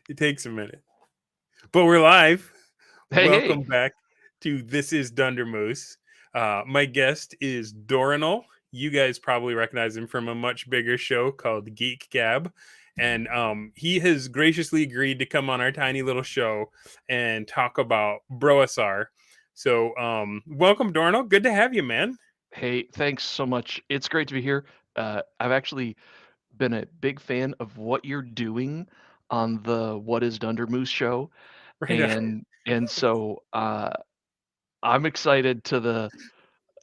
It takes a minute. But we're live. Hey. Welcome back to This is Dunder Moose. My guest is Dorrinal. You guys probably recognize him from a much bigger show called Geek Gab. And he has graciously agreed to come on our tiny little show and talk about BrOSR. So welcome, Dorrinal. Good to have you, man. Hey, thanks so much. It's great to be here. I've actually been a big fan of what you're doing on the What is Dunder Moose show, Right on. and so I'm excited to the.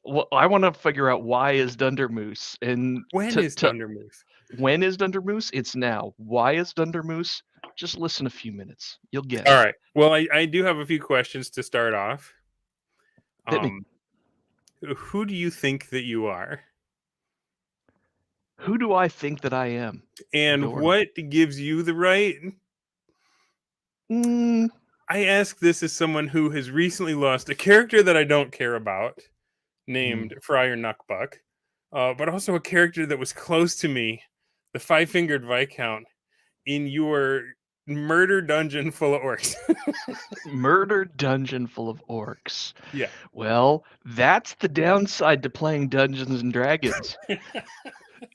Well, I want to figure out why is Dunder Moose, and When is to Dunder Moose? when is Dunder Moose? It's now. Why is Dunder Moose? Just listen a few minutes. You'll get All it. right. Well, I do have a few questions to start off. Hit me. Who do you think that you are? Who do I think that I am? And Dornal. what gives you the right? Mm, I ask this as someone who has recently lost a character that I don't care about, named Friar Knuck, but also a character that was close to me, the five-fingered Viscount, in your murder dungeon full of orcs. Murder dungeon full of orcs. Yeah. Well, that's the downside to playing Dungeons and Dragons.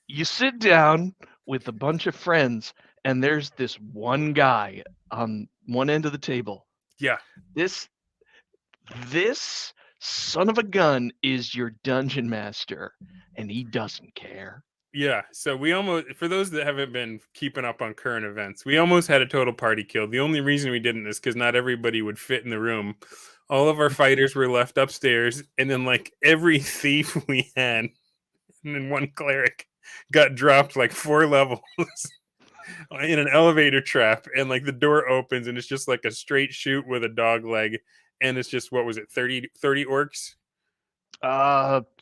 You sit down with a bunch of friends, and there's this one guy on one end of the table. Yeah. This son of a gun is your dungeon master, and he doesn't care. Yeah, so we almost, for those that haven't been keeping up on current events, we almost had a total party kill. The only reason we didn't is because not everybody would fit in the room. All of our fighters were left upstairs, and then like every thief we had, and then one cleric got dropped like 4 levels in an elevator trap, and like the door opens, and it's just like a straight shoot with a dog leg, and it's just, what was it, 30 orcs?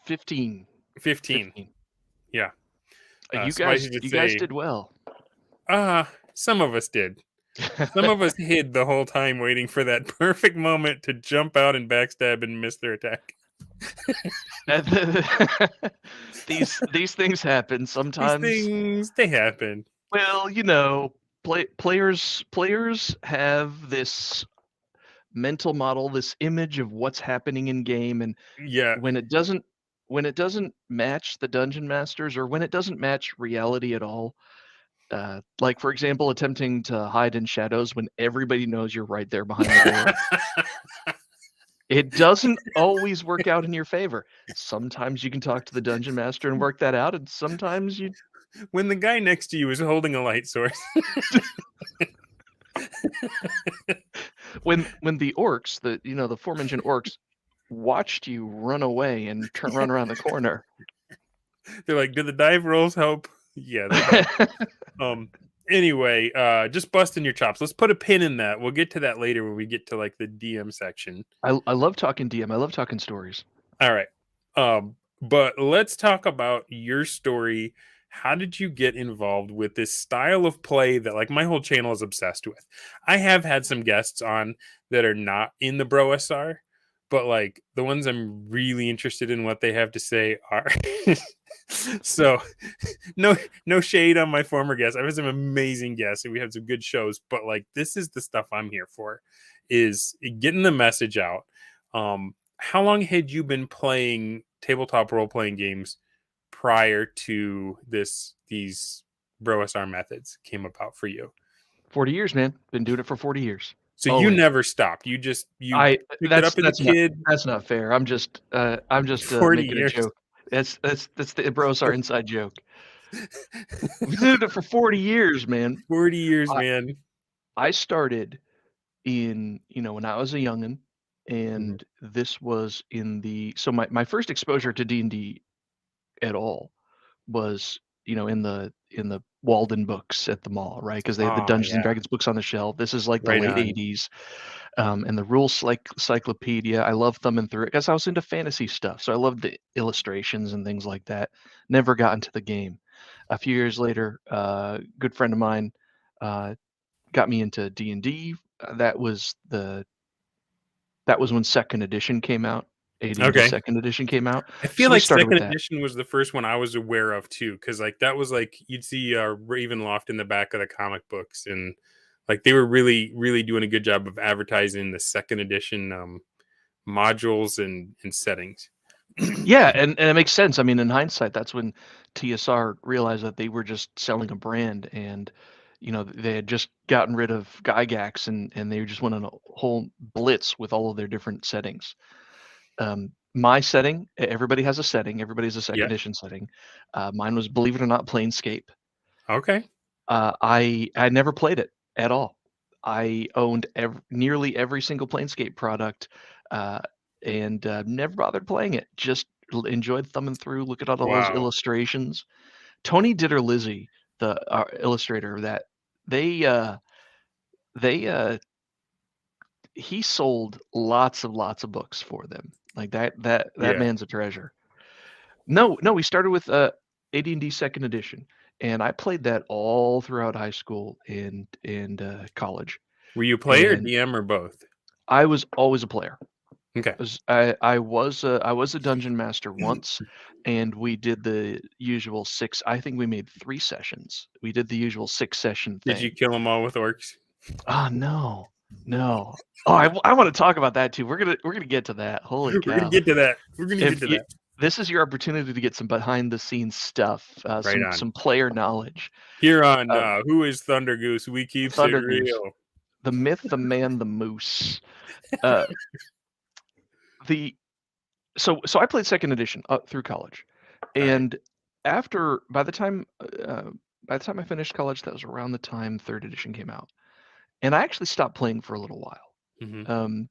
15. 15. Yeah. You Suffice guys, it to you guys say, did well. some of us did. Some of us hid the whole time waiting for that perfect moment to jump out and backstab and miss their attack. These things happen sometimes. These things, they happen. Well, players have this mental model, this image of what's happening in game, and Yeah. when it doesn't match the dungeon masters, or when it doesn't match reality at all, like for example, attempting to hide in shadows when everybody knows you're right there behind the door. It doesn't always work out in your favor. Sometimes you can talk to the dungeon master and work that out, and sometimes you. When the guy next to you is holding a light source. when the orcs, the aforementioned orcs, watched you run away and run around the corner. They're like, do the dive rolls help? Yeah, they help. Anyway, just busting your chops. Let's put a pin in that. We'll get to that later when we get to like the DM section. I love talking DM. I love talking stories. All right. But let's talk about your story. How did you get involved with this style of play that like my whole channel is obsessed with? I have had some guests on that are not in the BrOSR, but like the ones I'm really interested in what they have to say are. So no shade on my former guests. I've had some amazing guests and we had some good shows, but like this is the stuff I'm here for, is getting the message out. How long had you been playing tabletop role-playing games prior to these BrOSR methods came about for you? 40 years, man. Been doing it for 40 years. So you never stopped. You picked it up as a kid. That's not fair. I'm just 40 making years. a joke. That's the BrOSR inside joke. We did it for 40 years, man. 40 years, man. I started in, when I was a youngin', and this was so my first exposure to D&D at all was, in the Walden books at the mall, right? Because they had the Dungeons and Dragons books on the shelf. This is like the late 80s. And the rules cyclopedia. I loved thumbing through it because I was into fantasy stuff. So I loved the illustrations and things like that. Never got into the game. A few years later, a good friend of mine got me into D&D. That was when second edition came out. AD&D second edition came out. I feel like second edition was the first one I was aware of too, because like that was like you'd see Ravenloft in the back of the comic books, and Like they were really, really doing a good job of advertising the second edition modules and settings. Yeah, and it makes sense. I mean, in hindsight, that's when TSR realized that they were just selling a brand, and they had just gotten rid of Gygax, and they just went on a whole blitz with all of their different settings. My setting, everybody has a setting. Everybody has a second Yeah. edition setting. Mine was, believe it or not, Planescape. Okay. I never played it at all. I owned nearly every single Planescape product, and never bothered playing it. Just enjoyed thumbing through, looking at all those Wow. illustrations. Tony Ditterlizzi, the illustrator of that, they he sold lots of books for them. Like that Yeah. man's a treasure. No, we started with AD&D second edition, and I played that all throughout high school and college. Were you player, And DM, or both? I was always a player. Okay. I was a dungeon master once, and we did the usual six. I think we made 3 sessions. We did the usual 6-session Did you thing. kill them all with orcs? Oh no, no. Oh, I want to talk about that too. We're gonna get to that. Holy cow! We're gonna get to that. We're gonna get to that. This is your opportunity to get some behind the scenes stuff, Right on. some player knowledge. Here on Who is Thunder Goose? We keeps Thunder it Goose, real. the myth, the man, the moose. So I played second edition up through college, and by the time I finished college, that was around the time third edition came out, and I actually stopped playing for a little while. Mm-hmm.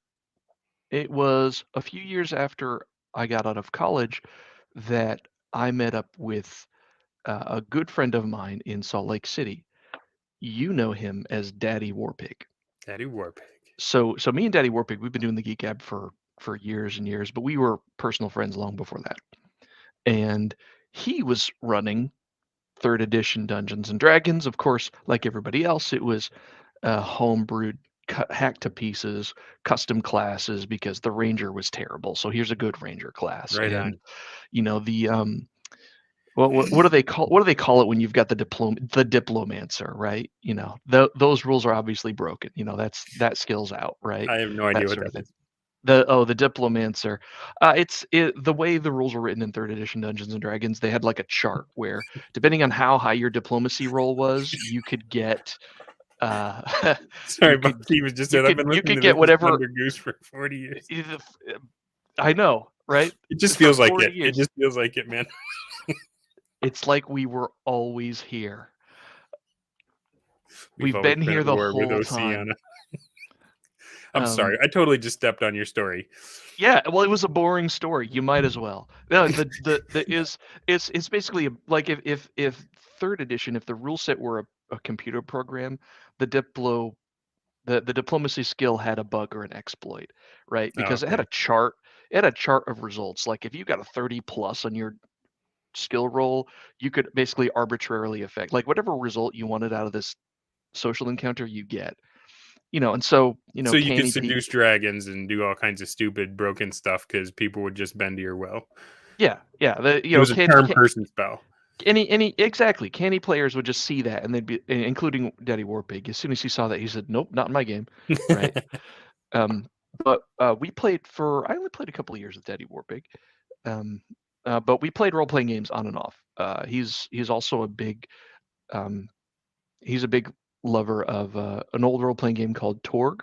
It was a few years after I got out of college that I met up with a good friend of mine in Salt Lake City. You know him as Daddy Warpig. Daddy Warpig. So me and Daddy Warpig, we've been doing the Geek Gab for years and years, but we were personal friends long before that. And he was running third edition Dungeons and Dragons. Of course, like everybody else, it was homebrewed, hacked to pieces, custom classes because the ranger was terrible. So here's a good ranger class. Right And on. the what do they call it when you've got the diplomancer, right? Those rules are obviously broken. That skill's out, right? I have no idea what that is. The diplomancer. The way the rules were written in third edition Dungeons and Dragons, they had like a chart where depending on how high your diplomacy roll was, you could get Sorry, Steve was just said I've been listening to get this whatever Thunder Goose for 40 years. I know, right? It just feels like it. Years. It just feels like it, man. It's like we were always here. We've been here the whole time. I'm sorry. I totally just stepped on your story. Yeah, well, it was a boring story. You might as well. No, it's basically like if third edition, if the rule set were a computer program, the diplomacy skill had a bug or an exploit, right? Because it had a chart. It had a chart of results. Like if you got a 30 plus on your skill roll, you could basically arbitrarily affect like whatever result you wanted out of this social encounter you get. And so so you could seduce dragons and do all kinds of stupid broken stuff because people would just bend to your will. Yeah. It was a charm person spell. Exactly. Canny players would just see that, and they'd be, including Daddy Warpig. As soon as he saw that, he said, "Nope, not in my game." Right. But I only played a couple of years with Daddy Warpig. But we played role playing games on and off. He's also a big lover of an old role playing game called Torg.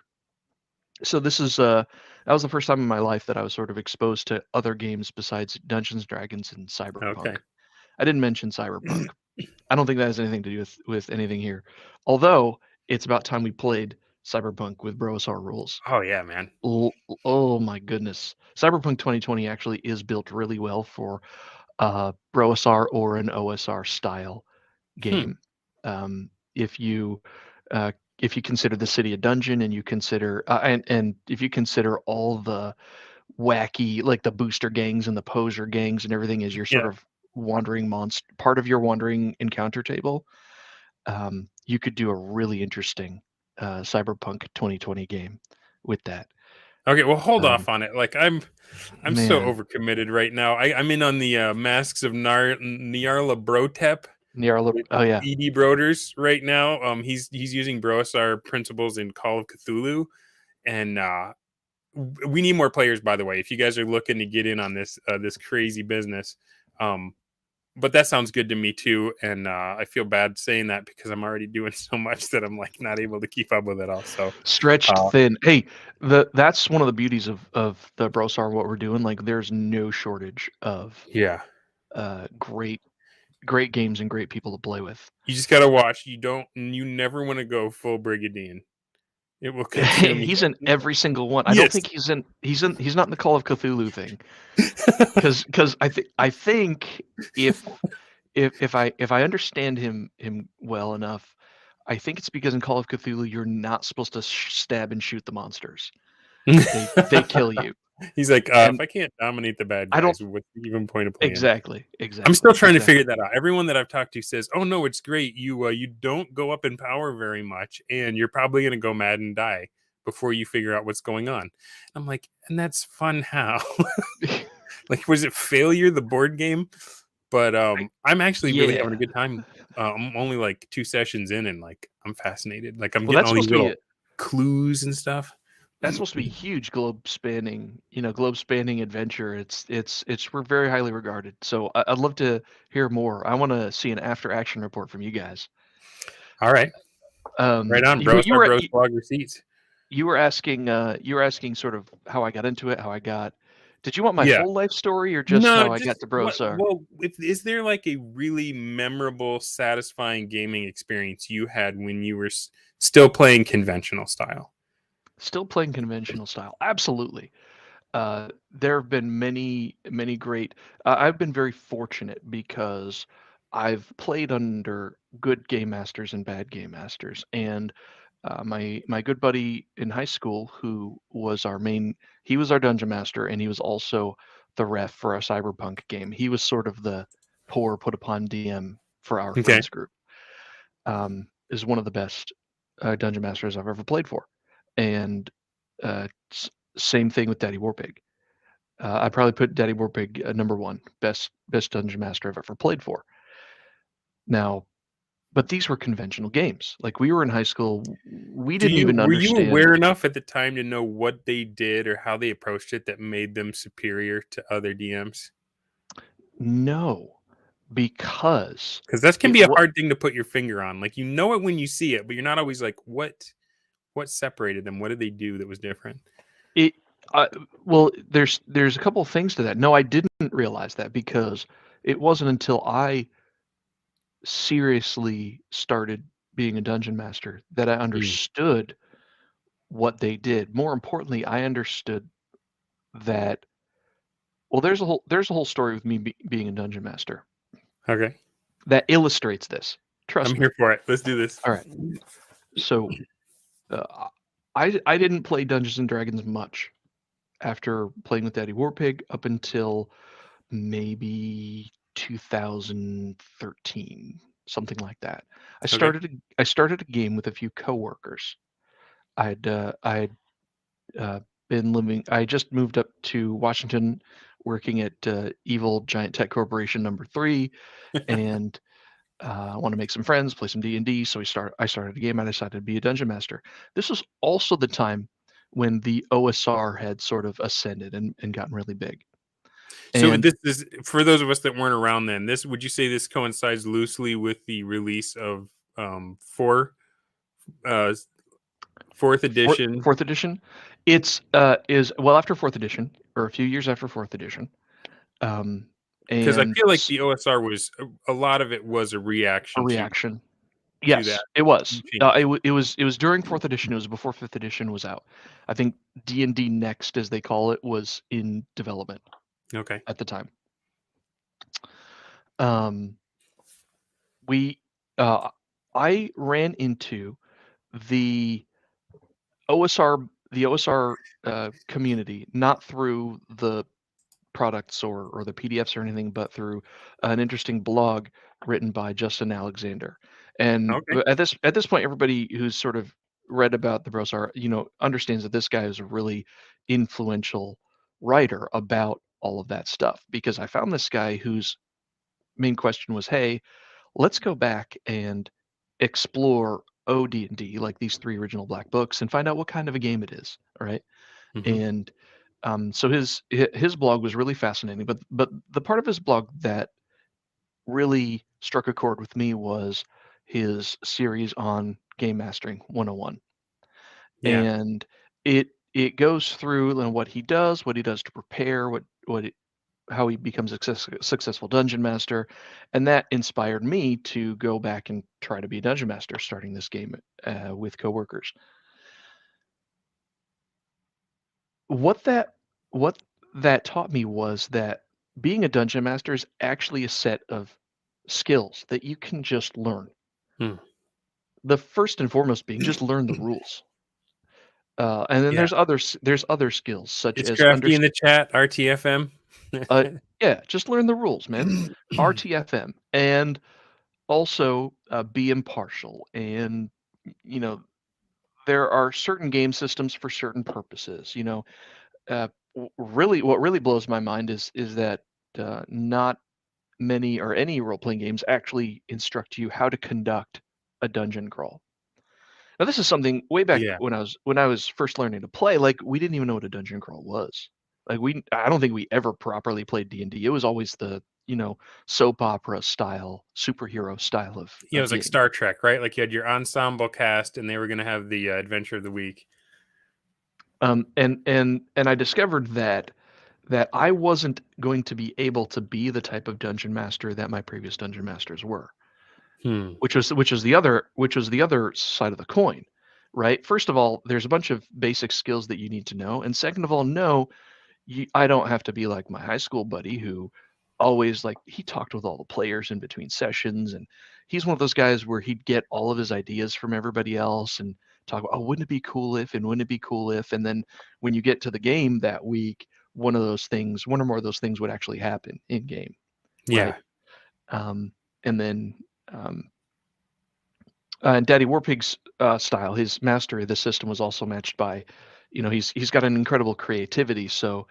So this is that was the first time in my life that I was sort of exposed to other games besides Dungeons and Dragons and Cyberpunk. Okay. I didn't mention Cyberpunk. I don't think that has anything to do with anything here. Although it's about time we played Cyberpunk with BrOSR rules. Oh yeah, man. Oh my goodness. Cyberpunk 2020 actually is built really well for BrOSR or an OSR style game. If you consider the city a dungeon, and you consider and if you consider all the wacky, like the booster gangs and the poser gangs and everything as your sort of wandering monster, part of your wandering encounter table, you could do a really interesting Cyberpunk 2020 game with that. Okay, well, hold off on it. Like I'm Man. so overcommitted right now. I'm in on the Masks of Nyarlathotep. with Oh yeah. ED Broders right now. He's using BrOSR principles in Call of Cthulhu, and we need more players. By the way, if you guys are looking to get in on this crazy business, but that sounds good to me too. And I feel bad saying that because I'm already doing so much that I'm like not able to keep up with it all. So Stretched uh, thin. Hey, that's one of the beauties of the BrOSR, what we're doing. Like, there's no shortage of yeah, great games and great people to play with. you just gotta watch. You never want to go full Brigadian. It will consume He's in you. every single one. I don't Yes. think he's not in the Call of Cthulhu thing. Because I think if if I understand him well enough, I think it's because in Call of Cthulhu you're not supposed to stab and shoot the monsters. They kill you. He's like, if And I can't dominate the bad I don't guys, what's the even point of playing? exactly, I'm still exactly, trying to figure exactly. that out. Everyone that I've talked to says, "Oh no, it's great. You don't go up in power very much, and you're probably gonna go mad and die before you figure out what's going on." I'm like, and that's fun. How? Like, was it Failure the board game? But I'm actually really having a Yeah. good time. I'm only like 2 sessions in, and like I'm fascinated. Like I'm Well, getting all these little clues and stuff. that's supposed to be a huge globe spanning adventure. It's we're very highly regarded. So I'd love to hear more. I want to see an after action report from you guys. All right, right on, You bro. you Start were bros blog receipts. you were asking sort of how I got into it, how I got. Did you want my Yeah. full life story or just No, how I got just to what? BrOSR? Well, is there like a really memorable, satisfying gaming experience you had when you were still playing conventional style? Still playing conventional style. Absolutely. There have been many great. I've been very fortunate because I've played under good game masters and bad game masters, and my good buddy in high school, who was he was our dungeon master, and he was also the ref for our cyberpunk game. He was sort of the poor put upon DM for our Okay. friends group. Is one of the best dungeon masters I've ever played for, and same thing with Daddy Warpig. I'd probably put Daddy Warpig number one, best dungeon master I've ever played for. Now, but these were conventional games. Like, we were in high school, we didn't even Were you understand. aware enough at the time to know what they did or how they approached it that made them superior to other DMs? No, because Because that can it be a what hard thing to put your finger on. Like you know it when you see it, but you're not always like, what separated them? What did they do that was different? it uh, well, there's a couple of things to that. No, I didn't realize that because it wasn't until I seriously started being a dungeon master that I Mm, understood what they did. More importantly, I understood that well, there's a whole story with me being a dungeon master okay. that illustrates this. I'm Trust me. here for it. Let's do this. All right. So uh, I didn't play Dungeons and Dragons much after playing with Daddy Warpig up until maybe 2013, something like that. Okay. I started a game with a few coworkers. I'd been living. I just moved up to Washington, working at Evil Giant Tech Corporation number three, and I want to make some friends, play some D&D. So I started a game. I decided to be a dungeon master. This was also the time when the OSR had sort of ascended and gotten really big. So And this is for those of us that weren't around then. This would you say this coincides loosely with the release of uh fourth edition? fourth edition, it's is well after fourth edition or a few years after fourth edition. Um, Because I and feel like the OSR was a lot of it was a a reaction reaction. to that Yes, it was. change. It was during fourth edition. It was before fifth edition was out. I think D&D Next, as they call it, was in development Okay. at the time. Um, we uh, I ran into the OSR the OSR community, not through the products or the PDFs or anything, but through an interesting blog written by Justin Alexander. And Okay. at this point, everybody who's sort of read about the BrOSR, understands that this guy is a really influential writer about all of that stuff. Because I found this guy whose main question was, "Hey, let's go back and explore OD&D, like these 3 original black books, and find out what kind of a game it is, all right? Hmm. And so his blog was really fascinating, but the part of his blog that really struck a chord with me was his series on Game Mastering 101. Yeah. And it goes through what he does to prepare, how he becomes a successful dungeon master, and that inspired me to go back and try to be a dungeon master, starting this game with coworkers. What that what that taught me was that being a dungeon master is actually a set of skills that you can just learn. Hmm. The first and foremost being just learn the rules. And then Yeah. there's other skills such It's as crafty in the chat. RTFM. uh, yeah, just learn the rules, man. RTFM, and also be impartial. And you know, there are certain game systems for certain purposes. Really, what really blows my mind is that not many or any role playing games actually instruct you how to conduct a dungeon crawl. Now, this is something way back Yeah. when I was first learning to play. Like, we didn't even know what a dungeon crawl was. I don't think we ever properly played D&D. It was always the soap opera style, superhero style Yeah, it of was like game. Star Trek, right? Like you had your ensemble cast, and they were going to have the adventure of the week. And I discovered that I wasn't going to be able to be the type of dungeon master that my previous dungeon masters were, Hmm. which was the other side of the coin, right? First of all, there's a bunch of basic skills that you need to know, and second of all, no, I don't have to be like my high school buddy who always like he talked with all the players in between sessions, and he's one of those guys where he'd get all of his ideas from everybody else and talk about, oh, wouldn't it be cool if, and wouldn't it be cool if, and then when you get to the game that week, one or more of those things would actually happen in game, Yeah. right? Um, and then um, Daddy Warpig's style, his mastery of the system was also matched by, he's got an incredible creativity. So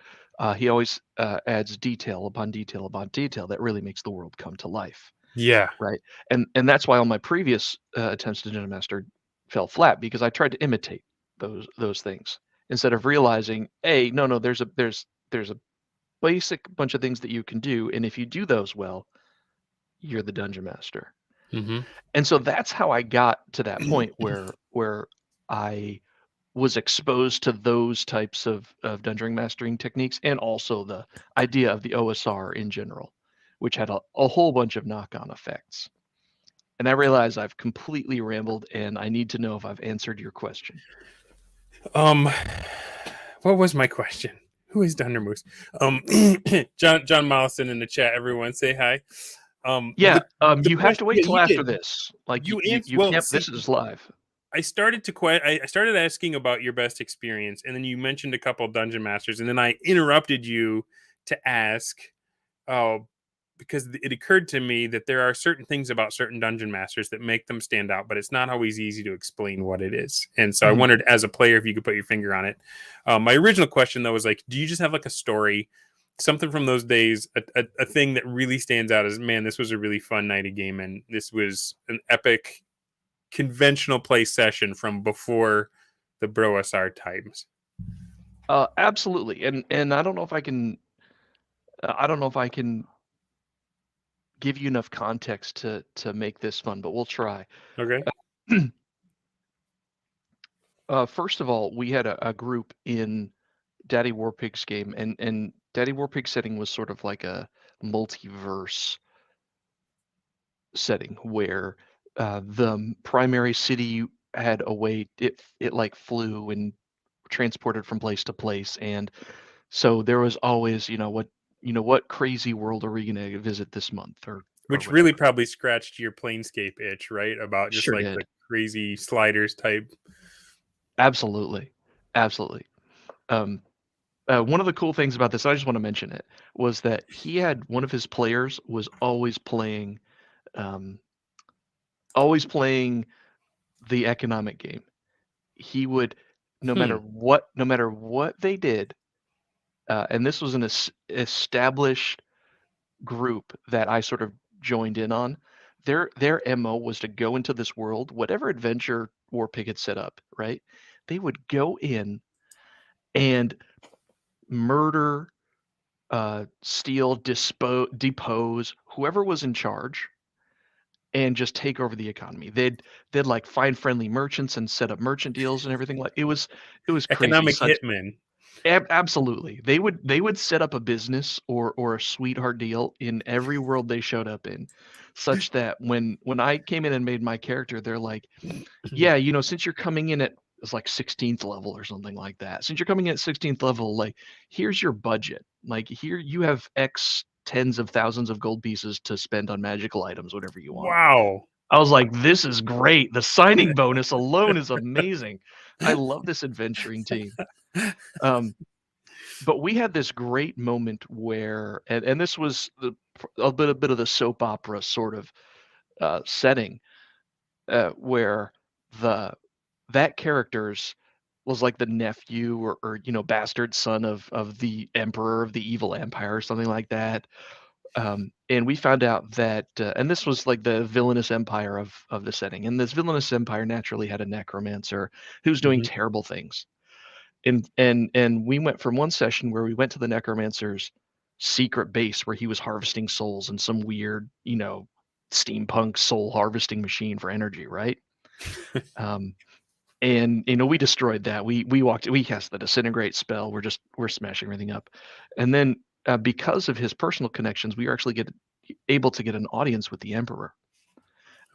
he always adds detail upon detail upon detail that really makes the world come to life, Yeah. right? And that's why all my previous attempts to Dungeon Master fell flat, because I tried to imitate those things instead of realizing, hey, no, there's a basic bunch of things that you can do, and if you do those well, you're the Dungeon Master. Hmm. And so that's how I got to that point where I was exposed to those types of dungeon mastering techniques, and also the idea of the OSR in general, which had a whole bunch of knock-on effects. And I realize I've completely rambled, and I need to know if I've answered your question. Um, what was my question? Who is Dunder Moose? Um, John Mollison in the chat. Everyone, say hi. Yeah, The you have question, to wait yeah, till you after did. this. Like You answered. you Well, can't. see, This is live. I started to I started asking about your best experience, and then you mentioned a couple dungeon masters, and then I interrupted you to ask, oh, because it occurred to me that there are certain things about certain dungeon masters that make them stand out, but it's not always easy to explain what it is. And so I Mhm. wondered, as a player, if you could put your finger on it. My original question, though, was like, do you just have like a story, something from those days, a thing that really stands out as, man, this was a really fun night of game, and this was an epic conventional play session from before the BrOSR times? Absolutely. And I don't know if I can give you enough context to make this fun, but we'll try. Okay. First of all, we had a group in Daddy Warpig's game, and Daddy Warpig's setting was sort of like a multiverse setting where the primary city had a way it like flew and transported from place to place, and so there was always, what crazy world are we gonna visit this month, or Which really whatever. probably scratched your Planescape itch, right? About just Sure like the did. crazy sliders type. Absolutely. Absolutely. Um, one of the cool things about this, I just want to mention it, was that he had one of his players was um, always playing the economic game. He would, Hmm. no matter what they did, and this was an established group that I sort of joined in on. their MO was to go into this world, whatever adventure Warpig had set up, right? They would go in and murder, steal, depose whoever was in charge, and just take over the economy. They'd like find friendly merchants and set up merchant deals and everything. Like it was crazy. Economic hitman. Absolutely. They would set up a business or a sweetheart deal in every world they showed up in, such that when I came in and made my character, they're like, yeah, since you're coming in at it's like 16th level or something like that. Since you're coming in at 16th level, like here's your budget. Like here you have X tens of thousands of gold pieces to spend on magical items, whatever you want. Wow. I was like, this is great. The signing bonus alone is amazing. I love this adventuring team. But we had this great moment where, and this was a bit of the soap opera sort of setting, where that character's was like the nephew or bastard son of the emperor of the evil empire or something like that. And we found out that, and this was like the villainous empire of the setting, and this villainous empire naturally had a necromancer who's doing Mhm. terrible things. And we went from one session where we went to the necromancer's secret base where he was harvesting souls in some weird, steampunk soul harvesting machine for energy, right? Um, and we destroyed that. We cast the disintegrate spell. We're smashing everything up, and then because of his personal connections, we were actually able to get an audience with the emperor.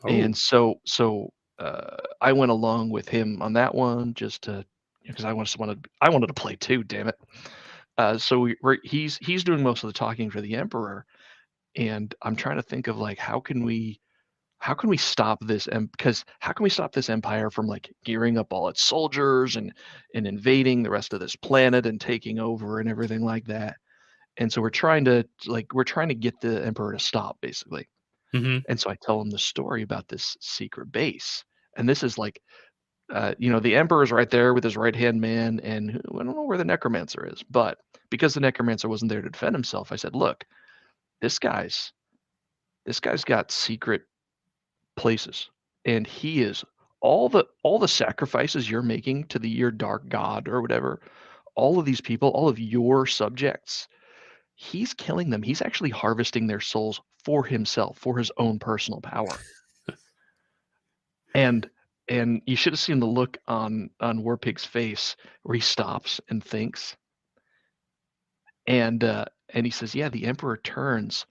Oh. And so I went along with him on that one just to because I wanted to play too. Damn it! So he's doing most of the talking for the emperor, and I'm trying to think of like how can we stop this because how can we stop this empire from like gearing up all its soldiers and invading the rest of this planet and taking over and everything like that. And so we're trying to get the emperor to stop basically. Hmm. And so I tell him the story about this secret base. And this is like, the emperor's right there with his right hand man, and I don't know where the necromancer is, but because the necromancer wasn't there to defend himself, I said, "Look, this guy's this guy's got secret places, and he is all the sacrifices you're making to your dark god or whatever. All of these people, all of your subjects, he's killing them. He's actually harvesting their souls for himself, for his own personal power." And you should have seen the look on Warpig's face where he stops and thinks, and he says, "Yeah, the Emperor turns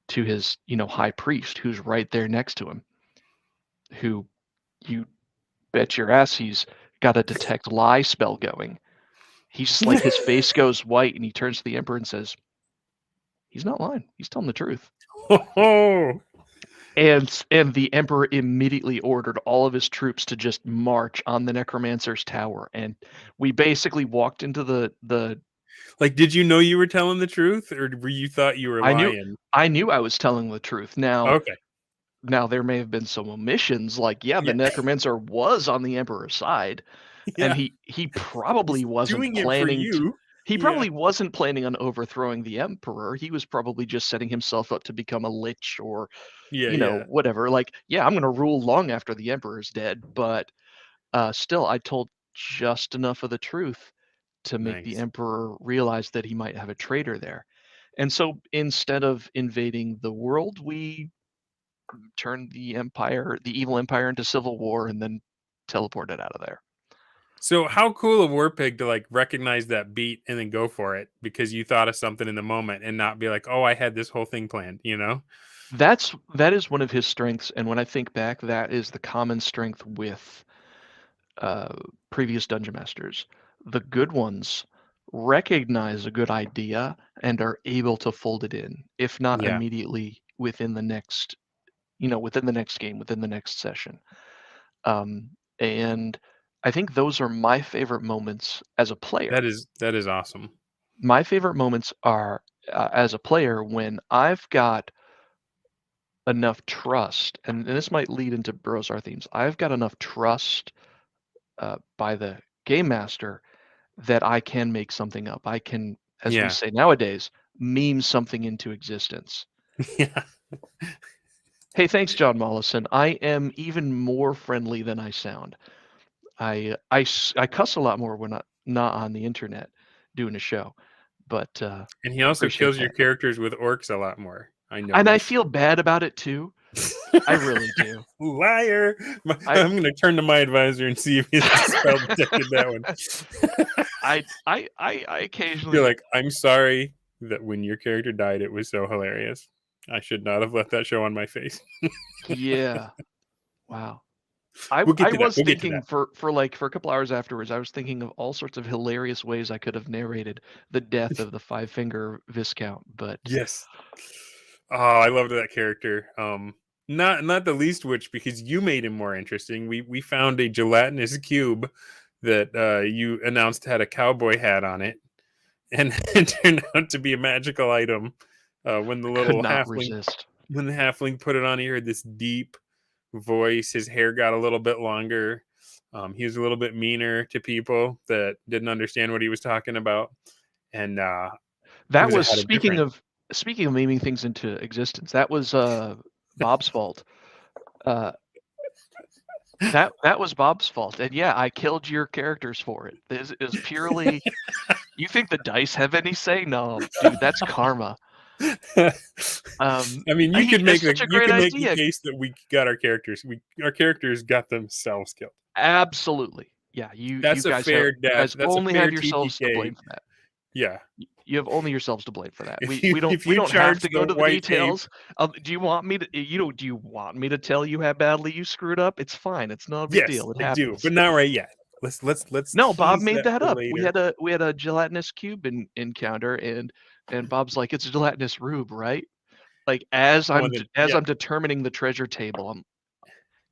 to his high priest who's right there next to him, who you bet your ass he's got a detect lie spell going. He's just like his face goes white, and he turns to the Emperor and says, "He's not lying. He's telling the truth." Oh. And the Emperor immediately ordered all of his troops to just march on the Necromancer's tower, and we basically walked into the. Like, did you know you were telling the truth, or were you thought you were I knew lying? I knew I was telling the truth. Okay. Now there may have been some omissions, like yeah, the Yeah. Necromancer was on the Emperor's side, and Yeah. he probably He's wasn't doing it for planning to. you. He Yeah. probably wasn't planning on overthrowing the Emperor. He was probably just setting himself up to become a lich or Yeah. Yeah. whatever. Like, yeah, I'm gonna rule long after the Emperor's dead, but still, I told just enough of the truth to make the Nice. Emperor realize that he might have a traitor there. And so instead of invading the world, we turned the evil empire into civil war and then teleported out of there. So how cool of Warpig to like recognize that beat and then go for it because you thought of something in the moment and not be like, oh, I had this whole thing planned, you know? That is one of his strengths, and when I think back, that is the common strength with uh, previous dungeon masters. The good ones recognize a good idea and are able to fold it in, if not Yeah. immediately within the next game, within the next session. And I think those are my favorite moments as a player. That is awesome. My favorite moments are as a player when I've got enough trust, and this might lead into BrOSR themes. I've got enough trust by the game master that I can make something up. I can, as we Yeah. say nowadays, meme something into existence. Yeah. Hey, thanks, John Mollison. I am even more friendly than I sound. I cuss a lot more when I'm not on the internet doing a show, but And he also appreciate kills your that. characters with orcs a lot more. I And I noticed. feel bad about it too. I really do. Liar! I I'm going to turn to my advisor and see if he's spell detected that one. I You're occasionally like, I'm sorry that when your character died, it was so hilarious. I should not have let that show on my face. yeah. Wow. I We'll get I to that. was We'll get to that. thinking for a couple hours afterwards, I was thinking of all sorts of hilarious ways I could have narrated the death of the five-finger Viscount, but Yes. Oh, I loved that character. Not the least which because you made him more interesting. We found a gelatinous cube that you announced had a cowboy hat on it, and it turned out to be a magical item. When the I could little not halfling resist. when the halfling put it on, he heard this deep voice. His hair got a little bit longer. He was a little bit meaner to people that didn't understand what he was talking about, and it That was was ahead of different. speaking of naming things into existence, that was Bob's fault. Uh, that was Bob's fault. And yeah, I killed your characters for it. This is purely you think the dice have any say? No, dude, that's karma. I mean, you could make That's the such a great idea. case that we got our characters. Our characters got themselves killed. Absolutely. Yeah, That's a fair you death. guys That's a only fair have yourselves to TPK. blame for that. Yeah. You have only yourselves to blame for that. If We you don't have charge to the go to the white tape, details. Do you want me to do you want me to tell you how badly you screwed up? It's fine. It's not a big yes, deal. It I do, happens. but not right yet. Let's No, Bob tease made that that for up. later. We had a gelatinous cube encounter and Bob's like, "It's a gelatinous rube, right?" Like One that, as yeah. I'm determining the treasure table,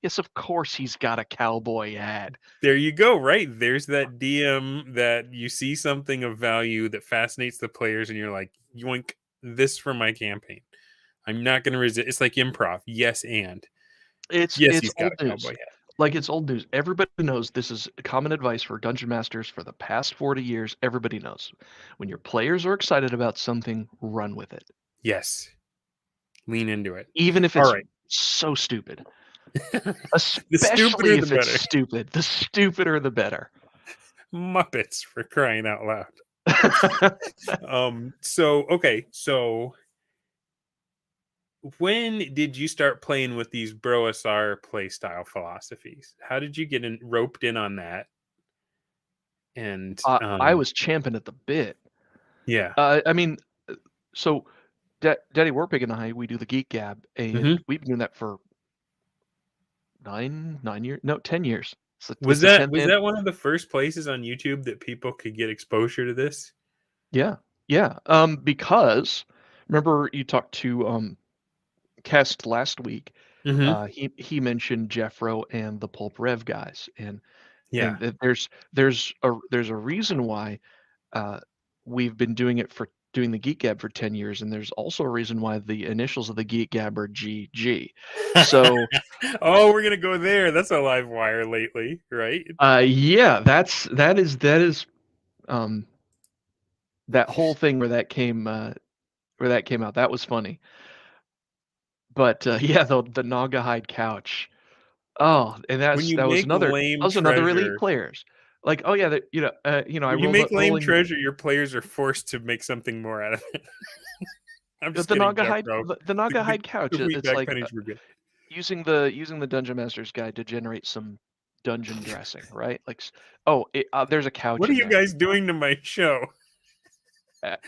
yes, of course he's got a cowboy hat. There you go. Right there's that DM that you see something of value that fascinates the players, and you're like, yoink, this for my campaign. I'm not going to resist. It's like improv. Yes, and yes, It's he's got old a cowboy news. hat. Like it's old news. Everybody knows this is common advice for dungeon masters for the past 40 years. Everybody knows. When your players are excited about something, run with it. Yes, lean into it. Even if All it's right. so stupid. The Especially stupider, the if it's better. stupid. The stupider the better. Muppets for crying out loud. So okay. So when did you start playing with these BrOSR playstyle philosophies? How did you get roped in on that? And I was champing at the bit. yeah. I mean, so Daddy Warpig and I, we do the Geek Gab, and Mhm. we've been doing that for 9 years, no, 10 years. Was It's the that 10th. was that one of the first places on YouTube that people could get exposure to this? Yeah, yeah. Because remember you talked to Kest last week. Mhm. He mentioned Jeffro and the Pulp Rev guys, Yeah. and there's a reason why uh, we've been doing the Geek Gab for 10 years, and there's also a reason why the initials of the Geek Gab are GG. So Oh, we're gonna go there. That's a live wire lately, right? yeah, that is um that whole thing where that came out. That was funny. But, yeah, the Naga hide couch. Oh, and When you that was make another lame elite treasure, players. Like, oh, yeah, I when you rolled a make lame rolling treasure, your players are forced to make something more out of it. I'm just kidding, Jeff. Bro. The Naga hide The couch, wheat it's bag like, pennies were good. using the Dungeon Master's Guide to generate some dungeon dressing, right? Like, there's a couch What are in you there. guys doing to my show?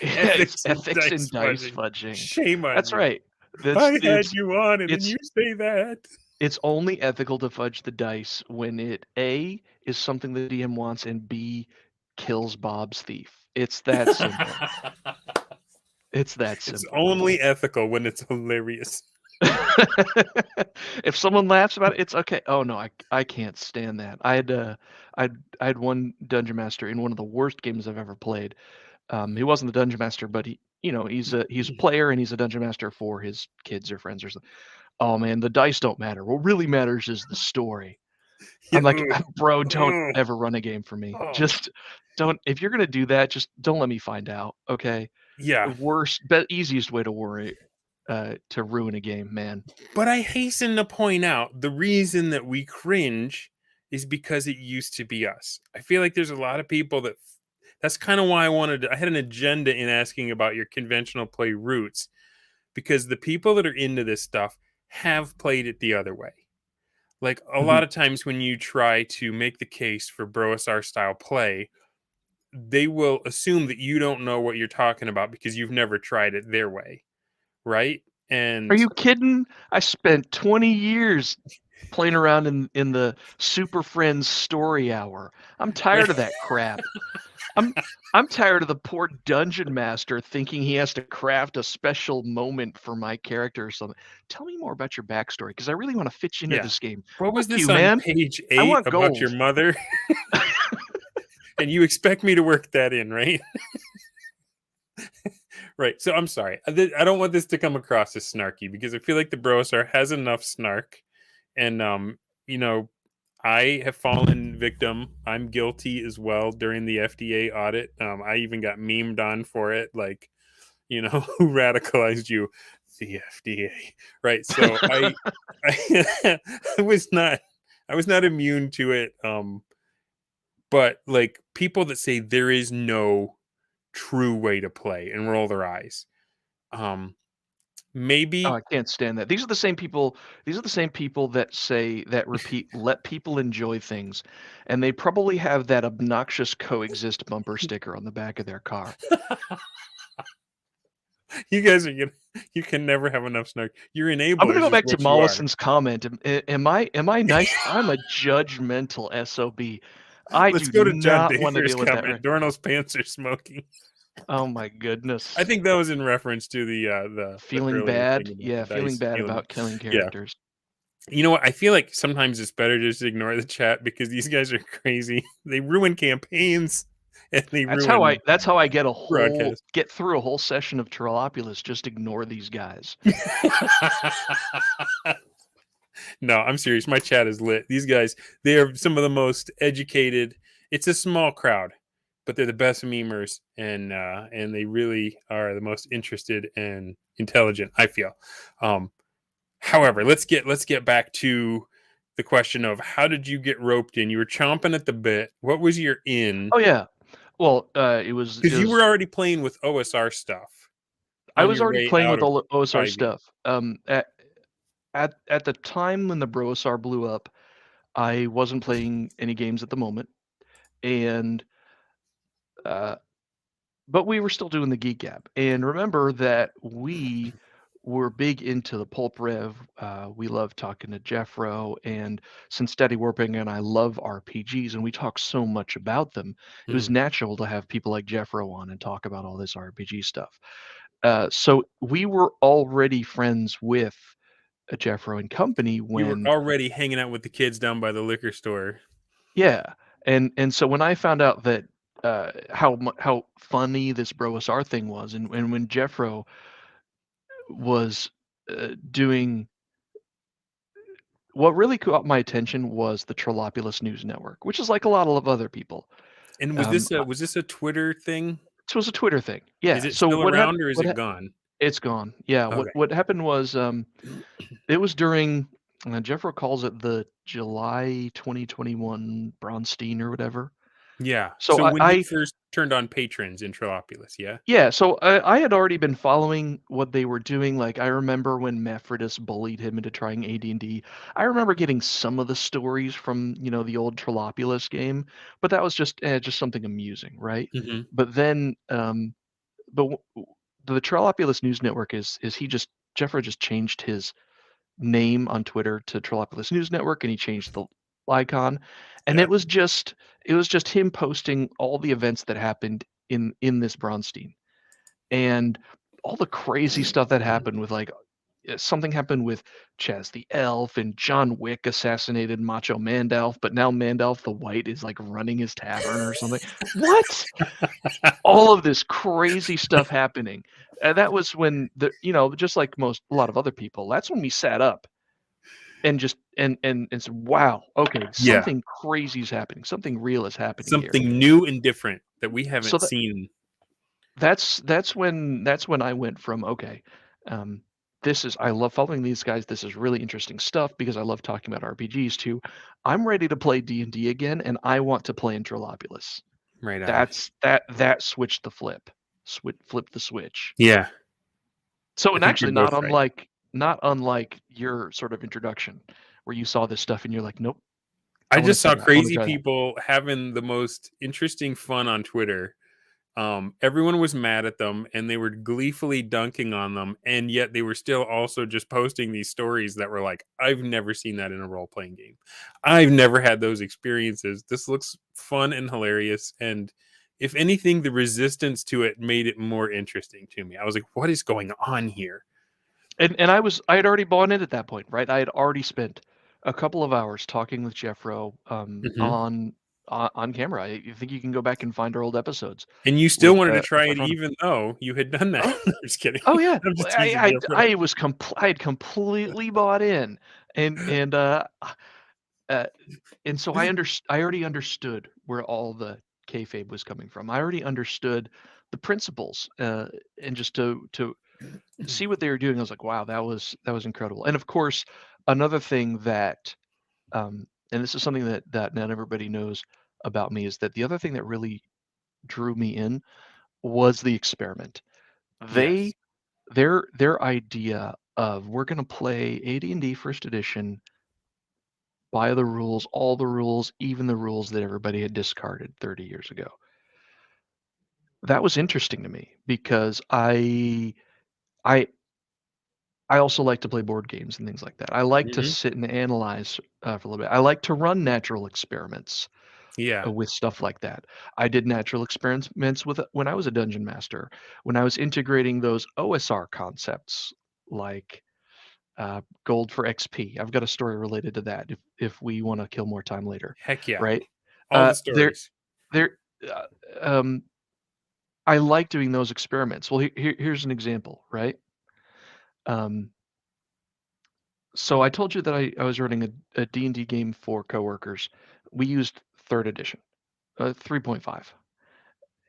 It's Ethics and ethics dice and dice fudging. fudging. Shame on That's you. right. That's I had you on, and then it's you say that. it's only ethical to fudge the dice when it A is something the DM wants and B kills Bob's thief. It's that simple. It's that It's simple. only ethical when it's hilarious. If someone laughs about it, it's okay. Oh no, I can't stand that. I had one dungeon master in one of the worst games I've ever played. He wasn't the dungeon master, but he's a player and he's a dungeon master for his kids or friends or something. Oh man, the dice don't matter. What really matters is the story. Yeah, I'm like, ugh, bro, don't ugh, ever run a game for me. oh. Just don't. If you're gonna do that, just don't let me find out. Okay. Yeah, Easiest way to worry. to ruin a game, man. But I hasten to point out the reason that we cringe is because it used to be us. I feel like there's a lot of people that's kind of why I had an agenda in asking about your conventional play roots, because the people that are into this stuff have played it the other way. Like a Mhm. lot of times when you try to make the case for BrOSR style play, they will assume that you don't know what you're talking about because you've never tried it their way, right? Are And you kidding? I spent 20 years playing around in the Super Friends story hour. I'm tired of that crap. I'm I'm tired of the poor dungeon master thinking he has to craft a special moment for my character or something. Tell me more about your backstory because I really want to fit you into yeah. this game. What was Fuck this you, on man. page I 8 want about your gold. mother? And you expect me to work that in, right? Right. So I'm sorry. I don't want this to come across as snarky because I feel like the BrOSR has enough snark. And you know, I have fallen victim. I'm guilty as well during the FDA audit. I even got memed on for it, like, who radicalized you? The FDA. Right. So I I was not immune to it. But like people that say there is no true way to play and roll their eyes. Um, Oh, maybe I can't stand that. These are the same people that say that repeat, let people enjoy things. And they probably have that obnoxious coexist bumper sticker on the back of their car. you guys are gonna you can never have enough snark. You're I'm gonna enablers go is back to what you are. Mollison's comment. Am I nice? I'm a judgmental SOB. I Let's do go to John not want to Dacre's deal with that comment. right. Dorrinal's pants are smoking. Oh my I goodness. think that was in reference to the Feeling earlier bad? thing about the Yeah, feeling dice bad feeling. about killing Yeah. characters. You know what? I feel like sometimes it's better to just ignore the chat because these guys are crazy. They ruin campaigns and they ruin That's how I broadcasts. get through a whole session of Trollopulous. Just ignore these guys. No, I'm serious. My chat is lit. These guys, they are some of the most educated. It's a small crowd, but they're the best memers, and they really are the most interested and intelligent. I feel. Um, However, let's get back to the question of how did you get roped in? You were chomping at the bit. What was your in? Oh yeah. Well, Because you were already playing with OSR stuff I on was your already way playing out with of all the OSR 5e. stuff. At the time when the BrOSR blew up, I wasn't playing any games at the moment, and uh, but we were still doing the Geek Gab. And remember that we were big into the pulp rev. We love talking to Jeffro and since Steady Warping, and I love RPGs, and we talk so much about them. It was Mm. natural to have people like Jeffro on and talk about all this RPG stuff. So we were already friends with Jeffro and company You were when, already hanging out with the kids down by the liquor store. yeah, and so when I found out that how funny this BrOSR thing was, and when Jeffro was doing what really caught my attention was the Trollopulous News Network, which is like a lot of other people. And Um, was this a Twitter thing? this was a Twitter thing, Is yeah. it So still what happened? around or is it gone? It's gone. Yeah. Okay. What happened was it was during Jeffro calls it the July 2021 Bronstein or whatever. Yeah. So So when he I first turned on patrons in Trollopulous, yeah? yeah, so I had already been following what they were doing. Like I remember when Mephrodis bullied him into trying AD&D. I remember getting some of the stories from the old Trollopulous game, but that was just something amusing, right? Hmm. But then, but the Trollopulous News Network is he just Jeffro just changed his name on Twitter to Trollopulous News Network, and he changed the icon, and Yeah. it was just him posting all the events that happened in this Bronstein and all the crazy stuff that happened with like something happened with Chaz the Elf and John Wick assassinated Macho Mandalf, but now Mandalf the White is like running his tavern or something. What? All of this crazy stuff happening. And that was when just like a lot of other people, that's when we sat up and just and said, wow, okay, Yeah. something crazy is happening. Something real is happening here. Something new and different that we So haven't seen. that's when I went from okay, um, I love following these guys. This is really interesting stuff because I love talking about RPGs too. I'm ready to play D&D again, and I want to play in Trollopulous. Right on. That switched the flip. Flip the switch. Yeah, So, I and think you're actually both right. not unlike your sort of introduction where you saw this stuff and you're like, nope, I I want to just see saw that. I want to crazy try that. people having the most interesting fun on Twitter. Everyone was mad at them and they were gleefully dunking on them, and yet they were still also just posting these stories that were like, I've never seen that in a role playing game. I've never had those experiences. This looks fun and hilarious. And if anything, the resistance to it made it more interesting to me. I was like, what is going on here? And I had already bought in at that point, right? I had already spent a couple of hours talking with Jeffro Hmm. on camera. I think you can go back and find our old episodes And you still with wanted to try us it, running. even though you had done that. Oh, I'm just kidding. oh yeah. I'm Well, just teasing you. I had completely bought in, and uh, and so I already understood where all the kayfabe was coming from. I already understood the principles, and just to see what they were doing, I was like, wow, that was incredible. And of course, another thing that, and this is something that not everybody knows about me, is that the other thing that really drew me in was the experiment. Yes. They their idea of we're going to play AD&D First Edition by the rules, all the rules, even the rules that everybody had discarded 30 years ago. That was interesting to me because I I also like to play board games and things like that. I like to Hmm. sit and analyze for a little bit. I like to run natural experiments Yeah. with stuff like that. I did natural experiments with when I was a dungeon master, when I was integrating those OSR concepts like gold for XP. I've got a story related to that if we want to kill more time later, Heck yeah. right? All the There stories. there uh, um I like doing those experiments. Well, here's an example, right? Um, so I told you that I was running a D&D game for coworkers. We used third edition, 3.5.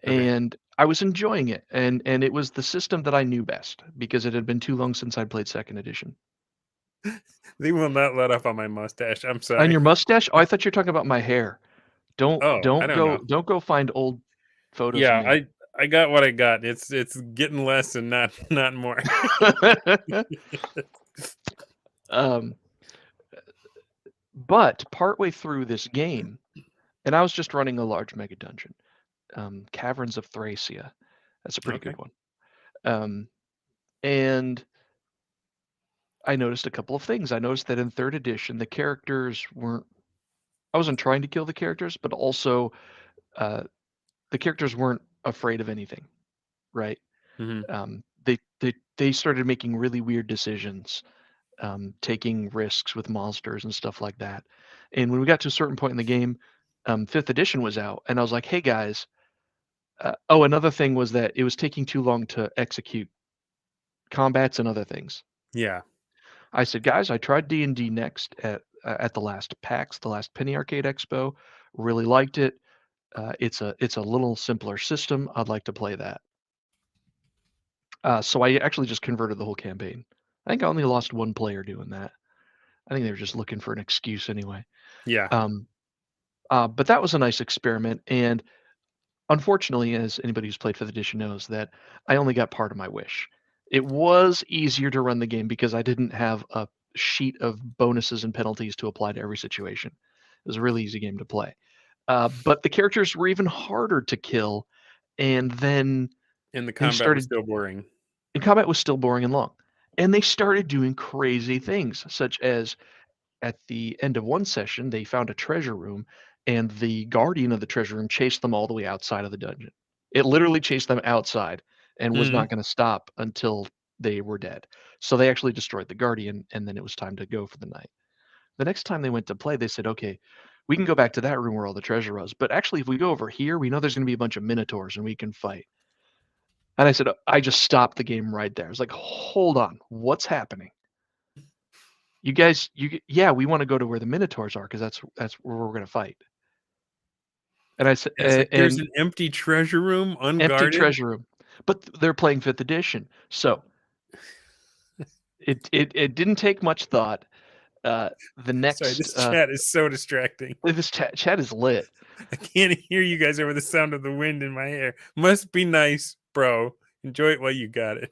Okay. And I was enjoying it. And it was the system that I knew best because it had been too long since I'd played second edition. They will not let up on my mustache. I'm And sorry. your mustache? Oh, I thought you were talking about my hair. Oh, I don't know. Don't go find old photos of Yeah, me. I got what I got. It's getting less and not more. um, but partway through this game, and I was just running a large mega dungeon, Caverns of Thracia. That's a pretty Okay. good one. Um, and I noticed a couple of things. I noticed that in third edition, the characters weren't. I wasn't trying to kill the characters, but also uh, the characters weren't afraid of anything, right? Hmm. They started making really weird decisions, taking risks with monsters and stuff like that. And when we got to a certain point in the game, fifth edition was out, and I was like, "Hey guys." Oh, another thing was that it was taking too long to execute combats and other things. Yeah. I said, "Guys, I tried D&D Next at the last PAX, the last Penny Arcade Expo. Really liked it. It's a little simpler system. I'd like to play that." So I actually just converted the whole campaign. I think I only lost one player doing that. I think they were just looking for an excuse anyway. Yeah. Um, but that was a nice experiment, and unfortunately, as anybody who's played 5th edition knows, that I only got part of my wish. It was easier to run the game because I didn't have a sheet of bonuses and penalties to apply to every situation. It was a really easy game to play. But the characters were even harder to kill, and then And the they combat was started still boring. and combat was still boring and long. And they started doing crazy things, such as at the end of one session, they found a treasure room, and the guardian of the treasure room chased them all the way outside of the dungeon. It literally chased them outside and was Hmm. not going to stop until they were dead. So they actually destroyed the guardian, and then it was time to go for the night. The next time they went to play, they said, "Okay, we can go back to that room where all the treasure was, but actually, if we go over here, we know there's going to be a bunch of minotaurs, and we can fight." And I said, I just stopped the game right there. I was like, "Hold on, what's happening? You guys, yeah, we want to go to where the minotaurs are because that's where we're going to fight." And I said, And it's like there's and an empty treasure room empty unguarded. treasure room, but they're playing fifth edition, so It didn't take much thought. The Sorry, next this chat is so distracting. this chat is lit. I can't hear you guys over the sound of the wind in my hair. Must be nice, bro. Enjoy it while you got it.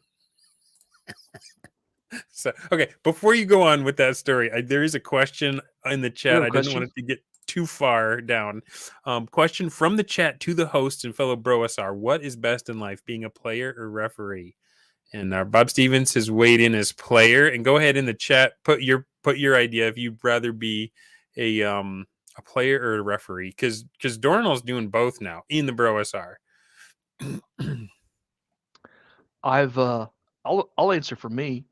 So, okay, before you go on with that story, there is a question in the We chat. have a I didn't want question? it to get too far down. Question from the chat to the host and fellow BrOSR: what is best in life, being a player or referee? And Bob Stevens has weighed in as player. And go ahead in the chat, put your idea if you'd rather be a player or a referee, because Dorrinal's doing both now in the BrOSR. I'll answer for me.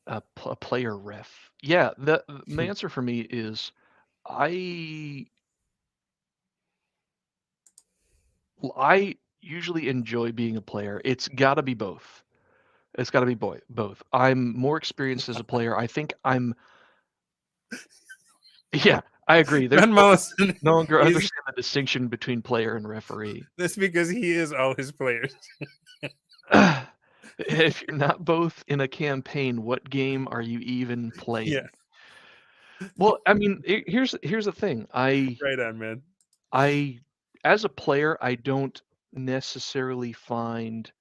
A player ref. Yeah, my answer for me is I usually enjoy being a player. It's got to be both. It's got to be both. I'm more experienced as a player. I think I'm. Yeah, I agree. There's John Mollison no longer is. understand the distinction between player and referee. That's because he is all his players. If you're not both in a campaign, what game are you even playing? Yeah. Well, I mean, here's the thing. Right on, man. As a player, I don't necessarily find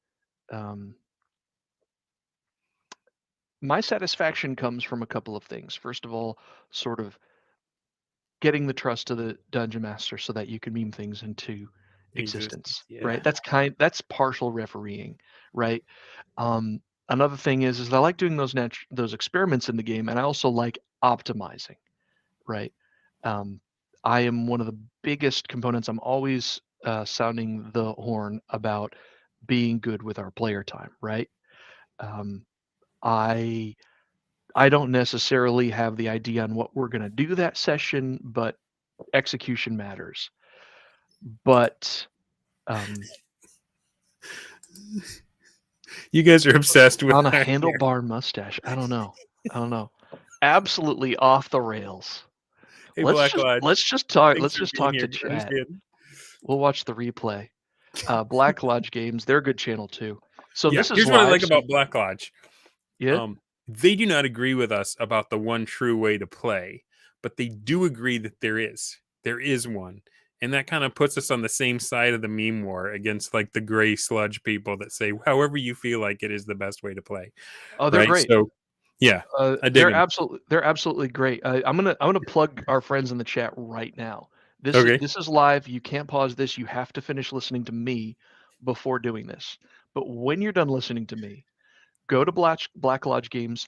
my satisfaction comes from a couple of things. First of all, sort of getting the trust of the dungeon master so that you can meme things into existence, Yeah. right? That's partial refereeing, right? Another thing is I like doing those experiments in the game, and I also like optimizing, right? Um, I am one of the biggest components. I'm always sounding the horn about being good with our player time, right? Um, I I don't necessarily have the idea on what we're going to do that session, but execution matters. But You guys are obsessed with on a our hair. handlebar mustache, I don't know. Absolutely off the rails. Hey, Black Lodge. Let's just talk. Thanks Let's for just being talk to here. I'm just chat. kidding. We'll watch the replay. Black Lodge Games, they're a good channel too. So Yeah, this is here's what I live. like about Black Lodge. Yeah. They do not agree with us about the one true way to play, but they do agree that there is one, and that kind of puts us on the same side of the meme war against like the gray sludge people that say however you feel like it is the best way to play, Oh, they're right? great. So yeah, I dig them. They're absolutely great. I'm gonna plug our friends in the chat right now. Okay. This is live. You can't pause this. You have to finish listening to me before doing this. But when you're done listening to me, go to Black Lodge Games.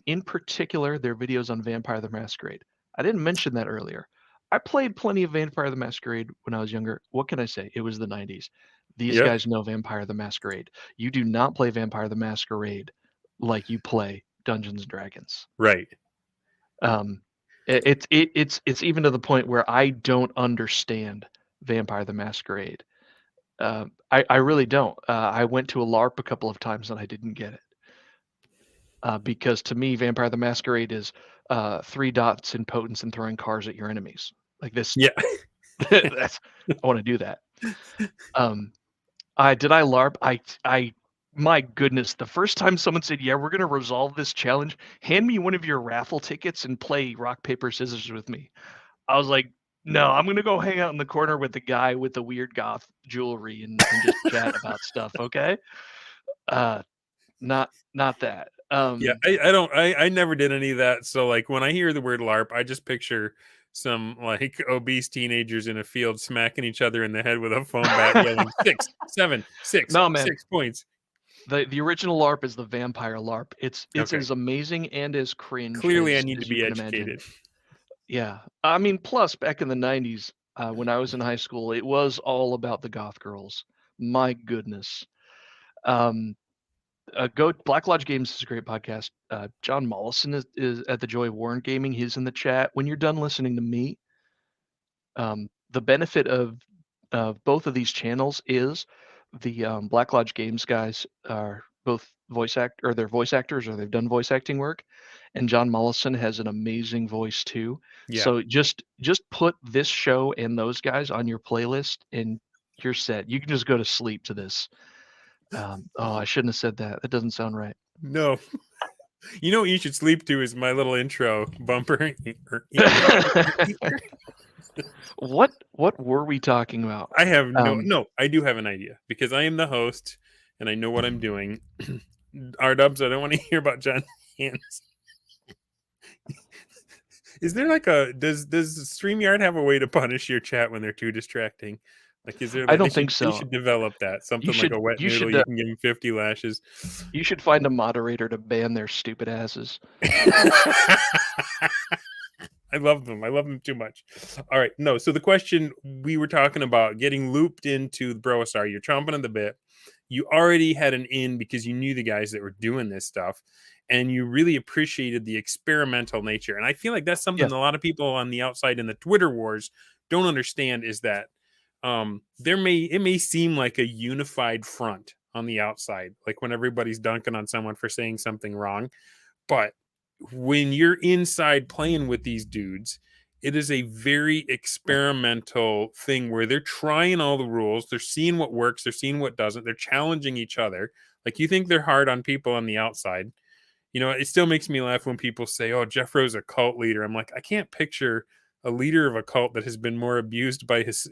In particular, their videos on Vampire the Masquerade. I didn't mention that earlier. I played plenty of Vampire the Masquerade when I was younger. What can I say? It was the 90s. These Yep. guys know Vampire the Masquerade. You do not play Vampire the Masquerade like you play Dungeons and Dragons. Right. Um, it's even to the point where I don't understand Vampire the Masquerade. I really don't. I went to a LARP a couple of times and I didn't get it. Because to me, Vampire the Masquerade is 3 dots in potence and throwing cars at your enemies. Like this. Yeah. I want to do that. Did I LARP? My goodness, the first time someone said, "Yeah, we're gonna resolve this challenge, hand me one of your raffle tickets and play rock paper scissors with me." I was like, "No, I'm gonna go hang out in the corner with the guy with the weird goth jewelry and just chat about stuff." Okay, not that. Yeah, I never did any of that. So like when I hear the word LARP, I just picture some like obese teenagers in a field smacking each other in the head with a foam bat, yelling 6, 7, 6, No, man. 6 points. The original LARP is the vampire LARP. It's Okay. as amazing and as cringe Clearly, I as, need to you be can imagine. educated. Yeah, I mean, plus back in the 90s, when I was in high school, it was all about the goth girls. My goodness. Um, go Black Lodge Games is a great podcast. John Mollison is at the Joy of Warren Gaming. He's in the chat. When you're done listening to me, the benefit of both of these channels is the Black Lodge Games guys are both they're voice actors or they've done voice acting work, and John Mollison has an amazing voice too. Yeah. So just put this show and those guys on your playlist, and you're set. You can just go to sleep to this. Oh, I shouldn't have said that. That doesn't sound right. No. You know what you should sleep to is my little intro bumper. What were we talking about? I have no. I do have an idea because I am the host and I know what I'm doing. R Dubs, I don't want to hear about John Hands. Is there like a does StreamYard have a way to punish your chat when they're too distracting? Like, is there I like don't think they so. should develop that something like a wet You noodle? should You can give them 50 lashes. you should find a moderator to ban their stupid asses. I love them. I love them too much. All right. No. So the question we were talking about getting looped into the BrOSR, you're chomping on the bit. You already had an in because you knew the guys that were doing this stuff and you really appreciated the experimental nature. And I feel like that's something Yeah. a lot of people on the outside in the Twitter wars don't understand is that it may seem like a unified front on the outside, like when everybody's dunking on someone for saying something wrong. But when you're inside playing with these dudes, it is a very experimental thing where they're trying all the rules, they're seeing what works, they're seeing what doesn't, they're challenging each other. Like you think they're hard on people on the outside. You know, it still makes me laugh when people say, "Oh, Jeffro's a cult leader." I'm like, I can't picture a leader of a cult that has been more abused by his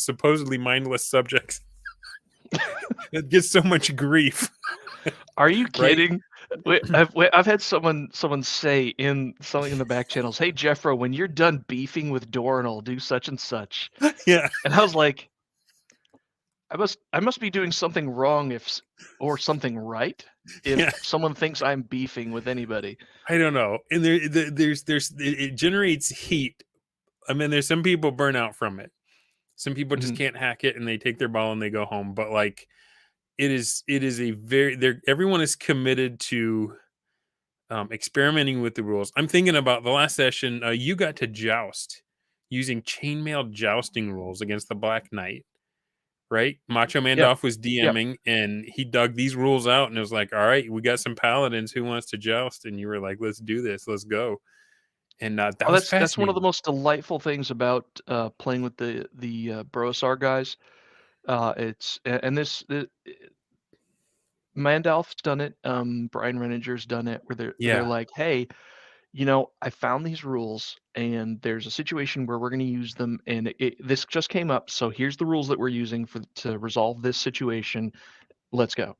supposedly mindless subjects. It gets so much grief, Are you right? kidding? I've had someone say in something in the back channels, "Hey Jeffro, when you're done beefing with Dorrinal, do such and such." Yeah. And I was like, I must be doing something wrong or something right if Yeah. someone thinks I'm beefing with anybody. I don't know. And it generates heat. I mean, there's some people burn out from it. Some people just Mhm. can't hack it and they take their ball and they go home. But like it is a very there everyone is committed to experimenting with the rules. I'm thinking about the last session, you got to joust using chainmail jousting rules against the Black Knight. Right? Macho Yep. Mandoff was Yep. DMing and he dug these rules out and it was like, all right, we got some paladins who wants to joust. And you were like, let's do this, let's go. And that Oh, was that's one of the fascinating. most delightful things about playing with the BrOSR guys. It's and this Mandalf's done it. Brian Renninger's done it, where they're Yeah. like, "Hey, I found these rules, and there's a situation where we're going to use them, and this just came up. So here's the rules that we're using to resolve this situation. Let's go."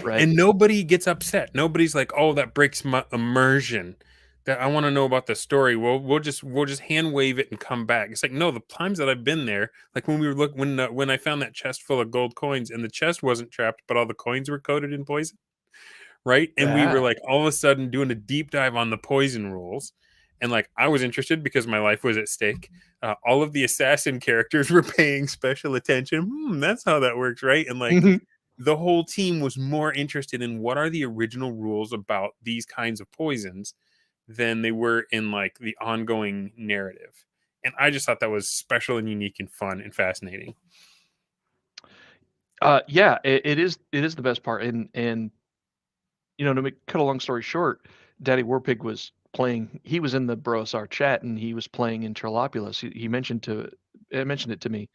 Right? And nobody gets upset. Nobody's like, oh, that breaks my immersion. That I want to know about the story. Well, we'll just hand wave it and come back. It's like no, the times that I've been there, like when we were when I found that chest full of gold coins and the chest wasn't trapped, but all the coins were coated in poison. Right? And we were Ah. like all of a sudden doing a deep dive on the poison rules. And like I was interested because my life was at stake. All of the assassin characters were paying special attention. That's how that works, right? And like Mhm. the whole team was more interested in what are the original rules about these kinds of poisons than they were in like the ongoing narrative. And I just thought that was special and unique and fun and fascinating. Yeah, it is. It is the best part, and cut a long story short, Daddy Warpig was playing. He was in the BrOSR chat, and he was playing in Trollopulous. He mentioned it to me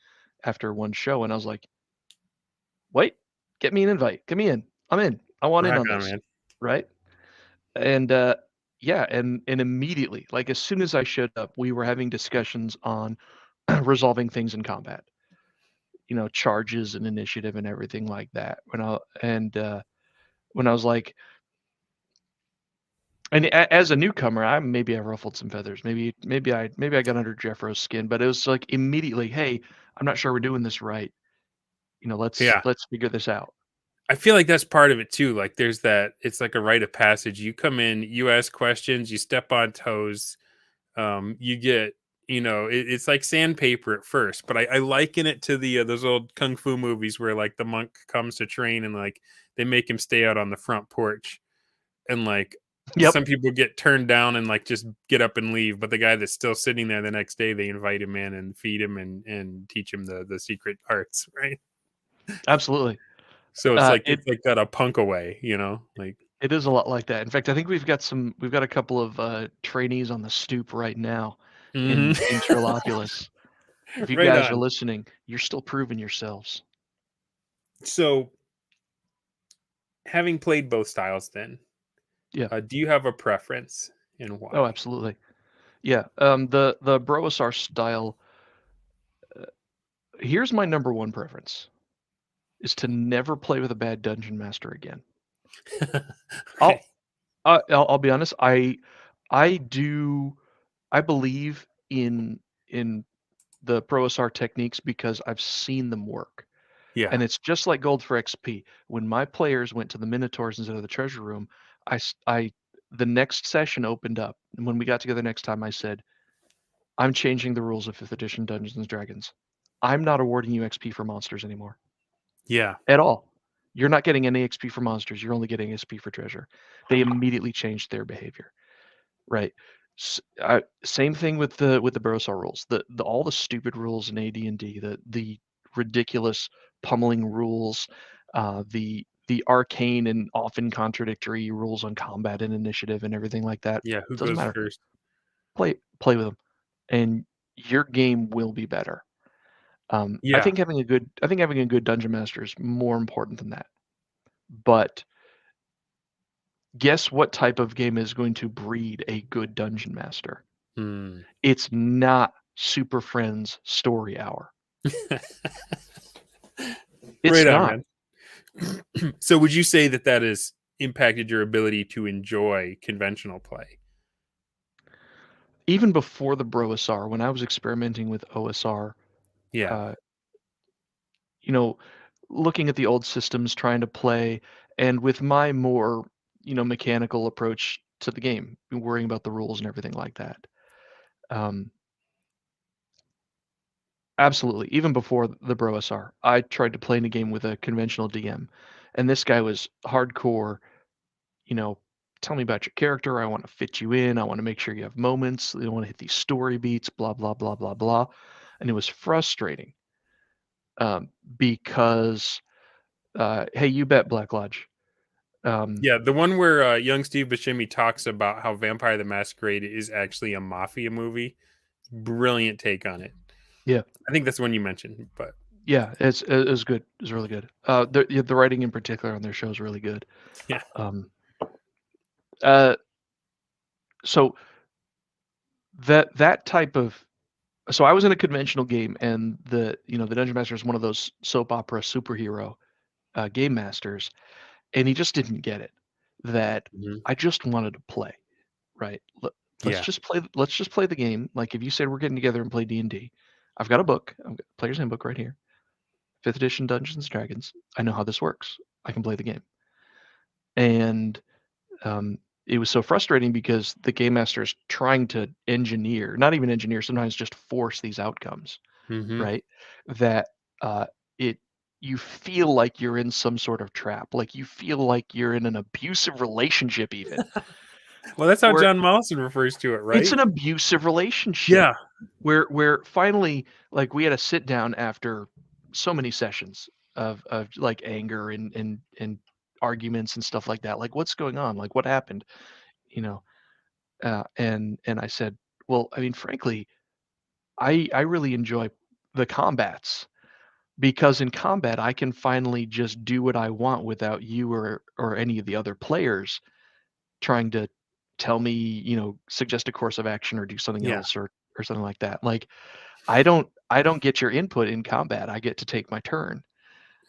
after one show, and I was like, "Wait, get me an invite. Get me in. I'm in. I want in Rock on on, this." man. Right? And yeah, and immediately, like as soon as I showed up, we were having discussions on resolving things in combat. Charges and initiative and everything like that. When I was like, and as a newcomer, maybe I ruffled some feathers. Maybe I got under Jeffro's skin, but it was like immediately, hey, I'm not sure we're doing this right. Yeah. Let's figure this out. I feel like that's part of it too. Like there's that it's like a rite of passage. You come in, you ask questions, you step on toes, you get it's like sandpaper at first, but I liken it to the those old kung fu movies where like the monk comes to train and like they make him stay out on the front porch and like Yep, some people get turned down and like just get up and leave, but the guy that's still sitting there the next day they invite him in and feed him and teach him the secret arts, right? absolutely. So It it's like got a punk away, like it is a lot like that. In fact, I think we've got a couple of trainees on the stoop right now mhm. in Trollopulous. If you Right guys are on. listening, you're still proving yourselves. So having played both styles then, Yeah. Do you have a preference and Oh, why? absolutely. Yeah. The BrOSR style. Here's my number one preference: is to never play with a bad dungeon master again. Okay. I'll I'll be honest. I do I believe in the BrOSR techniques because I've seen them work. Yeah. And it's just like gold for XP. When my players went to the Minotaurs instead of the treasure room, the next session opened up. And when we got together next time, I said, I'm changing the rules of 5th edition Dungeons and Dragons. I'm not awarding you XP for monsters anymore Yeah. at all. You're not getting any XP for monsters. You're only getting XP for treasure. They immediately changed their behavior. Right. Same thing with the BrOSR rules. The all the stupid rules in AD&D, the ridiculous pummeling rules, the arcane and often contradictory rules on combat and initiative and everything like that. Yeah. Who Doesn't goes matter. first? Play with them, and your game will be better. Yeah. I think having a good dungeon master is more important than that. But guess what type of game is going to breed a good dungeon master? Hmm. It's not Super Friends Story Hour. It's Right on, not. man. So would you say that that has impacted your ability to enjoy conventional play? Even before the BrOSR, when I was experimenting with OSR, Yeah. uh, you know, looking at the old systems, trying to play, and with my more, mechanical approach to the game, worrying about the rules and everything like that. Um, Absolutely. Even before the BrOSR, I tried to play in a game with a conventional DM, and this guy was hardcore, you know, tell me about your character. I want to fit you in. I want to make sure you have moments. I want to hit these story beats, blah, blah, blah, blah, blah. And it was frustrating because, hey, you bet, Black Lodge. Um, Yeah, the one where young Steve Buscemi talks about how Vampire the Masquerade is actually a mafia movie. Brilliant take on it. yeah, I think that's the one you mentioned, but yeah, it's good. It's really good. The writing in particular on their show is really good. yeah. Um, uh, so that type of so I was in a conventional game, and the dungeon master is one of those soap opera superhero game masters, and he just didn't get it. That Mhm. I just wanted to play, right? Yeah. Let's just play the game. Like if you said we're getting together and play D&D, I've got a book, I've got Player's Handbook right here, 5th edition Dungeons and Dragons. I know how this works. I can play the game, and um, it was so frustrating because the game master is trying to engineer, not even engineer, sometimes just force these outcomes, Hmm. right? That uh, it you feel like you're in some sort of trap, like you feel like you're in an abusive relationship, even Well, that's how where John Mollison refers to it, it's right? an abusive relationship. Yeah. Where finally, like we had a sit down after so many sessions of like anger and arguments and stuff like that. Like what's going on? Like what happened? You know, and I said, well, I mean, frankly, I really enjoy the combats because in combat I can finally just do what I want without you or any of the other players trying to tell me, suggest a course of action or do something Yeah. else or something like that. Like I don't get your input in combat. I get to take my turn.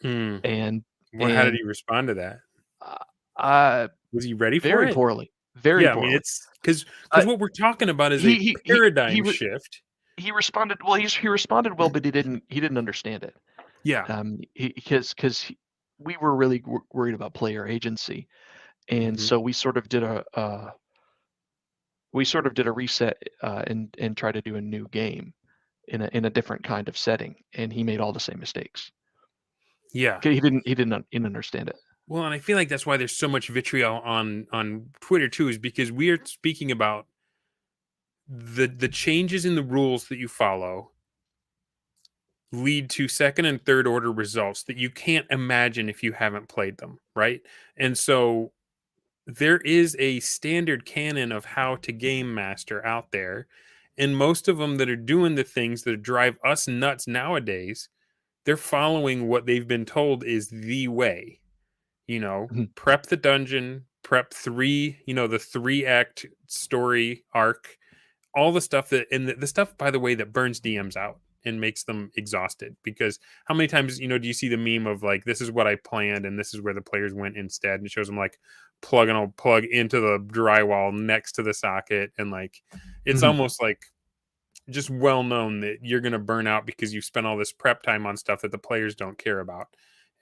Hmm. And How did and he respond to that? uh, uh Was he ready for very it? poorly. Very Yeah, I mean, poorly. it's because Uh, what we're talking about is a he he he paradigm re- shift. he responded well. He responded well, but he didn't understand it. Yeah. Because we were really worried about player agency, and Hmm. so we sort of did a reset and tried to do a new game in a different kind of setting, and he made all the same mistakes. Yeah. 'Kay, he didn't understand it. Well, and I feel like that's why there's so much vitriol on Twitter too, is because we are speaking about the changes in the rules that you follow lead to second and third order results that you can't imagine if you haven't played them, right? And so there is a standard canon of how to game master out there, and most of them that are doing the things that drive us nuts nowadays, they're following what they've been told is the way. Mhm. Prep the dungeon, prep 3, the 3-act story arc, all the stuff that, and the stuff, by the way, that burns DMs out and makes them exhausted. Because how many times, do you see the meme of like, this is what I planned and this is where the players went instead, and it shows them like plug into the drywall next to the socket, and like it's almost like just well known that you're going to burn out because you spent all this prep time on stuff that the players don't care about.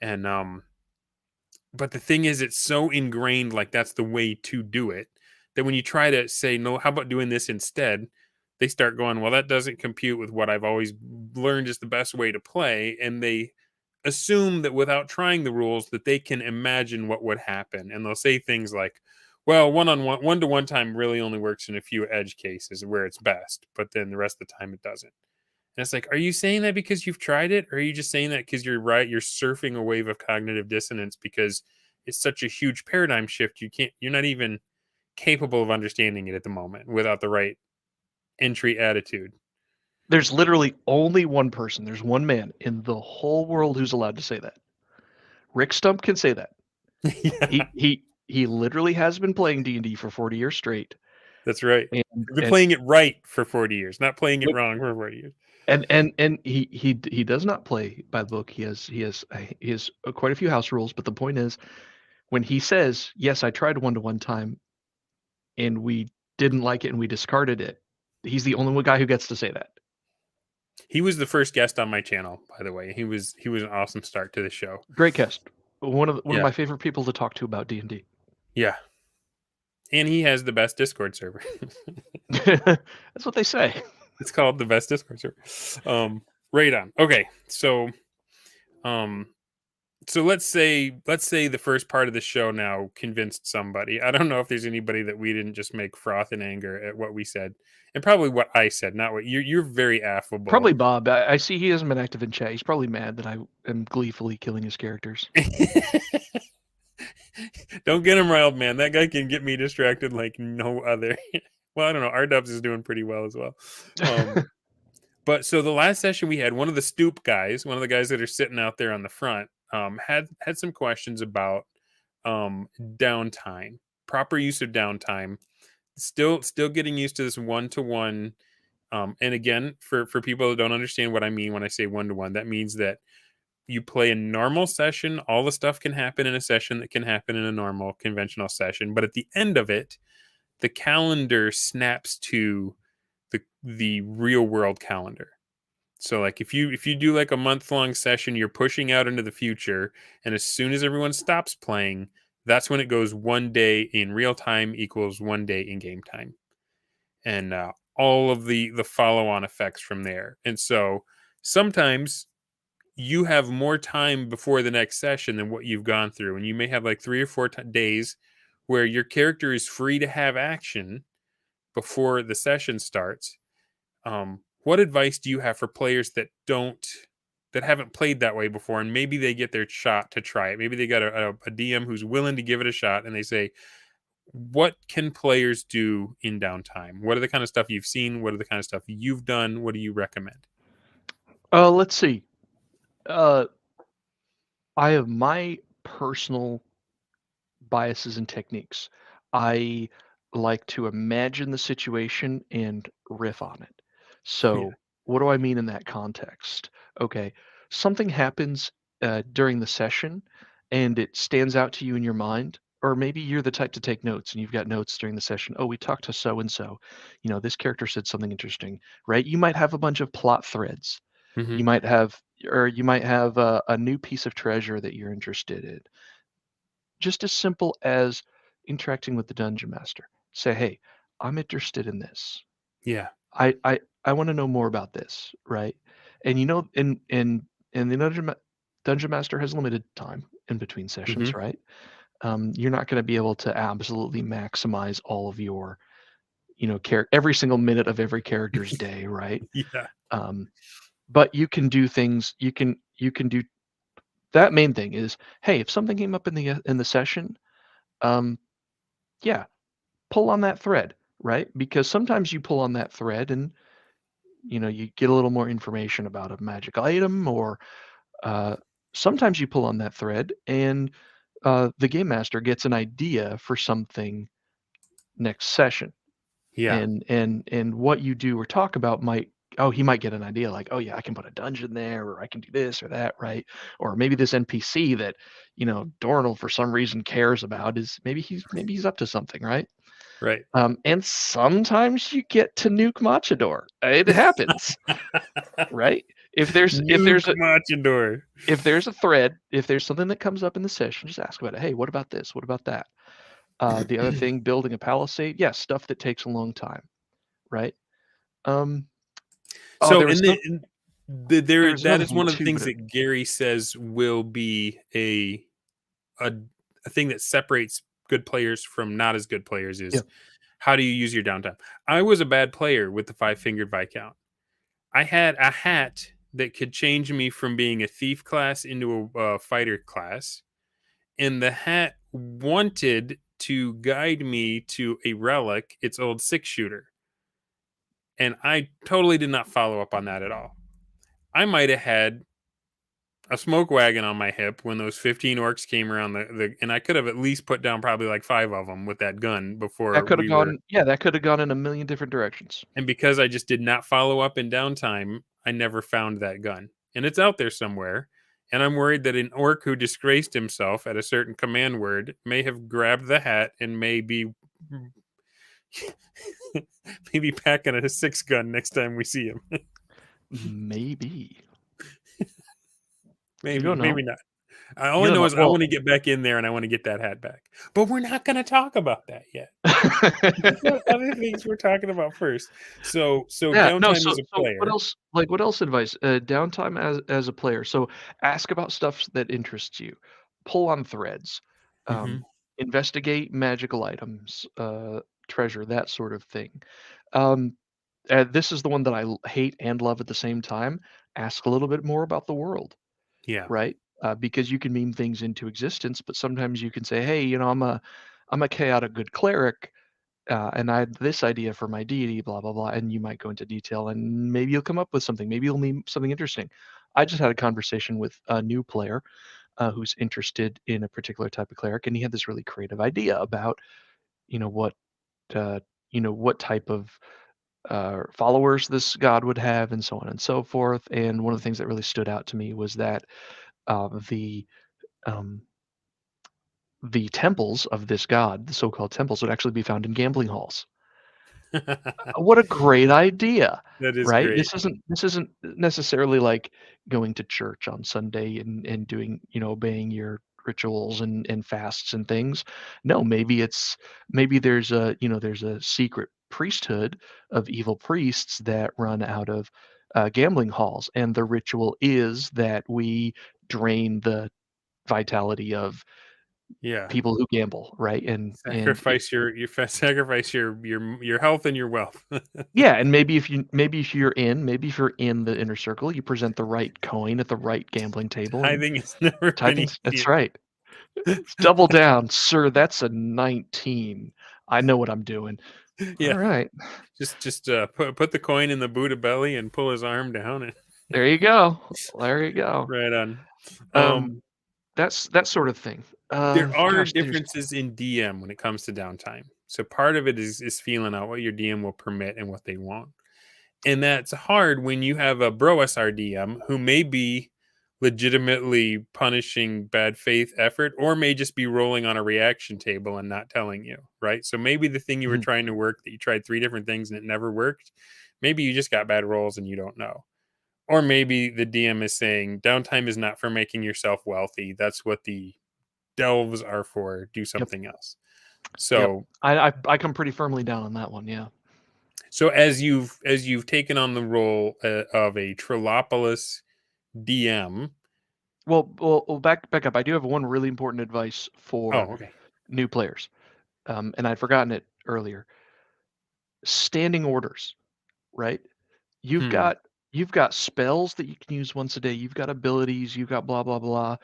And but the thing is, it's so ingrained, like that's the way to do it, that when you try to say, no, how about doing this instead, they start going, well, that doesn't compute with what I've always learned is the best way to play. And they assume that without trying the rules that they can imagine what would happen. And they'll say things like, well, one-to-one time really only works in a few edge cases where it's best, but then the rest of the time it doesn't. And it's like, are you saying that because you've tried it? Or are you just saying that because you're right? You're surfing a wave of cognitive dissonance because it's such a huge paradigm shift. You're not even capable of understanding it at the moment without the right entry attitude. There's literally only one person. There's one man in the whole world who's allowed to say that. Rick Stump can say that. Yeah, He literally has been playing D&D for 40 years straight. that's right. And You've been playing it right for 40 years, not playing it Yep. wrong for 40 years. and he does not play by the book. He has quite a few house rules, but the point is, when he says, "Yes, I tried one-to-one time and we didn't like it and we discarded it," he's the only one guy who gets to say that. He was the first guest on my channel, by the way. He was an awesome start to the show. Great guest. One of Yeah. my favorite people to talk to about D&D. Yeah. And he has the best Discord server. That's what they say. It's called the best Discord server. Right on. Okay. So let's say the first part of the show now convinced somebody. I don't know if there's anybody that we didn't just make froth in anger at what we said, and probably what I said, not what you're very affable. Probably Bob. I see he hasn't been active in chat. He's probably mad that I am gleefully killing his characters. Don't get him riled, man. That guy can get me distracted like no other. Well, I don't know. R-Dubs is doing pretty well as well. But so the last session we had, one of the stoop guys, one of the guys that are sitting out there on the front, had some questions about downtime, proper use of downtime. Still getting used to this one-to-one. And again, for people that don't understand what I mean when I say one-to-one, that means that you play a normal session. All the stuff can happen in a session that can happen in a normal conventional session. But at the end of it, the calendar snaps to the real world calendar. So like if you do like a month-long session, you're pushing out into the future, and as soon as everyone stops playing, that's when it goes 1 day in real time equals 1 day in game time. And all of the follow-on effects from there. And so sometimes you have more time before the next session than what you've gone through, and you may have like 3 or 4 days where your character is free to have action before the session starts. What advice do you have for players that haven't played that way before, and maybe they get their shot to try it? Maybe they got a DM who's willing to give it a shot, and they say, what can players do in downtime? What are the kind of stuff you've seen? What are the kind of stuff you've done? What do you recommend? Let's see. I have my personal biases and techniques. I like to imagine the situation and riff on it. So, what do I mean in that context? Okay, something happens during the session and it stands out to you in your mind, or maybe you're the type to take notes and you've got notes during the session. Oh, we talked to so and so. This character said something interesting, right? You might have a bunch of plot threads. Mm-hmm. You might have, or you might have a new piece of treasure that you're interested in. Just as simple as interacting with the dungeon master. Say, hey, I'm interested in this. Yeah. I want to know more about this, right? And the dungeon master has limited time in between sessions, Mm-hmm. right? You're not going to be able to absolutely maximize all of your, every single minute of every character's day, right? Yeah. But you can do things. You can do that. Main thing is, hey, if something came up in the session, yeah, pull on that thread, right? Because sometimes you pull on that thread and you get a little more information about a magic item, or sometimes you pull on that thread and the game master gets an idea for something next session, Yeah. and what you do or talk about might he might get an idea like, oh yeah, I can put a dungeon there, or I can do this or that, right? Or maybe this NPC that Dorrinal for some reason cares about is maybe he's up to something, right? Right. And sometimes you get to nuke Machador. It happens, right? If there's if there's Nuke a Machador. if there's a thread, if there's something that comes up in the session, just ask about it. Hey, what about this? What about that? The other thing, building a palisade, yeah, stuff that takes a long time, right? Um, oh, So, there was some, there was that another is thing one of the too, things but that Gary says will be a, a thing that separates good players from not as good players yeah, is how do you use your downtime? I was a bad player with the 5-fingered Viscount. I had a hat that could change me from being a thief class into a fighter class, and the hat wanted to guide me to a relic, its old 6-shooter. And I totally did not follow up on that at all. I might have had a smoke wagon on my hip when those 15 orcs came around and I could have at least put down probably like 5 of them with that gun that before could have we were. gone, yeah, that could have gone in a million different directions. And because I just did not follow up in downtime, I never found that gun. And it's out there somewhere. And I'm worried that an orc who disgraced himself at a certain command word may have grabbed the hat and may be maybe packing a 6-gun next time we see him. Maybe. You Maybe, don't know. maybe not. All You I don't know know. is I Well, want to get back in there and I want to get that hat back. But we're not going to talk about that yet. We've got other things we're talking about first. So yeah, no. downtime So, as a so what player. else? Like, what else advice? Downtime as a player. So, ask about stuff that interests you. Pull on threads. Hmm. Um, Investigate magical items, treasure, that sort of thing. Um, this is the one that I hate and love at the same time. Ask a little bit more about the world, Yeah. right? Because you can meme things into existence, but sometimes you can say, "Hey, I'm a chaotic good cleric, and I had this idea for my deity, blah blah blah," and you might go into detail, and maybe you'll come up with something. Maybe you'll meme something interesting. I just had a conversation with a new player who's interested in a particular type of cleric, and he had this really creative idea about, you know, what uh, what type of followers this god would have, and so on and so forth. And one of the things that really stood out to me was that uh, the um, the temples of this god, the so-called temples, would actually be found in gambling halls. That What a great idea, is right? great. This isn't necessarily like going to church on Sunday and doing, obeying your rituals and fasts and things. No, maybe there's a secret priesthood of evil priests that run out of gambling halls, and the ritual is that we drain the vitality of Yeah. people who gamble, right? And Sacrifice sacrifice your health and your wealth. yeah, and maybe if you're in the inner circle, you present the right coin at the right gambling table, and Tithing is never an tithing's that's idiot. right. It's double down, sir. That's a 19. I know what I'm doing. All Yeah. right, Just put the coin in the Buddha belly and pull his arm down and there you go. There you go. right on. Um, Um, that's that sort of thing. there are Gosh, there's differences in DM when it comes to downtime. So part of it is feeling out what your DM will permit and what they won't. And that's hard when you have a BrOSR DM who may be legitimately punishing bad faith effort or may just be rolling on a reaction table and not telling you, right? So maybe the thing you were mhm, trying to work that you tried 3 different things and it never worked, maybe you just got bad rolls and you don't know. Or maybe the DM is saying downtime is not for making yourself wealthy. That's what the delves are for. Do yep, something else. yep. So I come pretty firmly down on that one. Yeah. as you've taken on the role of a Trollopulous DM. Well, back up. I do have one really important advice for Oh, okay. new players, and I'd forgotten it earlier. Standing orders, right? You've Hmm. got you've got spells that you can use once a day. You've got abilities. You've got blah blah blah.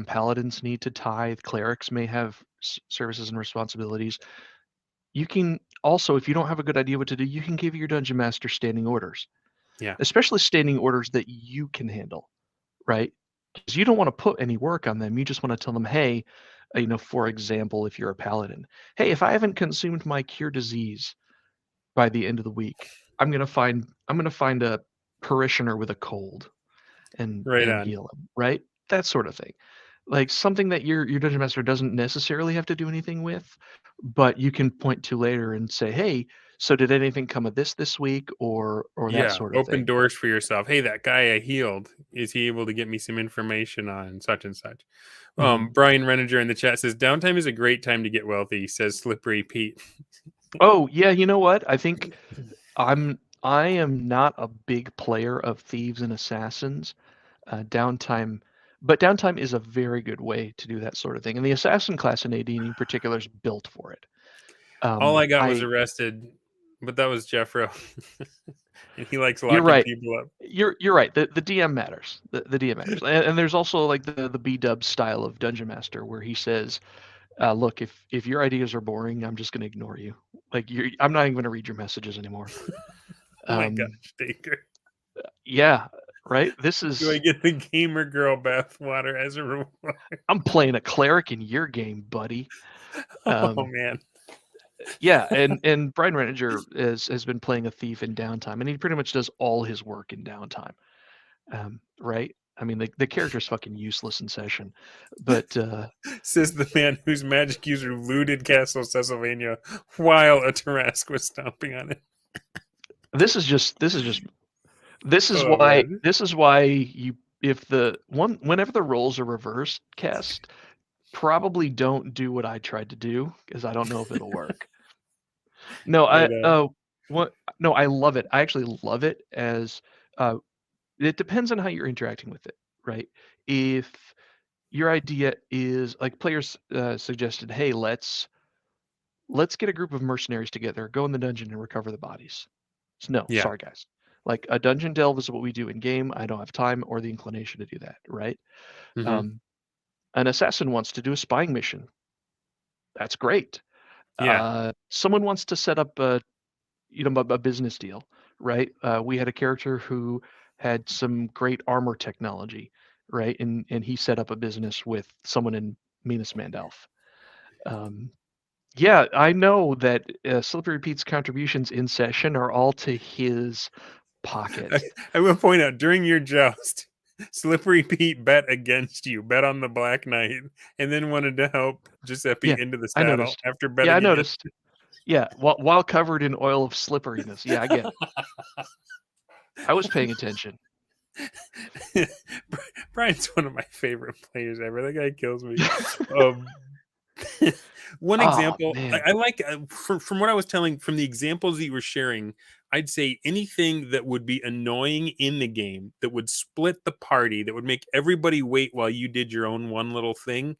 Paladins need to tithe. Clerics may have services and responsibilities. You can also, if you don't have a good idea what to do, you can give your dungeon master standing orders, Yeah. especially standing orders that you can handle, right? Because you don't want to put any work on them. You just want to tell them, hey, for example, if you're a paladin, hey, if I haven't consumed my cure disease by the end of the week, I'm gonna find a parishioner with a cold and Right on. heal him, right? That sort of thing. Like something that your dungeon master doesn't necessarily have to do anything with, but you can point to later and say, hey, so did anything come of this week, or that Yeah, sort of open thing. doors for yourself. Hey, that guy I healed, is he able to get me some information on such and such? Mhm. Brian Renninger in the chat says downtime is a great time to get wealthy, says Slippery Pete. Oh yeah, you know what? I think I am not a big player of thieves and assassins. Downtime, but downtime is a very good way to do that sort of thing. And the assassin class in AD in particular is built for it. All I got was I arrested, but that was Jeffro. And he likes You're locking right. people up. You're right. The DM matters. The DM matters. And there's also like the B Dub style of Dungeon Master where he says, "Look, if your ideas are boring, I'm just going to ignore you. Like I'm not even going to read your messages anymore." Oh my gosh, Um, Baker. yeah, right. This Do I is get the gamer girl bathwater as a reward? I'm playing a cleric in your game, buddy. Oh Um, man. yeah, and Brian Renninger has been playing a thief in downtime, and he pretty much does all his work in downtime. Right? I mean, the character's fucking useless in session, but Says the man whose magic user looted Castle Castlevania while a Tarrasque was stomping on it. this is just Oh man. this is why you if the one whenever the roles are reversed cast, probably don't do what I tried to do because I don't know if it'll work. No, Right on. what no, I love it. I actually love it as uh it depends on how you're interacting with it, right? If your idea is like players suggested, hey, let's get a group of mercenaries together, go in the dungeon and recover the bodies. So no, Yeah. sorry guys. Like a dungeon delve is what we do in game. I don't have time or the inclination to do that, right? Hmm. Um, an assassin wants to do a spying mission. That's great. Yeah. Someone wants to set up a business deal, right? We had a character who had some great armor technology, right? And he set up a business with someone in Minas Mandalf. Um, Yeah, I know that Slippery Pete's contributions in session are all to his I, pocket. I will point out during your joust, Slippery Pete bet against you, bet on the Black Knight, and then wanted to help Giuseppe Yeah, into the I saddle noticed. after Yeah, I betting against. noticed. Yeah, while covered in oil of slipperiness. Yeah, I get it. I was paying attention. Brian's one of my favorite players ever. That guy kills me. Um, one Oh example man. I like from what I was telling from the examples that you were sharing, I'd say anything that would be annoying in the game that would split the party, that would make everybody wait while you did your own one little thing,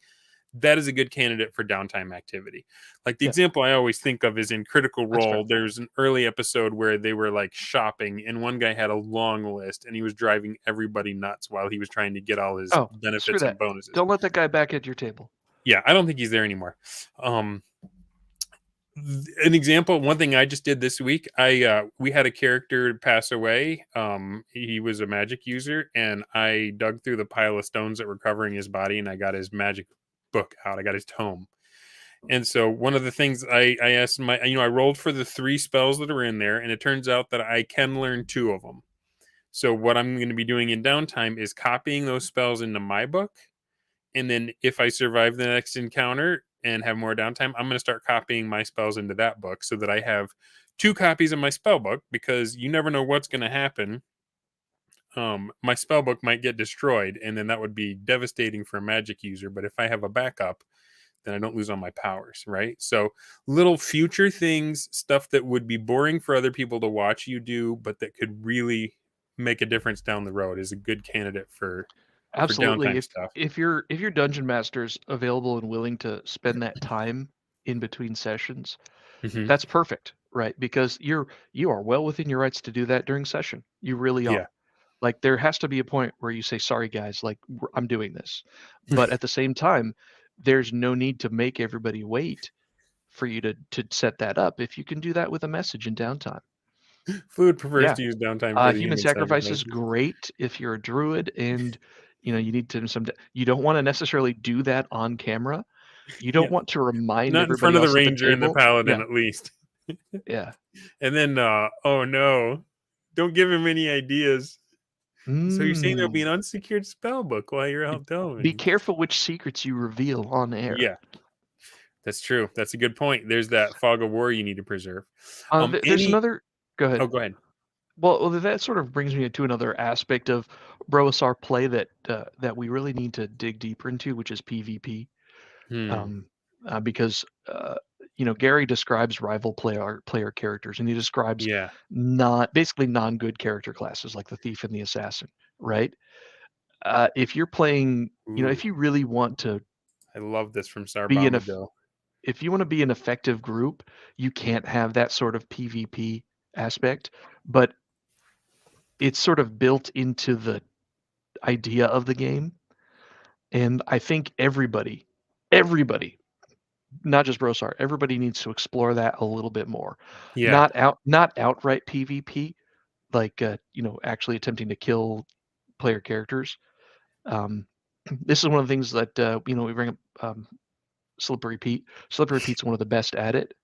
that is a good candidate for downtime activity. Like the Yeah, example I always think of is in Critical that's fair. Role. There's an early episode where they were like shopping, and one guy had a long list, and he was driving everybody nuts while he was trying to get all his Oh, screw benefits and that. bonuses. Don't let that guy back at your table. Yeah, I don't think he's there anymore. Um, an example, one thing I just did this week, we had a character pass away. He was a magic user, and I dug through the pile of stones that were covering his body, and I got his magic book out. I got his tome. And so one of the things I asked I rolled for the 3 spells that are in there, and it turns out that I can learn 2 of them. So what I'm going to be doing in downtime is copying those spells into my book, and then if I survive the next encounter and have more downtime, I'm going to start copying my spells into that book so that I have 2 copies of my spell book, because you never know what's going to happen. My spell book might get destroyed, and then that would be devastating for a magic user. But if I have a backup, then I don't lose all my powers, right? So little future things, stuff that would be boring for other people to watch you do, but that could really make a difference down the road, is a good candidate for Absolutely. downtime If stuff. if your dungeon master's available and willing to spend that time in between sessions, Hmm. that's perfect, right? Because you are well within your rights to do that during session. You really Yeah. are. Like there has to be a point where you say, "Sorry guys, like I'm doing this." But at the same time, there's no need to make everybody wait for you to set that up if you can do that with a message in downtime. Fluid prefers Yeah. to use downtime for the Human human sacrifice is sacrifices. great if you're a druid and you need to you don't want to necessarily do that on camera, You Yeah, don't want to remind not in front everybody of the else at the ranger and the table. paladin, Yeah, at least. yeah. And then, oh no, don't give him any ideas. So you're saying there'll be Mm. an unsecured spell book while you're out Be delving? careful which secrets you reveal on air. Yeah, that's true. That's a good point. There's that fog of war you need to preserve. There's Any? another. Go ahead. Oh, go ahead. Well, that sort of brings me to another aspect of BrOSR play that we really need to dig deeper into, which is PvP. Hmm. Um, because Gary describes rival player characters, and he describes Yeah. not basically non-good character classes like the thief and the assassin, right? If you're playing, Ooh, if you really want to I love this from be Sarbamado. if you want to be an effective group, you can't have that sort of PvP aspect, but it's sort of built into the idea of the game. And I think everybody, not just BrOSR, everybody needs to explore that a little bit more. Yeah. Not outright PvP, like actually attempting to kill player characters. Um, this is one of the things that we bring up. Slippery Pete. Slippery Pete's one of the best at it.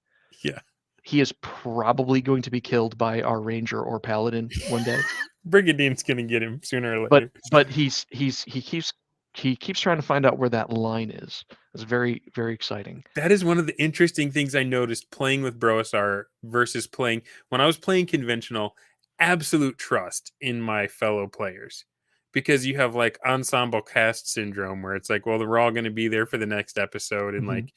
Yeah. He is probably going to be killed by our ranger or paladin one day. Brigadine's gonna get him sooner or But later. but he keeps trying to find out where that line is. It's very, very exciting. That is one of the interesting things I noticed playing with BrOSR versus playing when I was playing conventional. Absolute trust in my fellow players, because you have like ensemble cast syndrome where it's like, well, they're all going to be there for the next episode, and Mhm. like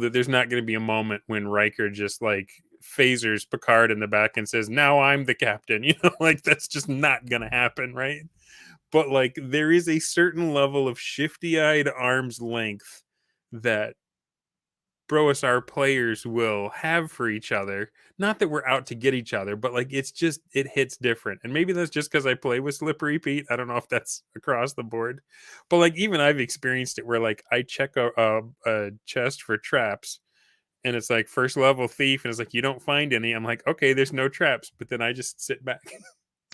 that there's not going to be a moment when Riker just like phasers Picard in the back and says, "Now I'm the captain." Like that's just not going to happen, right? But like there is a certain level of shifty-eyed arm's length that BrOSR players will have for each other. Not that we're out to get each other, but like it's just it hits different. And maybe that's just because I play with Slippery Pete. I don't know if that's across the board, but like even I've experienced it where like I check a chest for traps, and it's like first level thief, and it's like you don't find any. I'm like, okay, there's no traps, but then I just sit back, and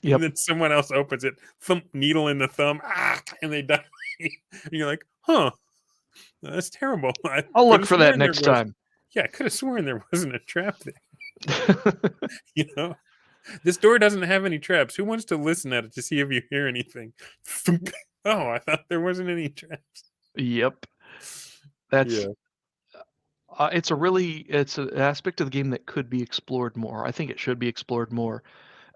Yep. then someone else opens it, thump, needle in the thumb, and they die. And you're like, huh, that's terrible. I I'll could look have for that sworn there next was. time. Yeah, I could have sworn there wasn't a trap there. You know, this door doesn't have any traps. Who wants to listen at it to see if you hear anything? Oh, I thought there wasn't any traps. Yep. That's Yeah, it's an aspect of the game that could be explored more. I think it should be explored more.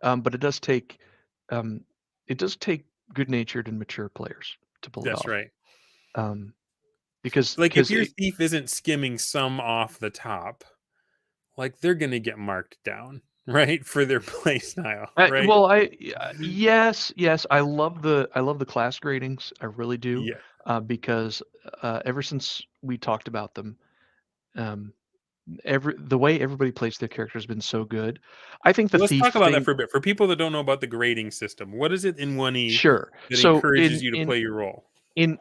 But um, it does take good-natured and mature players to pull it that's off. right. Um, because Like if because your it, thief isn't skimming some off the top, like they're gonna get marked down, right, for their play style, right? well, yes, I love the class gradings. I really do, Yeah. because ever since we talked about them, um, the way everybody plays their character has been so good. I think the Let's thief talk about that thing. for a bit. For people that don't know about the grading system, what is it in 1E Sure. that So encourages you to play your role? in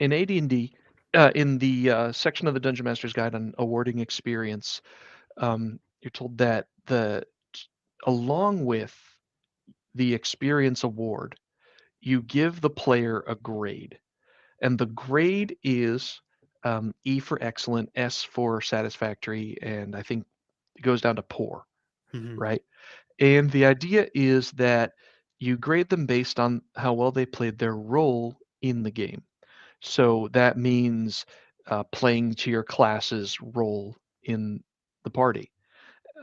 AD&D, in the section of the Dungeon Master's Guide on awarding experience, you're told that along with the experience award, you give the player a grade, and the grade is E for excellent, S for satisfactory, and I think it goes down to poor, Mhm. right? And the idea is that you grade them based on how well they played their role in the game. So that means playing to your class's role in the party.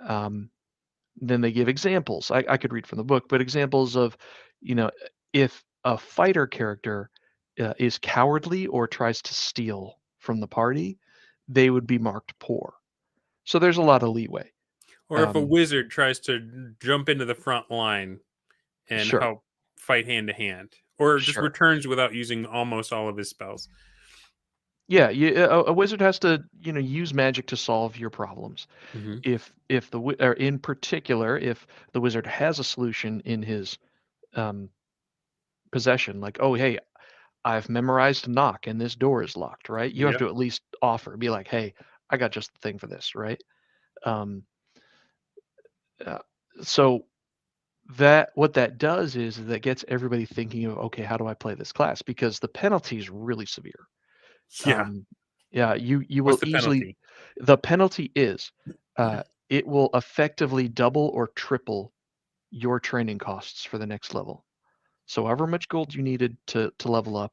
Um, then they give examples. I could read from the book, but examples of, you know, if a fighter character is cowardly or tries to steal from the party, they would be marked poor. So there's a lot of leeway. Or if a Um, wizard tries to jump into the front line and sure, help fight hand to hand, or just sure. returns without using almost all of his spells. Yeah, a wizard has to, use magic to solve your problems. Hmm. If or in particular, if the wizard has a solution in his um, possession, like, oh, hey, I've memorized knock and this door is locked, right? You have Yeah. to at least offer, be like, hey, I got just the thing for this, right? Um, uh, so that what that does is that gets everybody thinking of, okay, how do I play this class? Because the penalty is really severe. Yeah. Um, Yeah, you will What's the easily. penalty? The penalty is, it will effectively double or triple your training costs for the next level. So however much gold you needed to level up,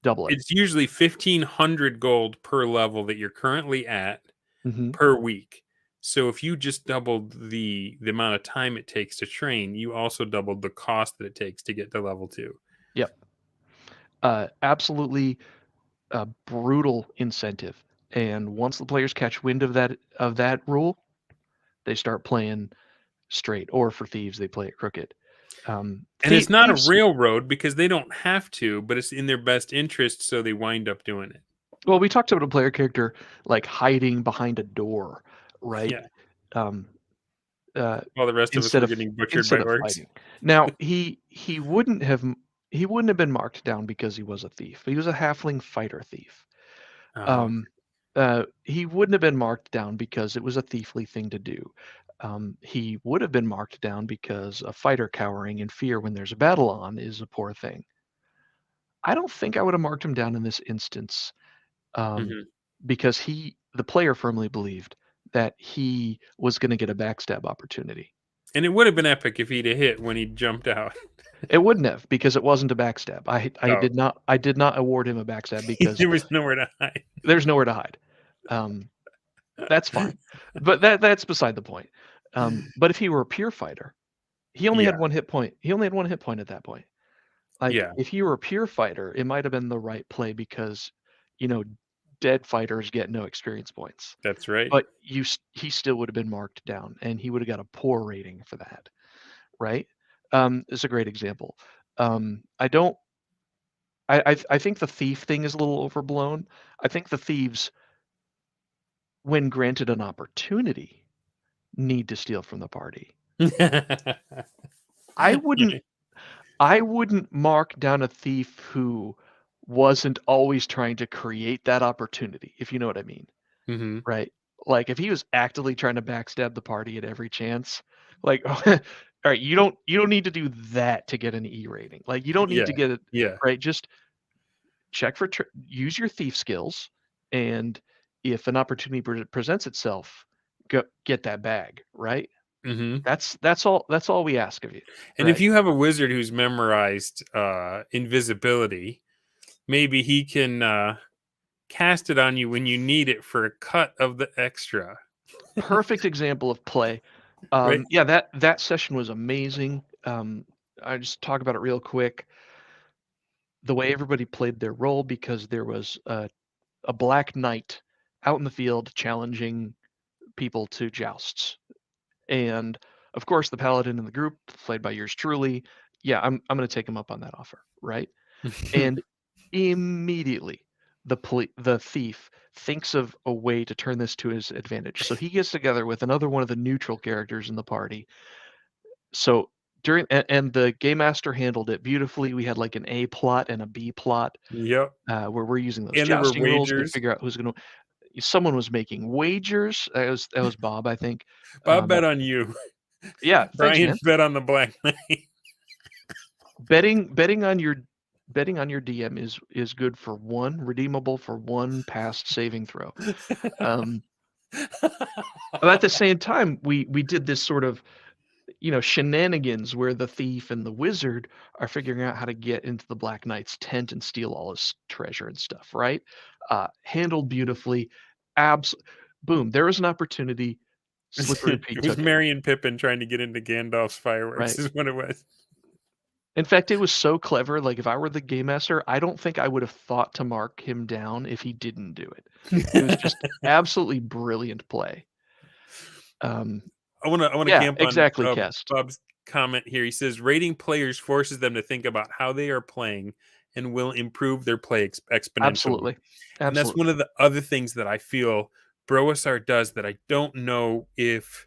double it. It's usually 1,500 gold per level that you're currently at Mhm. per week. So if you just doubled the amount of time it takes to train, you also doubled the cost that it takes to get to level 2. Yep. Absolutely brutal incentive. And once the players catch wind of that rule, they start playing straight. Or for thieves, they play it crooked. And it's not a Thieves. railroad because they don't have to, but it's in their best interest, so they wind up doing it. Well, we talked about a player character like hiding behind a door, right? Yeah. Um, uh, While the rest of us instead were of getting butchered by instead of orcs. fighting. Now he wouldn't have been marked down because he was a thief. He was a halfling fighter thief. Oh. Um, he wouldn't have been marked down because it was a thiefly thing to do. He would have been marked down because a fighter cowering in fear when there's a battle on is a poor thing. I don't think I would have marked him down in this instance, um, Mhm. because the player firmly believed that he was going to get a backstab opportunity. And it would have been epic if he'd have hit when he jumped out. It wouldn't have because it wasn't a backstab. I Oh. did not award him a backstab because There was nowhere to hide. there's nowhere to hide. Um, that's fine, but that's beside the point. But if he were a pure fighter, he only Yeah. had one hit point. He only had one hit point at that point. Like Yeah. if he were a pure fighter, it might have been the right play because, you know, dead fighters get no experience points. That's right. But he still would have been marked down, and he would have got a poor rating for that, right? It's a great example. I don't. I think the thief thing is a little overblown. I think the thieves, when granted an opportunity, need to steal from the party. I wouldn't I wouldn't mark down a thief who wasn't always trying to create that opportunity, if you know what I mean, Hmm. right? Like if he was actively trying to backstab the party at every chance, like all right, you don't need to do that to get an E rating. Like you don't need Yeah. to get it Yeah. right. Just check for use your thief skills, and if an opportunity presents itself, go get that bag, right? Hmm. That's all we ask of you, And if right? you have a wizard who's memorized invisibility, maybe he can cast it on you when you need it for a cut of the extra. Perfect example of play. Right? Yeah, that session was amazing. I just talk about it real quick. The way everybody played their role because there was a black knight out in the field challenging people to jousts, and of course the paladin in the group played by yours truly. Yeah, I'm going to take him up on that offer, right? And immediately the thief thinks of a way to turn this to his advantage. So he gets together with another one of the neutral characters in the party. So and the game master handled it beautifully. We had like an A plot and a B plot, Yep. where we're using those And there were jousting rules to wagers. figure out who's going to. Someone was making wagers. That was Bob, I think. Bob Um, bet on you. yeah, thanks, Brian man. bet on the Black Knight. Betting on your DM is good for one, redeemable for one past saving throw. Um, but at the same time, we did this sort of, shenanigans where the thief and the wizard are figuring out how to get into the Black Knight's tent and steal all his treasure and stuff, right? Handled beautifully. Abs Boom, there was an opportunity. Slippery Pete It was took it, Merry and Pippin trying to get into Gandalf's fireworks, right? is what it was. In fact, it was so clever. Like if I were the game master, I don't think I would have thought to mark him down if he didn't do it. It was just absolutely brilliant play. Um, I want to yeah, camp on exactly, Kest. Bob's comment here. He says rating players forces them to think about how they are playing and will improve their play exponentially. Absolutely, And that's one absolutely. of the other things that I feel BrOSR does that I don't know if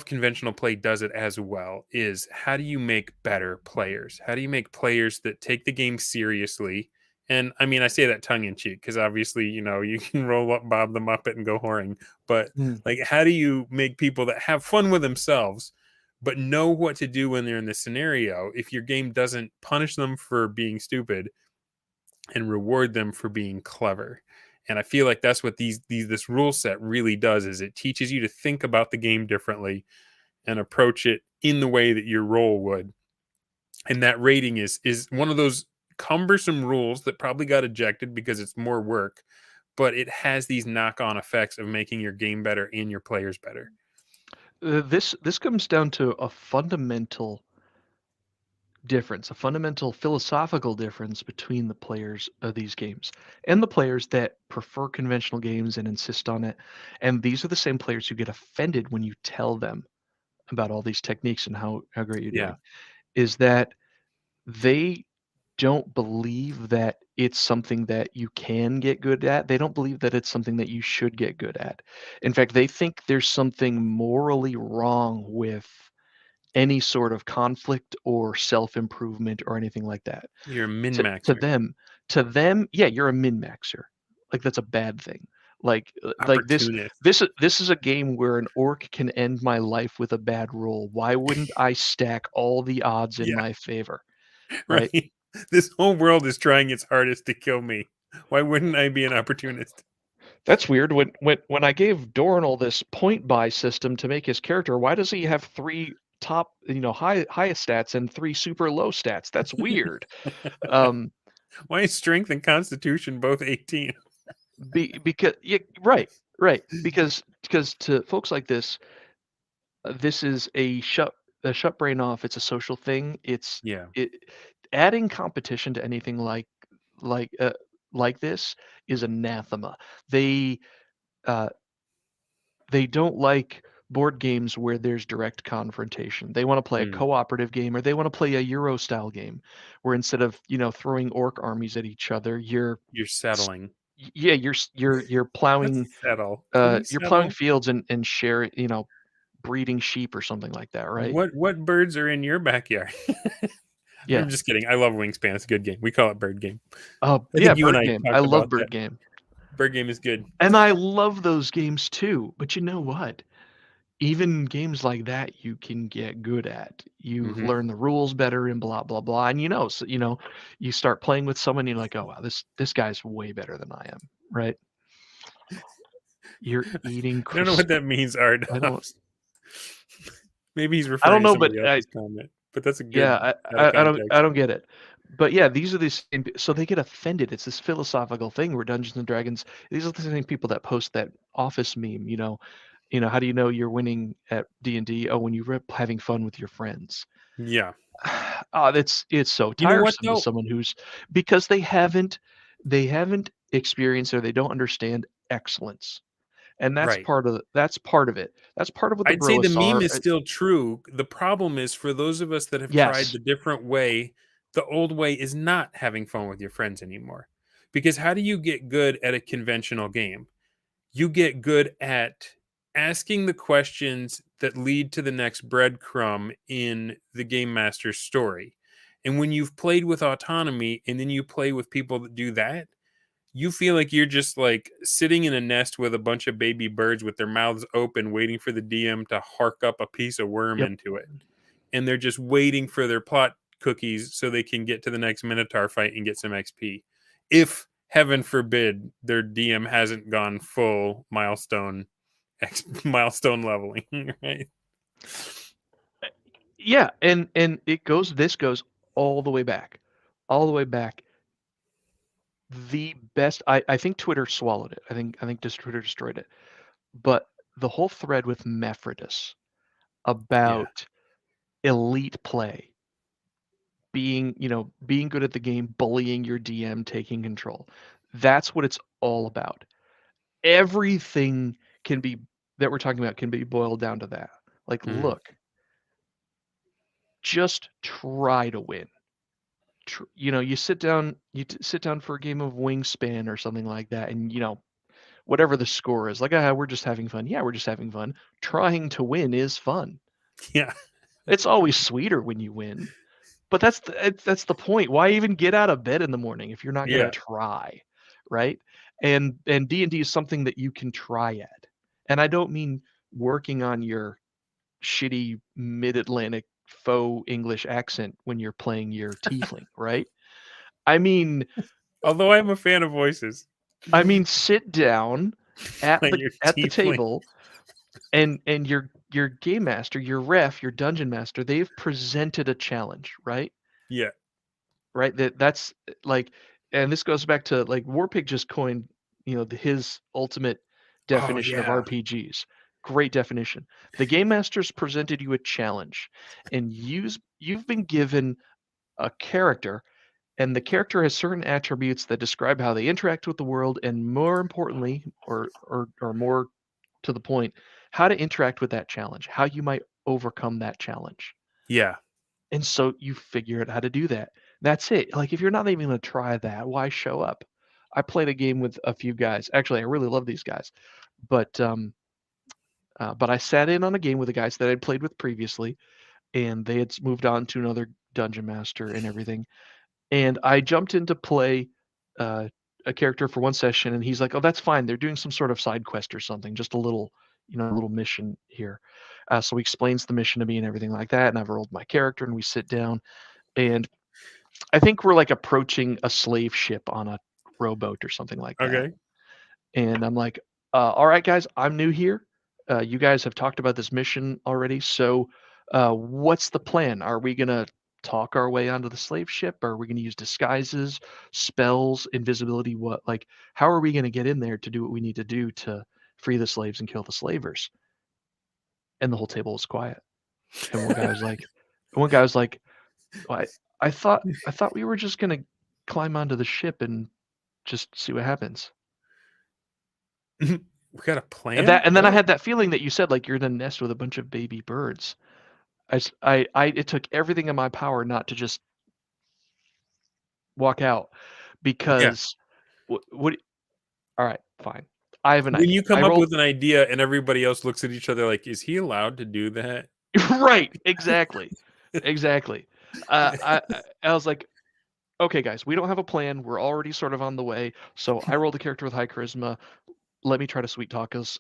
conventional play does it as well, is how do you make better players? How do you make players that take the game seriously? And I mean, I say that tongue in cheek because obviously, you can roll up Bob the Muppet and go whoring. But Mm. like, how do you make people that have fun with themselves, but know what to do when they're in the scenario if your game doesn't punish them for being stupid and reward them for being clever. And I feel like that's what this rule set really does, is it teaches you to think about the game differently and approach it in the way that your role would. And that rating is one of those cumbersome rules that probably got ejected because it's more work, but it has these knock-on effects of making your game better and your players better. This comes down to a fundamental difference, a fundamental philosophical difference between the players of these games and the players that prefer conventional games and insist on it. And these are the same players who get offended when you tell them about all these techniques and how great you're Yeah, doing, is that they don't believe that it's something that you can get good at. They don't believe that it's something that you should get good at. In fact, they think there's something morally wrong with any sort of conflict or self-improvement or anything like that. you're a To to min-maxer, them to them, yeah, you're a min-maxer. Like, that's a bad thing. Like opportunist. this is a game where an orc can end my life with a bad roll. Why wouldn't I stack all the odds in Yeah, my favor, right? right. This whole world is trying its hardest to kill me. Why wouldn't I be an opportunist? That's weird. When I gave Dorrinal this point buy system to make his character, why does he have three top, highest stats and three super low stats? That's weird. Um, Why is strength and constitution both 18? because yeah, right. Because to folks like this, this is a shut brain off. It's a social thing. Yeah. It adding competition to anything like uh, like this is anathema. They uh, they don't like board games where there's direct confrontation. They want to play a Mm, cooperative game, or they want to play a Euro style game where instead of, throwing orc armies at each other, you're settling. yeah, you're Let's plowing settle. Can we you're plowing settle? fields and share, breeding sheep or something like that, right? What birds are in your backyard? Yeah. I'm just kidding. I love Wingspan. It's a good game. We call it Bird Game. I Yeah, think you and Bird I Game. I talked love about that. Bird Game. Bird Game is good. And I love those games too. But you know what? Even games like that you can get good at. You Hmm. learn the rules better and blah blah blah. And you start playing with someone, you're like, oh wow, this guy's way better than I am, right? You're eating I don't know what croissant. that means, Art. I don't Maybe he's I don't referring to know, but somebody else's comment, but that's a good yeah, out of I context. don't get it. But yeah, these are the same, so they get offended. It's this philosophical thing where Dungeons and Dragons, these are the same people that post that office meme, how do you know you're winning at D&D? Oh, when you're having fun with your friends. Yeah. It's so You know what tiresome to though? someone who's because they haven't experienced or they don't understand excellence. And Right. that's part of it. That's part of what the I'd say the meme BrOSR is still true. The problem is for those of us that have tried yes. the different way, the old way is not having fun with your friends anymore. Because how do you get good at a conventional game? You get good at asking the questions that lead to the next breadcrumb in the game master's story. And when you've played with autonomy and then you play with people that do that, you feel like you're just like sitting in a nest with a bunch of baby birds with their mouths open, waiting for the DM to hark up a piece of worm Yep. into it. And they're just waiting for their plot cookies so they can get to the next Minotaur fight and get some XP. If heaven forbid their DM hasn't gone full milestone leveling, right? Yeah, and this goes all the way back. All the way back. The best I think Twitter swallowed it. I think just Twitter destroyed it. But the whole thread with Mephrodis Yeah. about elite play, being good at the game, bullying your DM, taking control. That's what it's all about. Everything can be that we're talking about can be boiled down to that. Like, Mm. look, just try to win. You sit down for a game of Wingspan or something like that, and whatever the score is, like, we're just having fun. Yeah, we're just having fun. Trying to win is fun. Yeah. It's always sweeter when you win, but that's the point. Why even get out of bed in the morning if you're not gonna Yeah. try, right? And D&D is something that you can try at, and I don't mean working on your shitty mid-Atlantic faux English accent when you're playing your tiefling, right? I mean Although I'm a fan of voices. I mean, sit down at Like the your tiefling. table, and your game master, your ref, your dungeon master, they've presented a challenge, right? Yeah. Right. That's like, and this goes back to like Warpig just coined, his ultimate Oh definition of yeah. RPGs. Great definition. The game master's presented you a challenge, and you've been given a character, and the character has certain attributes that describe how they interact with the world, and more importantly, or more to the point, how to interact with that challenge, how you might overcome that challenge. Yeah. And so you figure out how to do that. That's it. Like if you're not even going to try that, why show up? I played a game with a few guys. Actually, I really love these guys, but I sat in on a game with the guys that I'd played with previously, and they had moved on to another dungeon master and everything. And I jumped in to play uh, a character for one session, and he's like, "Oh, that's fine. They're doing some sort of side quest or something, just a little, a little mission here." So he explains the mission to me and everything like that, and I've rolled my character, and we sit down, and I think we're like approaching a slave ship on a rowboat or something like that. Okay. And I'm like, all right, guys, I'm new here. You guys have talked about this mission already. So what's the plan? Are we going to talk our way onto the slave ship? Are we going to use disguises, spells, invisibility? How are we going to get in there to do what we need to do to free the slaves and kill the slavers? And the whole table was quiet. And one guy was like, well, I thought we were just gonna climb onto the ship and just see what happens. We got a And plan? that and then I What? had that feeling that you said, like, you're in a nest with a bunch of baby birds. It took everything in my power not to just walk out Yeah. because what all right, fine. I have an When idea. you come up with an idea and everybody else looks at each other like, is he allowed to do that? Right, exactly. Exactly. I was like, okay, guys, we don't have a plan. We're already sort of on the way. So I rolled a character with high charisma. Let me try to sweet talk us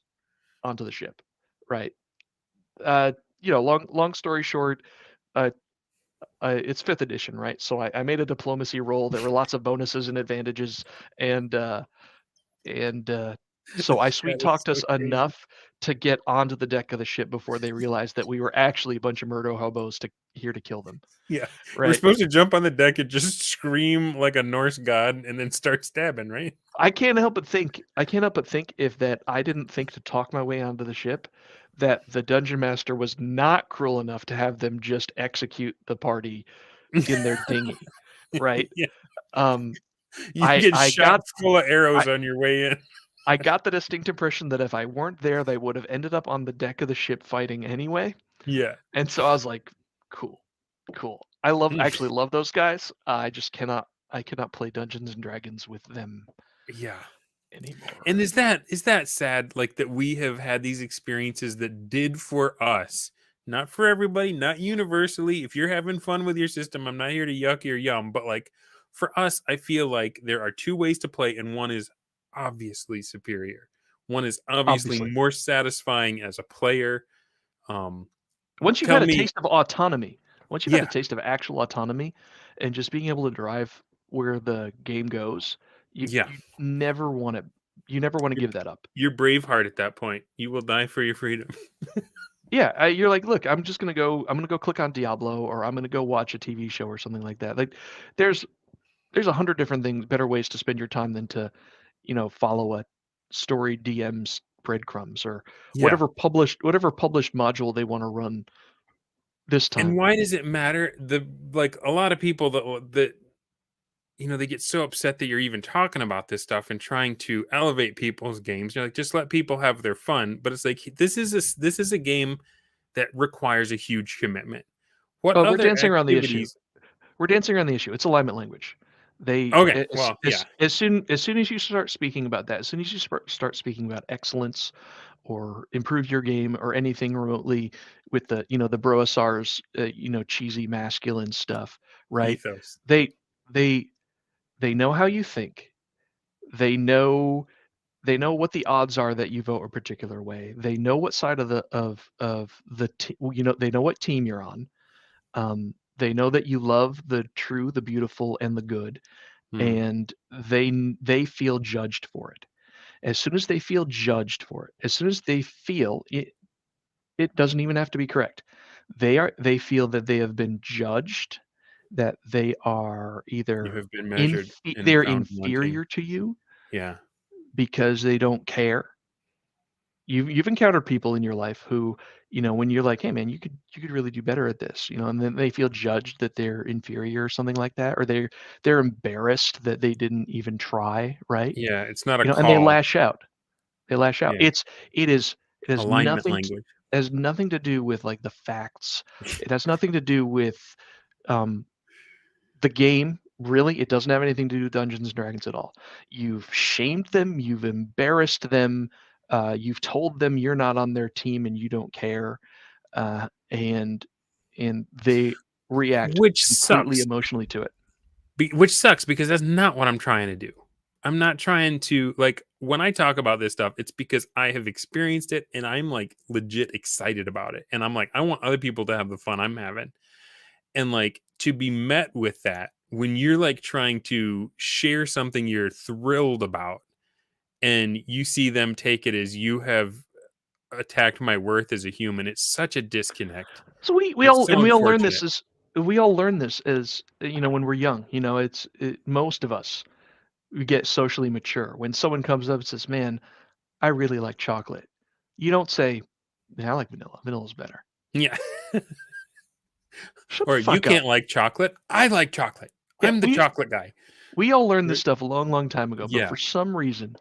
onto the ship, right? Uh, long story short, uh, it's fifth edition, right? So I made a diplomacy roll. There were lots of bonuses and advantages, and so I That sweet is talked so us crazy. enough to get onto the deck of the ship before they realized that we were actually a bunch of murder hobos here to kill them, Yeah. We're right? supposed to jump on the deck and just scream like a Norse god and then start stabbing, right? I can't help but think if that I didn't think to talk my way onto the ship, that the dungeon master was not cruel enough to have them just execute the party in their dinghy, right? Yeah. Um, You I get I shot got full of I arrows on your way in. I got the distinct impression that if I weren't there, they would have ended up on the deck of the ship fighting anyway. Yeah. And so I was like, cool, cool. Actually love those guys. I cannot play Dungeons and Dragons with them Yeah. And anymore. is that sad, like that we have had these experiences that did for us, not for everybody, not universally. If you're having fun with your system, I'm not here to yuck your yum, but like for us, I feel like there are two ways to play, and one is obviously superior. One is obviously Obviously. more satisfying as a player. Um, Once you've tell had a me, taste of autonomy, once you've had a yeah, taste of actual autonomy and just being able to drive where the game goes, you yeah, you never wanna you're, give that up. you're Braveheart at that point. You will die for your freedom. Yeah, you're like, "Look, I'm gonna go click on Diablo, or I'm gonna go watch a TV show or something like that." Like, there's there's 100 different things, better ways to spend your time than to, follow a story DM's breadcrumbs or Yeah. whatever published module they wanna run this And time. why does it matter? The like a lot of people that they get so upset that you're even talking about this stuff and trying to elevate people's games. You're like, just let people have their fun. But it's like this is a game that requires a huge commitment. What Oh, we're other dancing around the issue. activities? We're dancing around the issue. It's alignment language. They Okay, well, yeah, as soon as you start speaking about that, as soon as you start speaking about excellence or improve your game or anything remotely with the BrOSR's cheesy masculine stuff, right? ethos. They they they know how you think. They know they know what the odds are that you vote a particular way. They know what side they know what team you're on. They know that you love the true, the beautiful, and the good. Hmm. and they feel judged for it. As soon as they feel judged for it, as soon as they feel it, it doesn't even have to be correct. They feel that they have been judged, that they are You either have been measured and they're found wanting. inferior to you Yeah. because they don't care. You've encountered people in your life who, when you're like, "Hey man, you could really do better at this," and then they feel judged that they're inferior or something like that, or they're embarrassed that they didn't even try, right? Yeah. It's not a And they call. lash out. They lash out. Yeah. It has Alignment nothing language. has nothing to do with like the facts. It has nothing to do with um, the game. Really, it doesn't have anything to do with Dungeons and Dragons at all. You've shamed them. You've embarrassed them. You've told them you're not on their team and you don't care, and they react Which completely sucks. emotionally to it. Which sucks because that's not what I'm trying to do. I'm not trying to, like, when I talk about this stuff, it's because I have experienced it and I'm like legit excited about it. And I'm like, I want other people to have the fun I'm having. And like to be met with that when you're like trying to share something you're thrilled about and you see them take it as you have attacked my worth as a human, it's such a disconnect. So we It's all so and we all learn this unfortunate. as we all learn this as when we're young. Most of us we get socially mature. When someone comes up and says, "Man, I really like chocolate," you don't say, "Yeah, I like vanilla. Vanilla's better." Yeah. Shut the Or you fuck up. can't like chocolate. I like chocolate. Yeah, I'm the chocolate guy. we all learned this Right? stuff a long, long time ago, but Yeah. for some reason,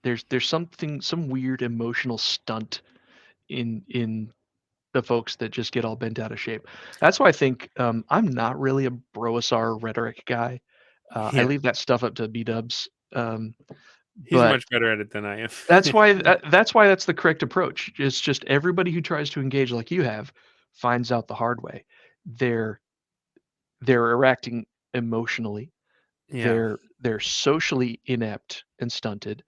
there's some weird emotional stunt in the folks that just get all bent out of shape. That's why I think I'm not really a BrOSR rhetoric guy. I Yeah. leave that stuff up to B-dubs. He's But much better at it than I am. that's why that's the correct approach. It's just everybody who tries to engage like you have finds out the hard way. They're they're reacting emotionally. Yeah. They're socially inept and stunted,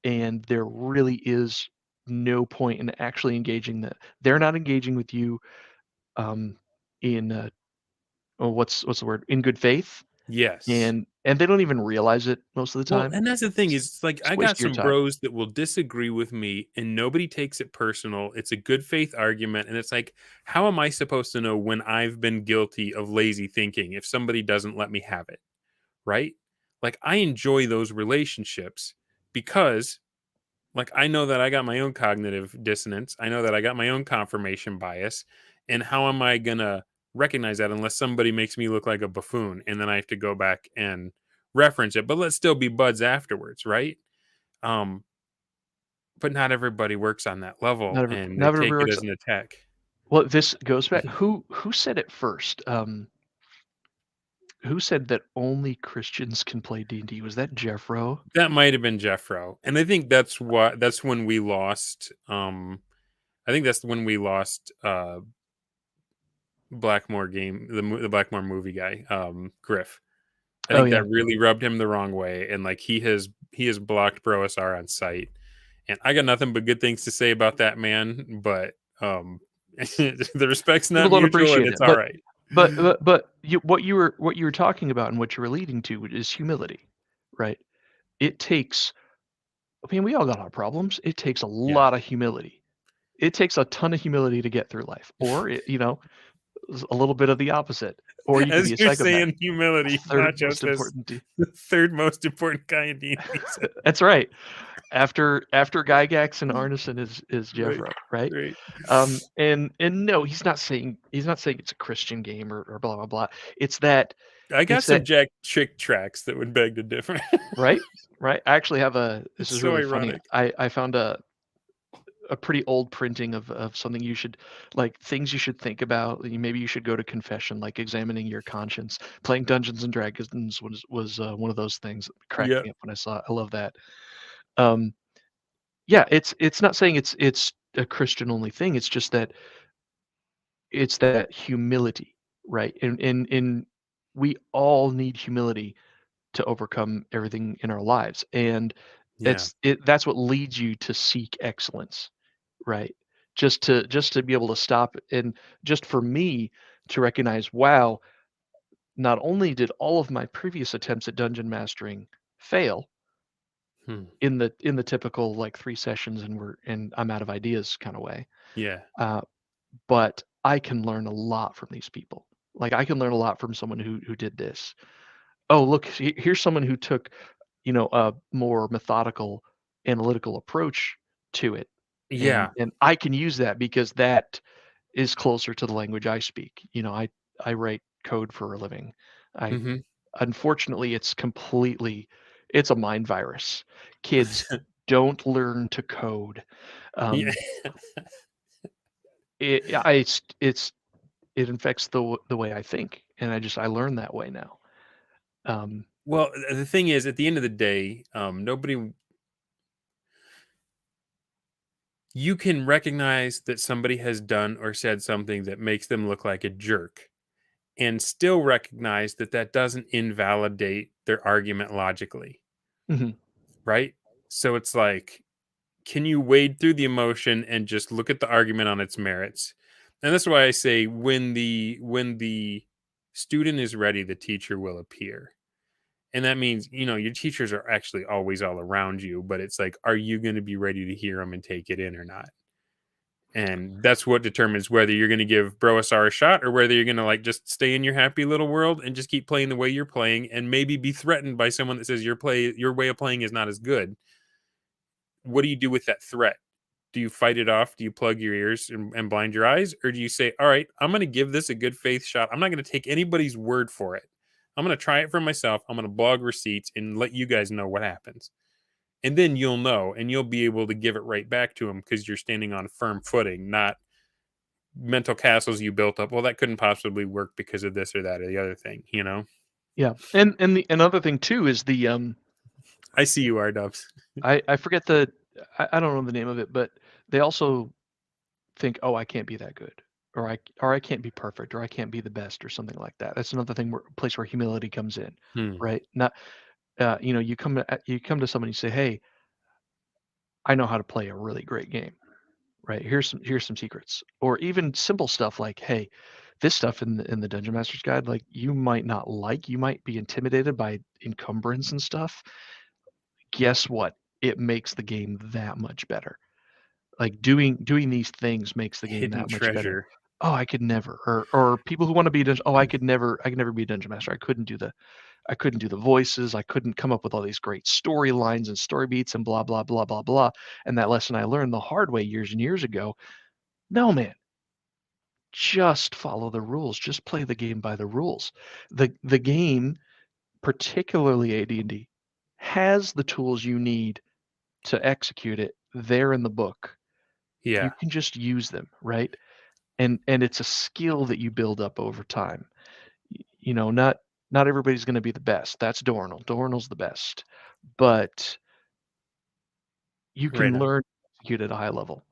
and there really is no point in actually engaging that. They're not engaging with you um, in what's the word, in good faith, Yes. and they don't even realize it most of the Well, time. and that's the thing is, like, Just I got waste your some time. bros that will disagree with me and nobody takes it personal. It's a good faith argument. And it's like, how am I supposed to know when I've been guilty of lazy thinking if somebody doesn't let me have it? Right? Like, I enjoy those relationships because, like, I know that I got my own cognitive dissonance. I know that I got my own confirmation bias. And how am I going to recognize that unless somebody makes me look like a buffoon and then I have to go back and reference it? But let's still be buds afterwards, right? Um, but not everybody works on that level and they Never take it works. as an attack. Well, this goes back. Who said it first? Who said that only Christians can play D&D? Was that Jeffro? That might have been Jeffro. And I think that's when we lost I think that's when we lost Blackmore game, the Blackmore movie guy, Griff. I Oh think yeah. that really rubbed him the wrong way, and like he has blocked BrOSR on site, and I got nothing but good things to say about that man. But the respect's not People don't mutual, and appreciate it. it's all right. What you were talking about and what you were leading to is humility, right? It takes. I mean, we all got our problems. It takes a Yeah, lot of humility. It takes a ton of humility to get through life, or a little bit of the opposite, or you could as be a you're psychopath. saying, humility, Third not most just as important. the third most important guy in D&D. That's right. After Gygax and Arneson is Right, Jeffro, right? right. And no, he's not saying it's a Christian game or blah blah blah. It's that I got it's some that Jack Chick tracks that would beg to differ. right? Right. I actually have a this It's is so really funny. ironic. I found a pretty old printing of something you should like things you should think about. Maybe you should go to confession, like examining your conscience. Playing Dungeons and Dragons was one of those things that cracked Yeah, me up when I saw it. I love that. Um, yeah, it's not saying it's a Christian only thing. It's just that it's that humility, right? And we all need humility to overcome everything in our lives, and yeah, that's what leads you to seek excellence, right? Just to be able to stop and just for me to recognize, wow, not only did all of my previous attempts at dungeon mastering fail Hmm. in the typical like 3 sessions and I'm out of ideas kind of way, Yeah. uh, but I can learn a lot from these people. Like I can learn a lot from someone who did this. Oh, look, here's someone who took, a more methodical, analytical approach to it, and Yeah. and I can use that because that is closer to the language I speak. I write code for a living. I Hmm. Unfortunately, it's a mind virus. Kids don't learn to code. Yeah. Um, it I it infects the way I think, and I learn that way now. Um, Well, the thing is, at the end of the day, nobody. You can recognize that somebody has done or said something that makes them look like a jerk, and still recognize that that doesn't invalidate their argument logically, mhm, right? So it's like, can you wade through the emotion and just look at the argument on its merits? And that's why I say when the student is ready, the teacher will appear. And that means, your teachers are actually always all around you, but it's like, are you going to be ready to hear them and take it in or not? And that's what determines whether you're going to give BrOSR a shot or whether you're going to like just stay in your happy little world and just keep playing the way you're playing and maybe be threatened by someone that says your way of playing is not as good. What do you do with that threat? Do you fight it off? Do you plug your ears and blind your eyes? Or do you say, all right, I'm going to give this a good faith shot. I'm not going to take anybody's word for it. I'm going to try it for myself. I'm going to blog receipts and let you guys know what happens. And then you'll know and you'll be able to give it right back to them because you're standing on firm footing, not mental castles you built up. Well, that couldn't possibly work because of this or that or the other thing. yeah, and the another thing too is I see you, R dubs. I forget I don't know the name of it, but they also think, oh, I can't be that good, or I can't be perfect, or I can't be the best, or something like that. That's another thing place where humility comes in, Hmm. right? Not you come to somebody and you say, hey, I know how to play a really great game, right? Here's some secrets, or even simple stuff like, hey, this stuff in the Dungeon Master's Guide, like you might be intimidated by encumbrance and stuff. Guess what? It makes the game that much better. Like doing these things makes the game Hidden that much better. treasure. Oh, I could never. Or people who want to be dungeon. Oh, I could never be a dungeon master. I couldn't do the voices. I couldn't come up with all these great storylines and story beats and blah blah blah blah blah. And that lesson I learned the hard way years and years ago. No, man, just follow the rules. Just play the game by the rules. The game, particularly AD&D, has the tools you need to execute it there in the book. You Yeah. can just use them, right? And it's a skill that you build up over time. Not everybody's going to be the best. That's Dorrinal. Dorrinal's the best, but you Right can on. learn to execute at a high level.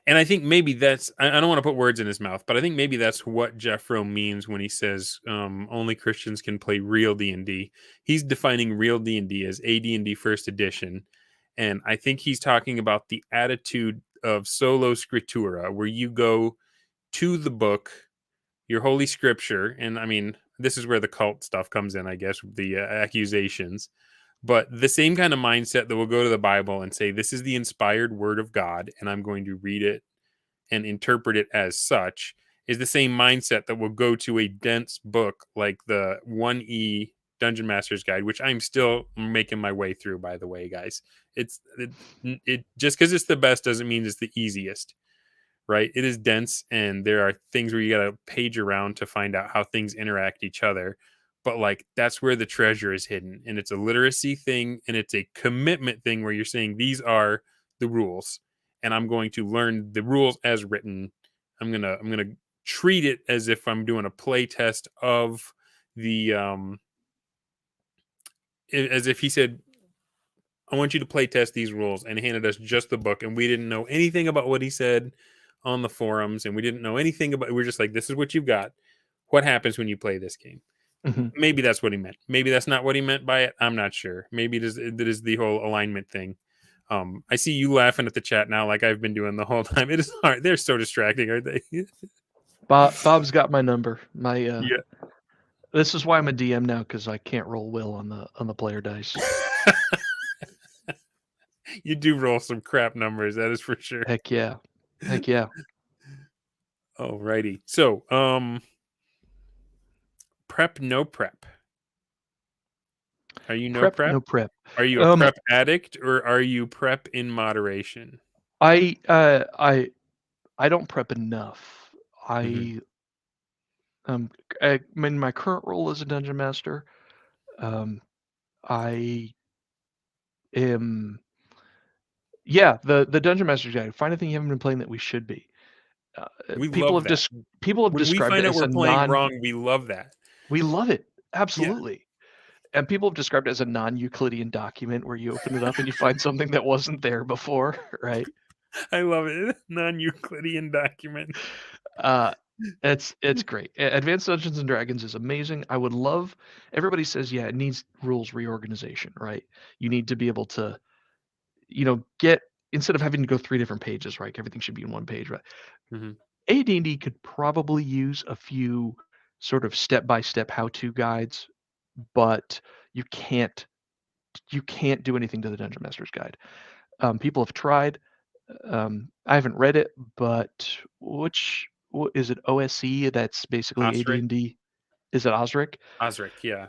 And I think maybe I don't want to put words in his mouth, but I think maybe that's what Jeffro means when he says only Christians can play real D&D. He's defining real D&D as AD&D first edition. And I think he's talking about the attitude of solo scriptura, where you go to the book, your holy scripture. And I mean, this is where the cult stuff comes in, I guess, the accusations. But the same kind of mindset that will go to the Bible and say, this is the inspired word of God, and I'm going to read it and interpret it as such, is the same mindset that will go to a dense book like the 1E Dungeon Master's Guide, which I'm still making my way through, by the way, guys. It just because it's the best doesn't mean it's the easiest, right? It is dense, and there are things where you got to page around to find out how things interact each other. But like that's where the treasure is hidden, and it's a literacy thing, and it's a commitment thing where you're saying these are the rules, and I'm going to learn the rules as written. I'm gonna treat it as if I'm doing a play test of the as if he said, I want you to play test these rules, and handed us just the book, and we didn't know anything about what he said on the forums, and we didn't know anything about. We're just like, this is what you've got. What happens when you play this game? Mhm. Maybe that's what he meant. Maybe that's not what he meant by it. I'm not sure. Maybe it is the whole alignment thing. I see you laughing at the chat now, like I've been doing the whole time. It is hard. They're so distracting, aren't they? Bob's got my number. My Yeah. This is why I'm a DM now, because I can't roll will on the player dice. You do roll some crap numbers, that is for sure. Heck yeah. Heck yeah. Alrighty. So, prep, no prep. Are you no Prep, prep? no prep. Are you a prep addict, or are you prep in moderation? I don't prep enough. Mhm. In my current role as a dungeon master, I am the dungeon master's guide. Find a thing you haven't been playing that we should be. We People love have that. people have When we described find it out as we're a playing non. wrong, we love that. We love it Yeah, absolutely, and people have described it as a non-Euclidean document where you open it up and you find something that wasn't there before, right? I love it. Non-Euclidean document. It's great. Advanced Dungeons and Dragons is amazing. I would love. Everybody says, yeah, it needs rules reorganization, right? You need to be able to, get instead of having to go 3 different pages, right? Everything should be in one page, right? Mhm. AD&D could probably use a few sort of step-by-step how-to guides, but you can't do anything to the Dungeon Master's Guide. People have tried. I haven't read it, but is it OSE? That's basically Osric? AD&D. Is it Osric? Osric, yeah.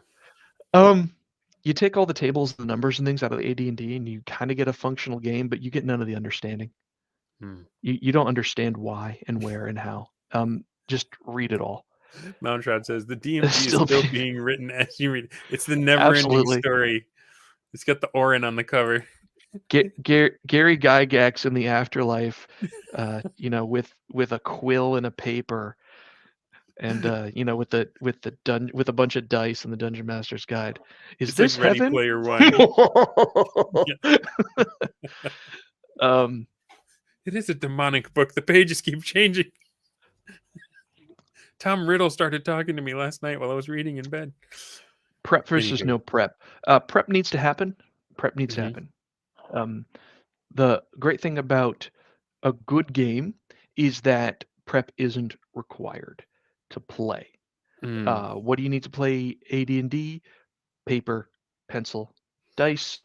Um, you take all the tables, the numbers, and things out of the AD&D, and you kind of get a functional game, but you get none of the understanding. Hmm. You don't understand why and where and how. Just read it all. Mountshot says the It's DMG is still still being written as you read. It's the never-ending absolutely. story. It's got the Orin on the cover. Gary Gygax in the afterlife, with a quill and a paper, and with a bunch of dice in the Dungeon Master's Guide. Is It's like this Ready heaven? Player One. Yeah. um, It is a demonic book. The pages keep changing. Tom Riddle started talking to me last night while I was reading in bed. Prep versus Anywho. no prep. Prep needs to happen. Prep needs to Mhm. happen. The great thing about a good game is that prep isn't required to play. Mm. What do you need to play AD&D? Paper, pencil, dice,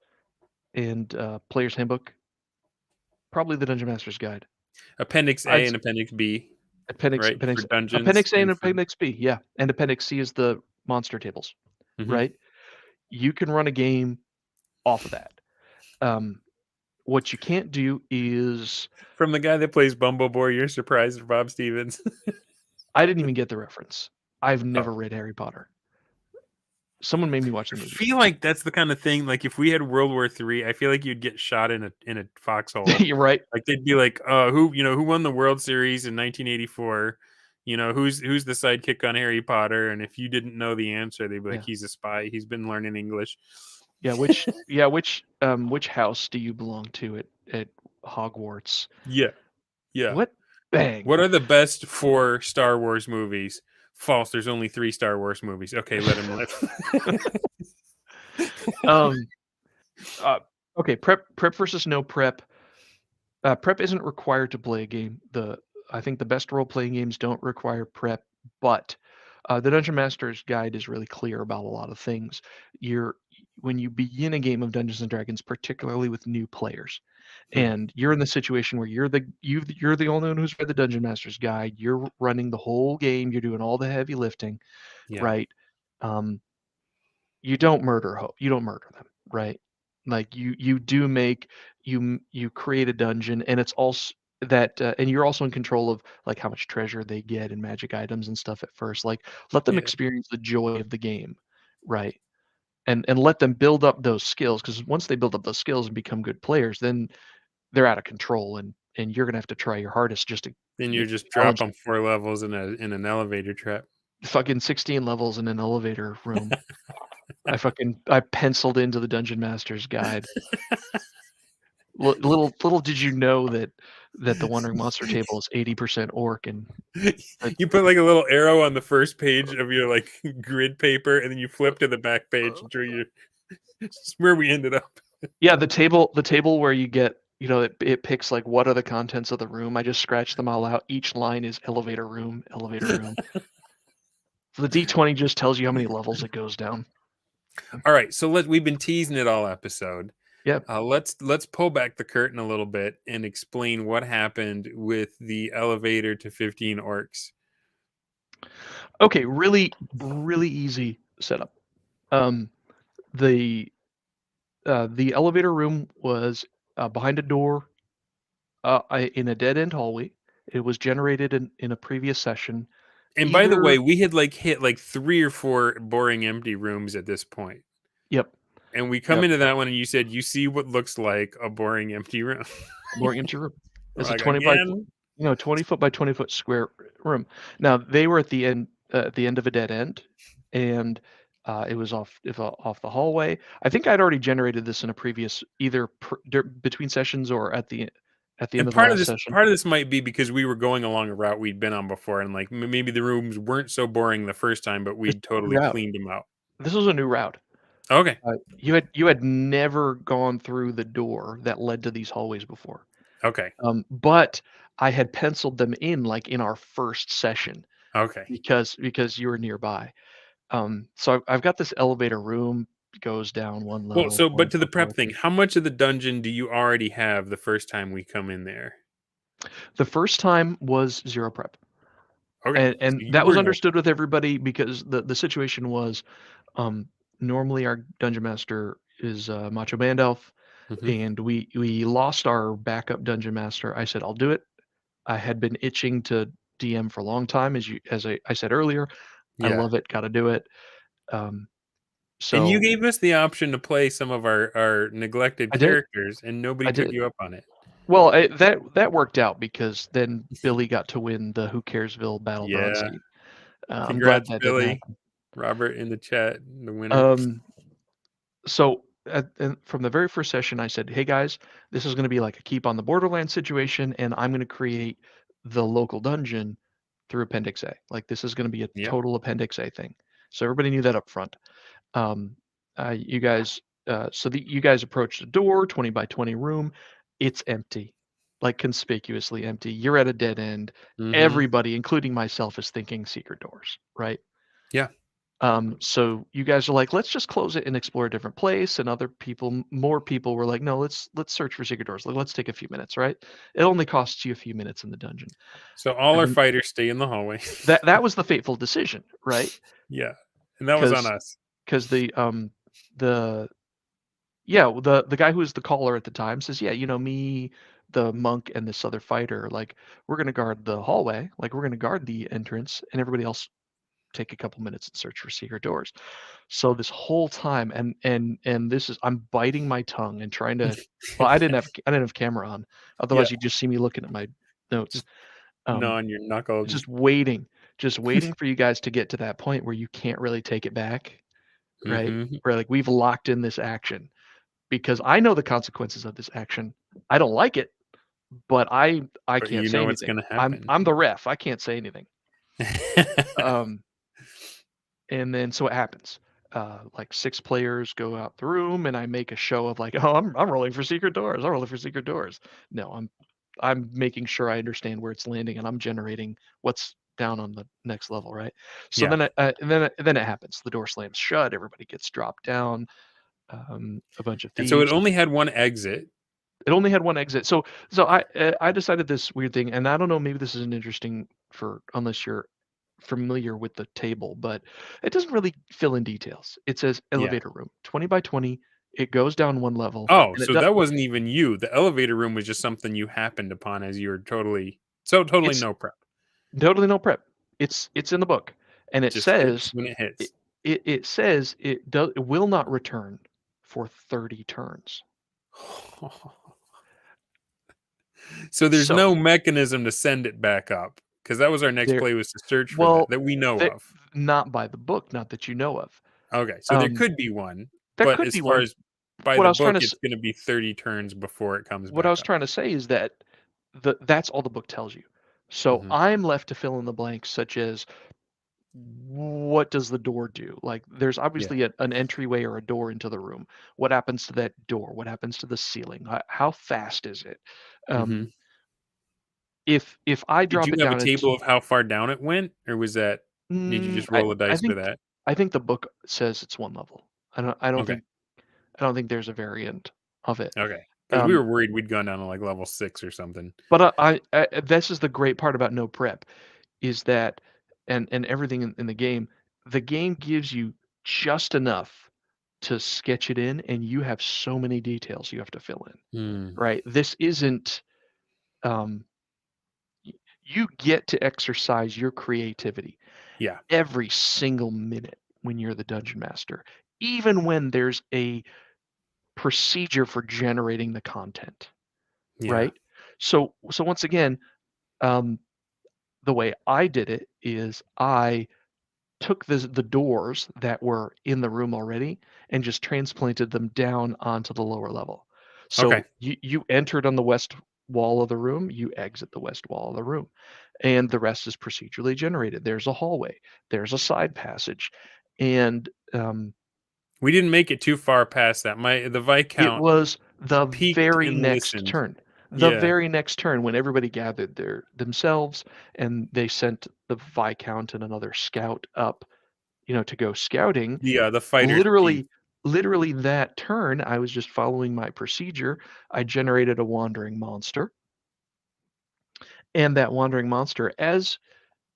and player's handbook. Probably the Dungeon Master's Guide. Appendix I'd A and Appendix B, appendix right? For appendix dungeons appendix A and and for appendix B, yeah, and appendix C is the monster tables, Mhm. right? You can run a game off of that. What you can't do is From the guy that plays Bumblebore, you're surprised, Bob Stevens. I didn't even get the reference. I've Oh. never read Harry Potter. Someone made me watch I the movie. feel like that's the kind of thing. Like if we had World War III, I feel like you'd get shot in a foxhole. You're right. Like they'd be like, who won the World Series in 1984? Who's the sidekick on Harry Potter? And if you didn't know the answer, they'd be like, Yeah. he's a spy. He's been learning English. Yeah, which house do you belong to at Hogwarts? Yeah, yeah. What? Bang. What are the best 4 Star Wars movies? False. There's only 3 Star Wars movies. Okay, let him live. Um, okay, prep versus no prep. Prep isn't required to play a game. I think the best role-playing games don't require prep, but the Dungeon Master's Guide is really clear about a lot of things. When you begin a game of Dungeons and Dragons, particularly with new players, Hmm. and you're in the situation where you're the only one who's read the Dungeon Master's Guide, you're running the whole game, you're doing all the heavy lifting, Yeah, right? Um, you don't murder you don't murder them, right? Like you create a dungeon, and it's also that and you're also in control of like how much treasure they get and magic items and stuff at first. Like let them yeah. experience the joy of the game, right? And let them build up those skills, because once they build up those skills and become good players, then they're out of control, and you're gonna have to try your hardest just to Then you just drop challenge them 4 levels in an elevator trap. fucking 16 levels in an elevator room. I penciled into the Dungeon Master's Guide. Little did you know that the Wandering Monster table is 80% orc, and You put like a little arrow on the first page of your like grid paper, and then you flip to the back page and draw your. This is where we ended up. yeah, the table where you get, it picks like what are the contents of the room. I just scratched them all out. Each line is elevator room, elevator room. So the D20 just tells you how many levels it goes down. All right, so we've been teasing it all episode. Yep. Let's pull back the curtain a little bit and explain what happened with the elevator to 15 orcs. Okay, really easy setup. Um, the elevator room was behind a door in a dead end hallway. It was generated in a previous session. And by the way, Either we had hit 3 or 4 boring empty rooms at this point. Yep. And we come into that one and you said you see what looks like a boring empty room. Boring empty room. It's a Like 20 by again. 20 foot by 20 foot square room. Now they were at the end of a dead end, and it was off the hallway. I think I'd already generated this in a previous either between sessions or at the end And of the last session. part of this might be because we were going along a route we'd been on before, and maybe the rooms weren't so boring the first time, but This we'd totally route. cleaned them out. This was a new route. Okay. You had never gone through the door that led to these hallways before. Okay. But I had penciled them in like in our first session Okay. because you were nearby. So I've got this elevator room, goes down one Well, level, so one but to the prep level. thing, how much of the dungeon do you already have the first time we come in there? The first time was 0 prep. Okay. So And you that was were no. understood with everybody because the situation was normally our dungeon master is Macho Band Elf, Mhm. and we lost our backup dungeon master. I said, I'll do it. I had been itching to DM for a long time, as I said earlier. I Yeah. love it, gotta do it. Um, And you so gave us the option to play some of our neglected I did. characters, and nobody I took did. you up on it. Well, that worked out because then Billy got to win the Who Caresville Battle Bronze Yeah. seat. I'm glad Congrats, that didn't Billy. happen. Robert in the chat, the winner. Um, so and from the very first session, I said, "Hey guys, this is going to be like a keep on the borderland situation, and I'm going to create the local dungeon through Appendix A. Like this is going to be a Yep. total Appendix A thing." So everybody knew that up front. Um, you guys, you guys approach the door, 20 by 20 room. It's empty, like conspicuously empty. You're at a dead end. Mhm. Everybody, including myself, is thinking secret doors, right? Yeah. So you guys are like, let's just close it and explore a different place. And other people, more people were like, no, let's search for secret doors. Like, let's take a few minutes, right? It only costs you a few minutes in the dungeon. So all our And fighters stay in the hallway. that was the fateful decision, right? Yeah. And that was on Because us. the yeah, the guy who was the caller at the time says, yeah, me, the monk, and this other fighter, like we're gonna guard the hallway, like we're gonna guard the entrance, and everybody else take a couple minutes and search for secret doors. So this whole time, and this is I'm biting my tongue and trying to. Well, I didn't have camera on, Yeah. otherwise you just see me looking at my notes. Just Um, gnawing your knuckle. just waiting, just waiting for you guys to get to that point where you can't really take it back, right? Mhm. Where like we've locked in this action because I know the consequences of this action. I don't like it, but I But can't you say know what's anything. gonna I'm happen. I'm the ref. I can't say anything. Um, and then so it happens. Like 6 players go out the room, and I make a show of like, oh, I'm rolling for secret doors. I'm rolling for secret doors. No, I'm making sure I understand where it's landing, and I'm generating what's down on the next level, right? So Yeah. then it happens. The door slams shut. Everybody gets dropped down. A bunch of And so it thieves. only had one exit. It only had one exit. So I decided this weird thing, and I don't know, maybe this isn't interesting for unless you're familiar with the table, but it doesn't really fill in details. It says Yeah. elevator room, 20 by 20. It goes down one level, Oh, and so that wasn't even you. The elevator room was just something you happened upon as you were totally it's no prep. totally no prep. It's in the book, and it Just hits says when it it, hits. it says it will not return for 30 turns. So there's So no mechanism to send it back up because that was our next there, play was to search for well, that we know that of. not by the book, not that you know of. Okay, so there Um, could be one, that but could as be far one. as by What I the was trying book, to it's going to be 30 turns before it comes what I back was up. trying to say is that that's all the book tells you. So Hmm. I'm left to fill in the blanks, such as what does the door do? Like there's Yeah. obviously an entryway or a door into the room. What happens to that door? What happens to the ceiling? How fast is it? Hmm. Um, if I Did drop you it have a down, table of how far down it went, or was that? Did you just I roll a I dice for think that? I think the book says it's 1 level. Okay. I don't think there's a variant of it. Okay. Because we Um, were worried we'd gone down to like level 6 or something. but this is the great part about no prep, is that and everything in the game gives you just enough to sketch it in, and you have so many details you have to fill in, Hmm. right? This isn't, um y you get to exercise your creativity Yeah. every single minute when you're the dungeon master, even when there's a procedure for generating the content, Yeah. right? So once again, um, the way I did it is I took the doors that were in the room already and just transplanted them down onto the lower level. Okay. So you entered on the west wall of the room, you exit the west wall of the room, and the rest is procedurally generated. There's a hallway, there's a side passage, and We didn't make it too far past that. The it Viscount was the peeked very and next listened. turn. The Yeah. very next turn when everybody gathered themselves and they sent the Viscount and another scout up, to go scouting. The fighter chief. Literally literally that turn, I was just following my procedure. I generated a wandering monster, and that wandering monster, as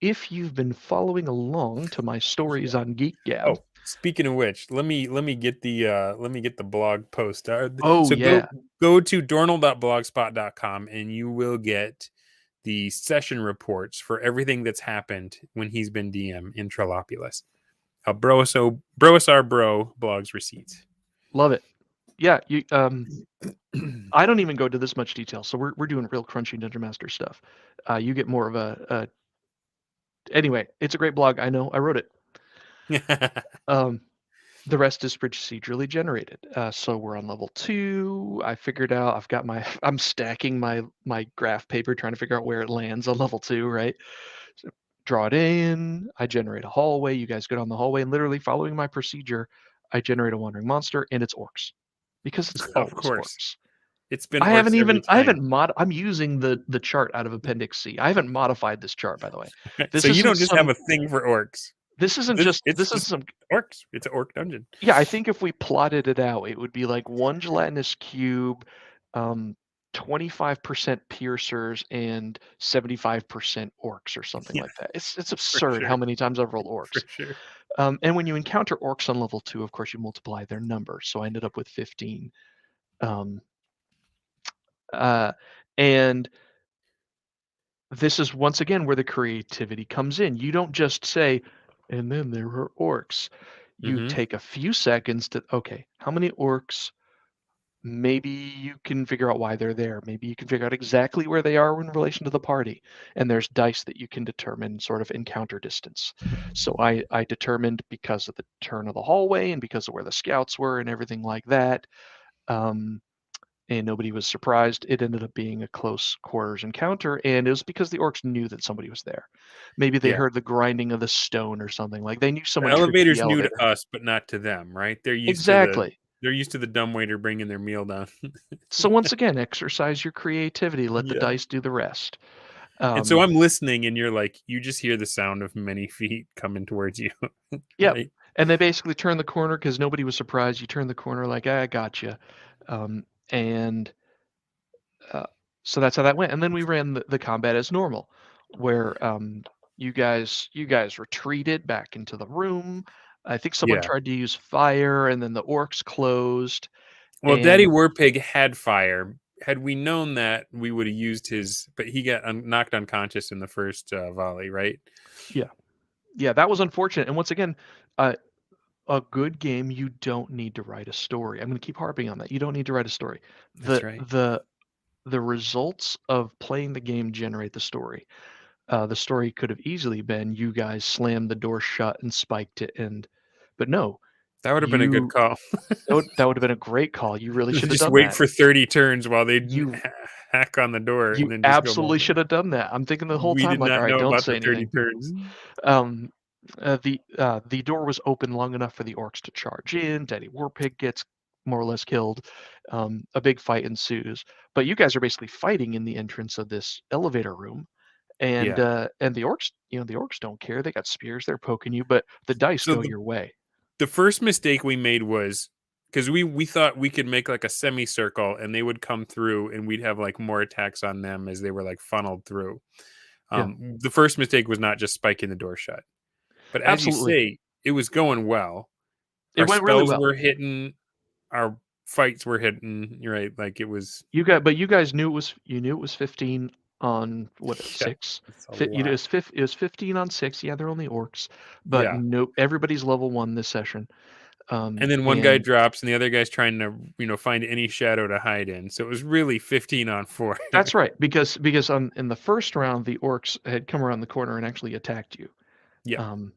if you've been following along to my stories on Geek Gab. Oh, speaking of which, let me get the blog post. Oh, So yeah. go to dorrinal.blogspot.com and you will get the session reports for everything that's happened when he's been DM in Trollopulous. BrOSR Bro blogs receipts. Love it. Yeah, I don't even go to this much detail, so we're doing real crunchy Dungeon Master stuff. You get more of anyway, it's a great blog, I know, I wrote it. Um, the rest is procedurally generated. So we're on level 2. I figured out I've got I'm stacking my graph paper trying to figure out where it lands on level 2, right? So draw it in, I generate a hallway, you guys go down the hallway, and literally following my procedure, I generate a wandering monster, and it's orcs. Because it's Of always course. orcs. It's been orcs every I time. haven't I'm using the chart out of Appendix C. I haven't modified this chart, by the way. So This you isn't don't just have some a thing for orcs. It's this isn't just some orcs. It's an orc dungeon. yeah, I think if we plotted it out, it would be like one gelatinous cube, um, 25% piercers and 75% orcs or something Yeah, like that. It's for absurd sure. how many times I've rolled For orcs. sure. And when you encounter orcs on level 2, of course, you multiply their number. So I ended up with 15. Um, uh, and this is once again where the creativity comes in. You don't just say, and then there were orcs. You Hmm. take a few seconds to, okay, how many orcs? Maybe you can figure out why they're there. Maybe you can figure out exactly where they are in relation to the party. And there's dice that you can determine sort of encounter distance. So I determined because of the turn of the hallway and because of where the scouts were and everything like that. Um, and nobody was surprised. It ended up being a close quarters encounter, and it was because the orcs knew that somebody was there. Maybe they Yeah. heard the grinding of the stone or something. Like they knew The someone tripped the elevator's new to elevator. us, but not to them, right? Exactly. They're used to the dumbwaiter bringing their meal down. So once again, exercise your creativity. Let the Yeah. dice do the rest. And so Um, I'm listening, and you're like, you just hear the sound of many feet coming towards you, yep. right? And they basically turn the corner because nobody was surprised. You turn the corner like, I gotcha. And uh, so that's how that went. And then we ran the combat as normal, where you guys retreated back into the room. I think someone Yeah. tried to use fire, and then the orcs closed. Well, Daddy And Warpig had fire. Had we known that, we would have used his, but he got knocked unconscious in the first volley, right? yeah, yeah, that was unfortunate. And once again, uh, a good game, you don't need to write a story. I'm going to keep harping on that. You don't need to write a story. That's The right. the the results of playing the game generate the story. The story could have easily been you guys slammed the door shut and spiked it, but no, That would have been a good you call. that would have been a great call. You really should have Just done wait that. for 30 turns while they You hack on the door and you then just go back absolutely in. should have done that. I'm thinking the whole We time did like, all not right, know don't about say the 30 anything. turns. Um, the door was open long enough for the orcs to charge in. Daddy Warpig gets more or less killed. A big fight ensues, but you guys are basically fighting in the entrance of this elevator room, And Yeah. and the orcs, the orcs don't care. They got spears, they're poking you, but the dice So go your way. the first mistake we made was because we thought we could make like a semicircle and they would come through and we'd have like more attacks on them as they were like funneled through. Yeah, The first mistake was not just spiking the door shut, but as you absolutely. say, it was going well. It Our went really spells well. were hitting, our fights were hitting. You're right, like it was. You guys knew it was 15 on what, Yeah, 6? it's a lot. It was 15 on 6. Yeah, they're only orcs, but Yeah, no, everybody's level 1 this session. and then one guy And drops, and the other guy's trying to find any shadow to hide in. So it was really 15 on 4. that's right, because in the first round the orcs had come around the corner and actually attacked you. Yeah, Um,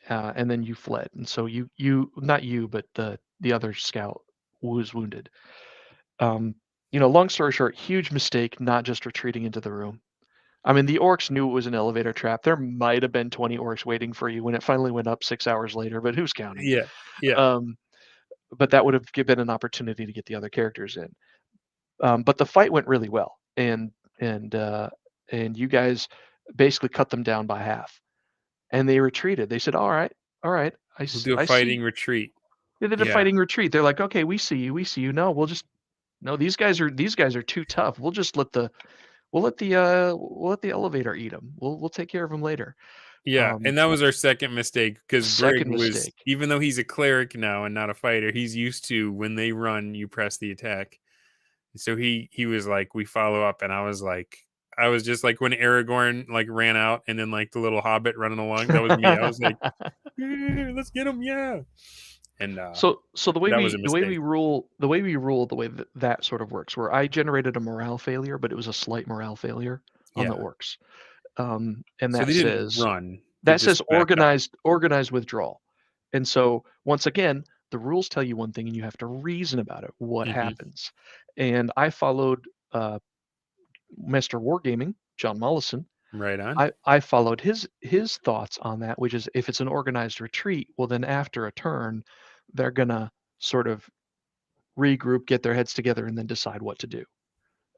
and then you fled, and so you not you, but the other scout was wounded. Um, long story short, huge mistake not just retreating into the room. I mean, the orcs knew it was an elevator trap. There might have been 20 orcs waiting for you when it finally went up 6 hours later, but who's counting? yeah, yeah. Um, but that would have been an opportunity to get the other characters in. But the fight went really well, and and you guys basically cut them down by half, and they retreated. They said, all right, We'll do a I see." fighting retreat. They did a Yeah, fighting retreat. They're like, okay, we see you. No, no, these guys are too tough. We'll let the elevator eat them. We'll take care of them later. yeah, Um, and that was our second mistake because Brig Second was, mistake. even though he's a cleric now and not a fighter, he's used to when they run, you press the attack. So he was like, we follow up, and I was just like when Aragorn like ran out, and then like the little hobbit running along. That was me. I was like, "Yeah, let's get him, yeah. And So that was a mistake. the way that that sort of works, where I generated a morale failure, but it was a slight morale failure on the Yeah. orcs. And So they didn't run; they that just says backed up. organized withdrawal. And so once again, the rules tell you one thing and you have to reason about it. What Hmm. happens? And I followed Master Wargaming, John Mollison. Right on. I followed his thoughts on that, which is if it's an organized retreat, well then after a turn, they're gonna sort of regroup, get their heads together, and then decide what to do.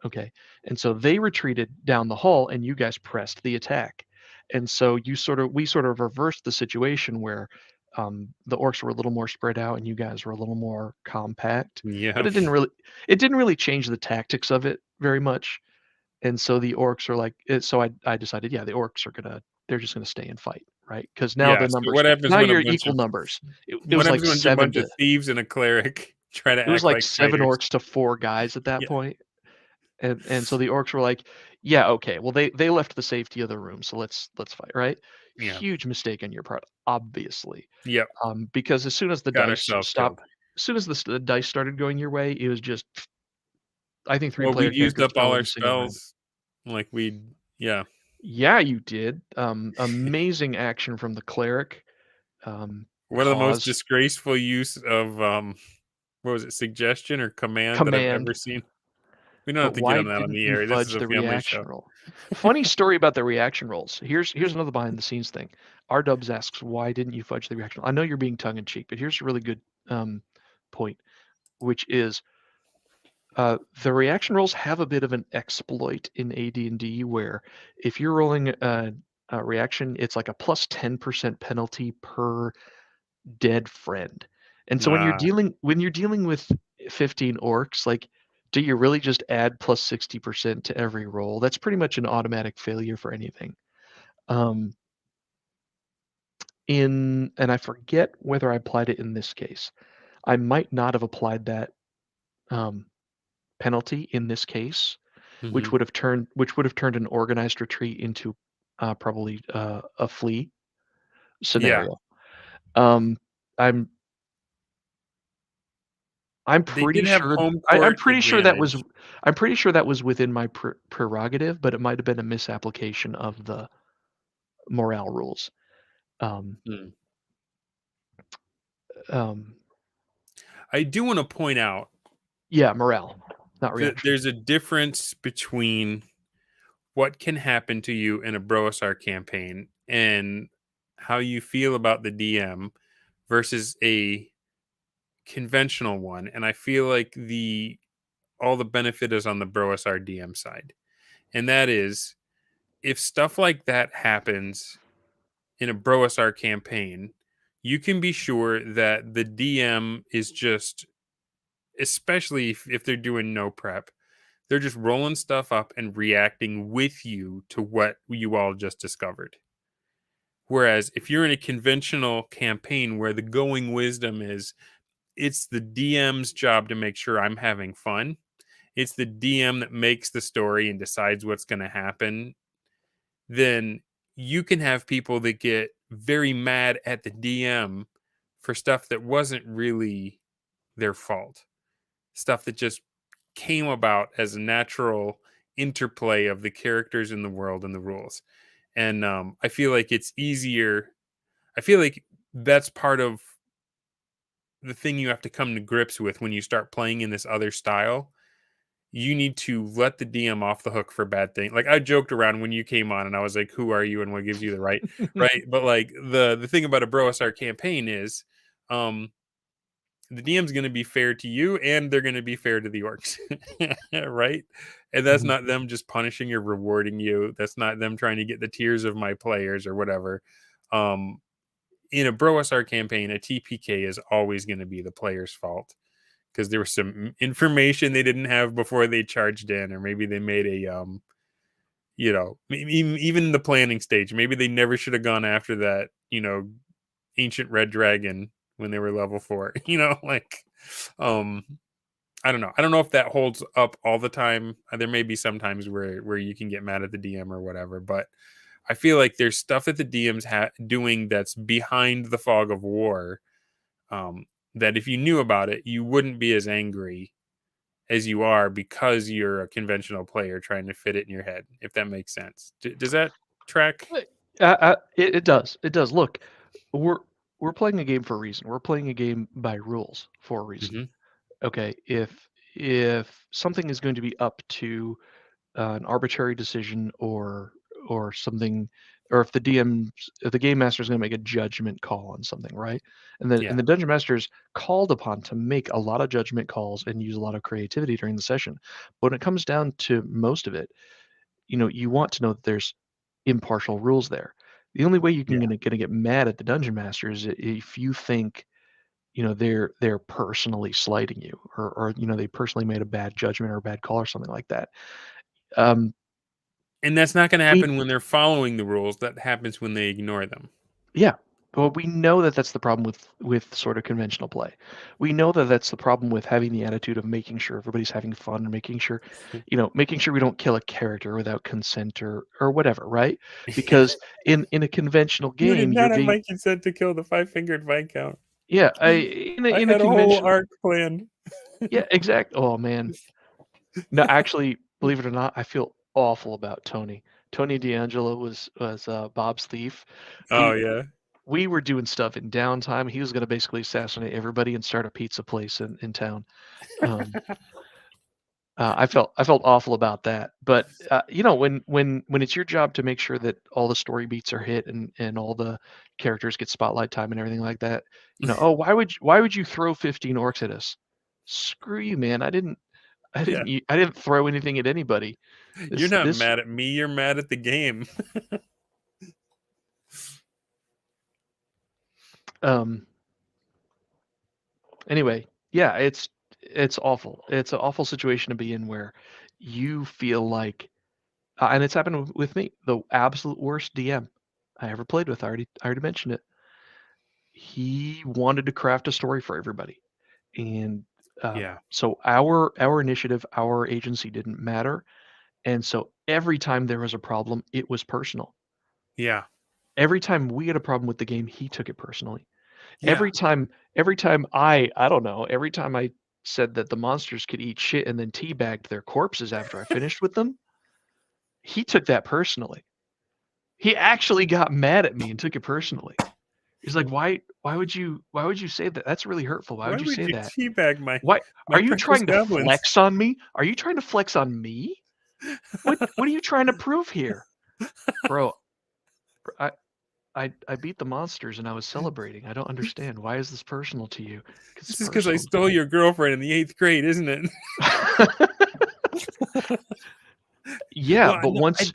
Okay. And so they retreated down the hall and you guys pressed the attack. And so we sort of reversed the situation where the orcs were a little more spread out and you guys were a little more compact. But Yeah, it didn't really change the tactics of it very much. And so the orcs are like so I decided, yeah, the orcs are they're just gonna stay and fight, right? Because yeah. So now you're equal numbers. It what was happens like when a seven bunch of to thieves and a cleric try to it was act like like 7 fighters? orcs to 4 guys at that Yeah, point. And so the orcs were like, "Yeah, okay. Well, they left the safety of the room, so let's fight." Right? yeah, Huge mistake on your part, obviously, yep. because Got ourselves killed. as soon as the dice started going your way, it was just, I think 3 Or player we'd used characters up all fell our in a single round. spells. Like we'd, yeah. Yeah, you did. Amazing action from the cleric. One of the most Pause. disgraceful use of what was it, suggestion or command that I've Command. ever seen. We don't have But to get why on that on didn't the you air. This is fudge a the family reaction show. roll? Funny story about the reaction rolls. Here's another behind the scenes thing. R Dubs asks, why didn't you fudge the reaction roll? I know you're being tongue in cheek, but here's a really good point, which is the reaction rolls have a bit of an exploit in AD&D where if you're rolling a reaction, it's like a plus 10% penalty per dead friend. And so Ah, when you're dealing with 15 orcs, like, do you really just add plus 60% to every roll? That's pretty much an automatic failure for anything. Um, and I forget whether I applied it in this case. I might not have applied that um, penalty in this case, hmm, which would have turned an organized retreat into probably a flee yeah. scenario. Um, I'm I'm They pretty did have sure home court advantage. I'm pretty sure that was within my prerogative, but it might have been a misapplication of the morale rules. Um, Hmm. um, I do want to point out yeah, morale, not that reaction. there's a difference between what can happen to you in a BrOSR campaign and how you feel about the DM versus a conventional one. And I feel like the all the benefit is on the BrOSR DM side. And that is if stuff like that happens in a BrOSR campaign, you can be sure that the DM is just, especially if they're doing no prep, they're just rolling stuff up and reacting with you to what you all just discovered. Whereas if you're in a conventional campaign where the going wisdom is it's the DM's job to make sure I'm having fun, it's the DM that makes the story and decides what's going to happen, then you can have people that get very mad at the DM for stuff that wasn't really their fault. Stuff that just came about as a natural interplay of the characters in the world and the rules. And I feel like it's easier. I feel like that's part of the thing you have to come to grips with when you start playing in this other style. You need to let the DM off the hook for bad things. Like I joked around when you came on and I was like, who are you and what gives you the right? Right. But like the thing about a BrOSR campaign is um the DM's going to be fair to you and they're going to be fair to the orcs. Right. And that's Mhm. not them just punishing or rewarding you. That's not them trying to get the tears of my players or whatever. Um, in a BrOSR campaign, a TPK is always going to be the player's fault because there was some information they didn't have before they charged in, or maybe they made a even in the planning stage, maybe they never should have gone after that, ancient red dragon when they were level 4. Like um I don't know. I don't know if that holds up all the time. There may be some times where you can get mad at the DM or whatever, but I feel like there's stuff that the DM's doing that's behind the fog of war. Um, that if you knew about it, you wouldn't be as angry as you are because you're a conventional player trying to fit it in your head. If that makes sense. Does that track? It does. It does. Look, we're we're playing a game for a reason. We're playing a game by rules for a reason. Hmm. Okay, if something is going to be up to an arbitrary decision or something, or if the game master is going to make a judgment call on something, right? And the Yeah. dungeon master is called upon to make a lot of judgment calls and use a lot of creativity during the session. But when it comes down to most of it, you want to know that there's impartial rules there. The only way you can Yeah. gonna get mad at the dungeon master is if you think they're personally slighting you, or they personally made a bad judgment or a bad call or something like that. Um, And that's not going to we happen when they're following the rules. That happens when they ignore them. Yeah, but we know that that's the problem with sort of conventional play. We know that that's the problem with having the attitude of making sure everybody's having fun and making sure we don't kill a character without consent or whatever, right? Because in a conventional You did game, you're not have being my consent to kill the five-fingered Viscount. yeah, in a I had a whole conventional arc planned. yeah, exact. Oh man, no, actually, believe it or not, I feel awful about Tony. Tony D'Angelo was Bob's thief. Oh We yeah. we were doing stuff in downtime. He was going to basically assassinate everybody and start a pizza place in town. Um, I felt awful about that. But when it's your job to make sure that all the story beats are hit and all the characters get spotlight time and everything like that, oh, why would you throw 15 orcs at us? Screw you, man. Yeah. I didn't throw anything at anybody. You're This not this mad at me, you're mad at the game. um Anyway, yeah, it's awful. It's an awful situation to be in where you feel like, and it's happened with me, the absolute worst DM I ever played with. I already mentioned it. He wanted to craft a story for everybody, and Yeah. so our initiative, our agency didn't matter, and so every time there was a problem, it was personal. Yeah. Every time we had a problem with the game, he took it personally. Yeah. Every time I don't know, every time I said that the monsters could eat shit and then teabagged their corpses after I finished with them, he took that personally. He actually got mad at me and took it personally. He's like, "Why would you say that? That's really hurtful. Why Why would you would say you that? teabag Why my are you precious trying to goblins? flex on me? Are you trying to flex on me? What are you trying to prove here?" Bro, I beat the monsters and I was celebrating. I don't understand. Why is this personal to you? 'Cause it's This is because I personal to stole your girlfriend in the 8th grade, isn't it? me. Yeah, Well, but no, once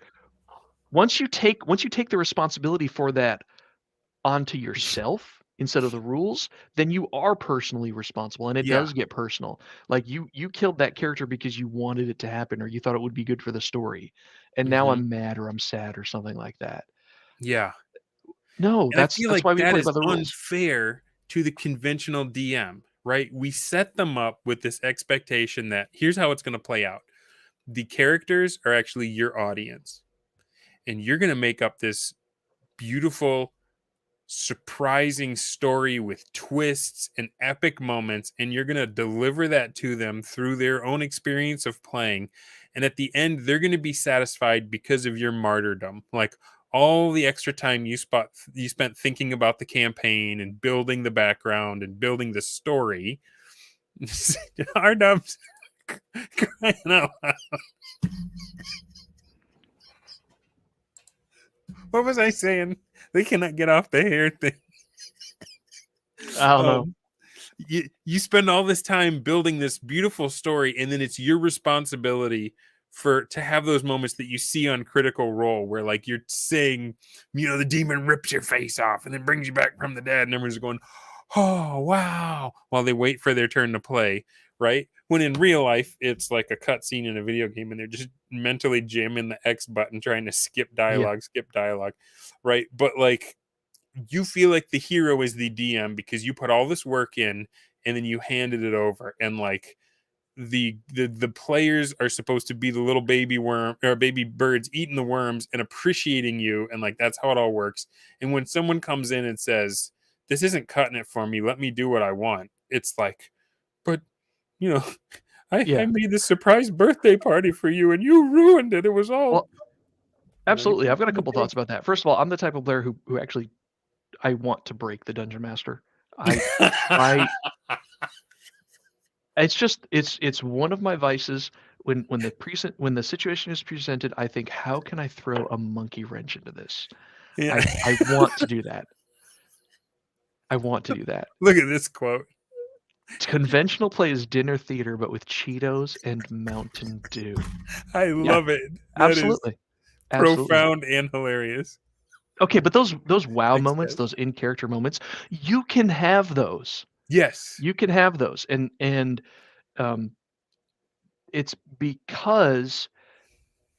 once you take the responsibility for that onto yourself instead of the rules, then you are personally responsible, and it Yeah. does get personal. Like you killed that character because you wanted it to happen or you thought it would be good for the story. And now Hmm. I'm mad or I'm sad or something like that. Yeah. No, And I feel that's like why we that play is by the rules. unfair to the conventional DM, right? We set them up with this expectation that here's how it's going to play out. The characters are actually your audience, and you're going to make up this beautiful, surprising story with twists and epic moments, and you're going to deliver that to them through their own experience of playing. And at the end, they're going to be satisfied because of your martyrdom. Like all the extra time you spent thinking about the campaign and building the background and building the story. Our dubs crying out loud. What was I saying? They cannot get off the hair thing. I don't know. Um, you spend all this time building this beautiful story, and then it's your responsibility for to have those moments that you see on Critical Role where like you're saying, the demon rips your face off and then brings you back from the dead, and everyone's going, oh wow, while they wait for their turn to play, right? When in real life it's like a cutscene in a video game and they're just mentally jamming the X button trying to Yeah. skip dialogue, right? But like you feel like the hero is the DM because you put all this work in and then you handed it over, and like the players are supposed to be the little baby worm or baby birds eating the worms and appreciating you, and like that's how it all works. And when someone comes in and says, this isn't cutting it for me, let me do what I want, it's like, but you know I Yeah. made this surprise birthday party for you and you ruined it. It was all, Well, absolutely. I've got a give me couple thoughts about that. First of all, I'm the type of player who actually I want to break the dungeon master. a I It's just it's one of my vices when the situation is presented, I think, "How can I throw a monkey wrench into this?" yeah. I want to do that. I want to do that. Look at this quote. Conventional play is dinner theater, but with Cheetos and Mountain Dew. I Yeah, love it. That is absolutely. Absolutely. profound and hilarious. Okay, but those wow Thanks, moments, guys. those in-character moments, you can have those. Yes. You can have those, and, um, it's because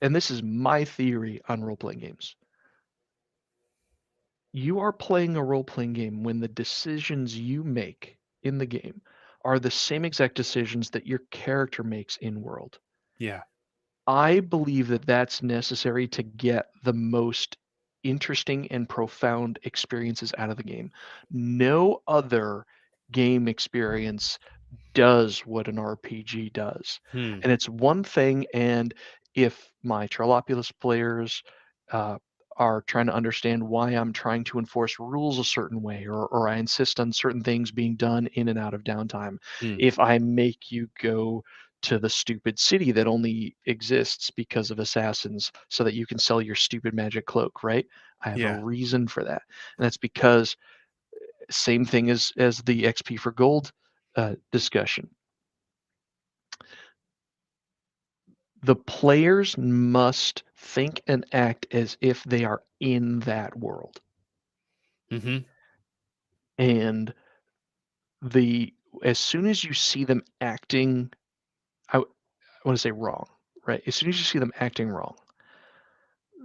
and this is my theory on role-playing games. You are playing a role-playing game when the decisions you make in the game are the same exact decisions that your character makes in world. Yeah. I believe that that's necessary to get the most interesting and profound experiences out of the game. No other game experience does what an RPG does. Hmm. And it's one thing, and if my Trollopulous players uh, are trying to understand why I'm trying to enforce rules a certain way, or I insist on certain things being done in and out of downtime, Hmm. if I make you go to the stupid city that only exists because of assassins so that you can sell your stupid magic cloak, right? I have a Yeah. reason for that. And that's because same thing as the XP for gold discussion. The players must think and act as if they are in that world. Mm-hmm. And the as soon as you see them acting, I want to say wrong, right? As soon as you see them acting wrong,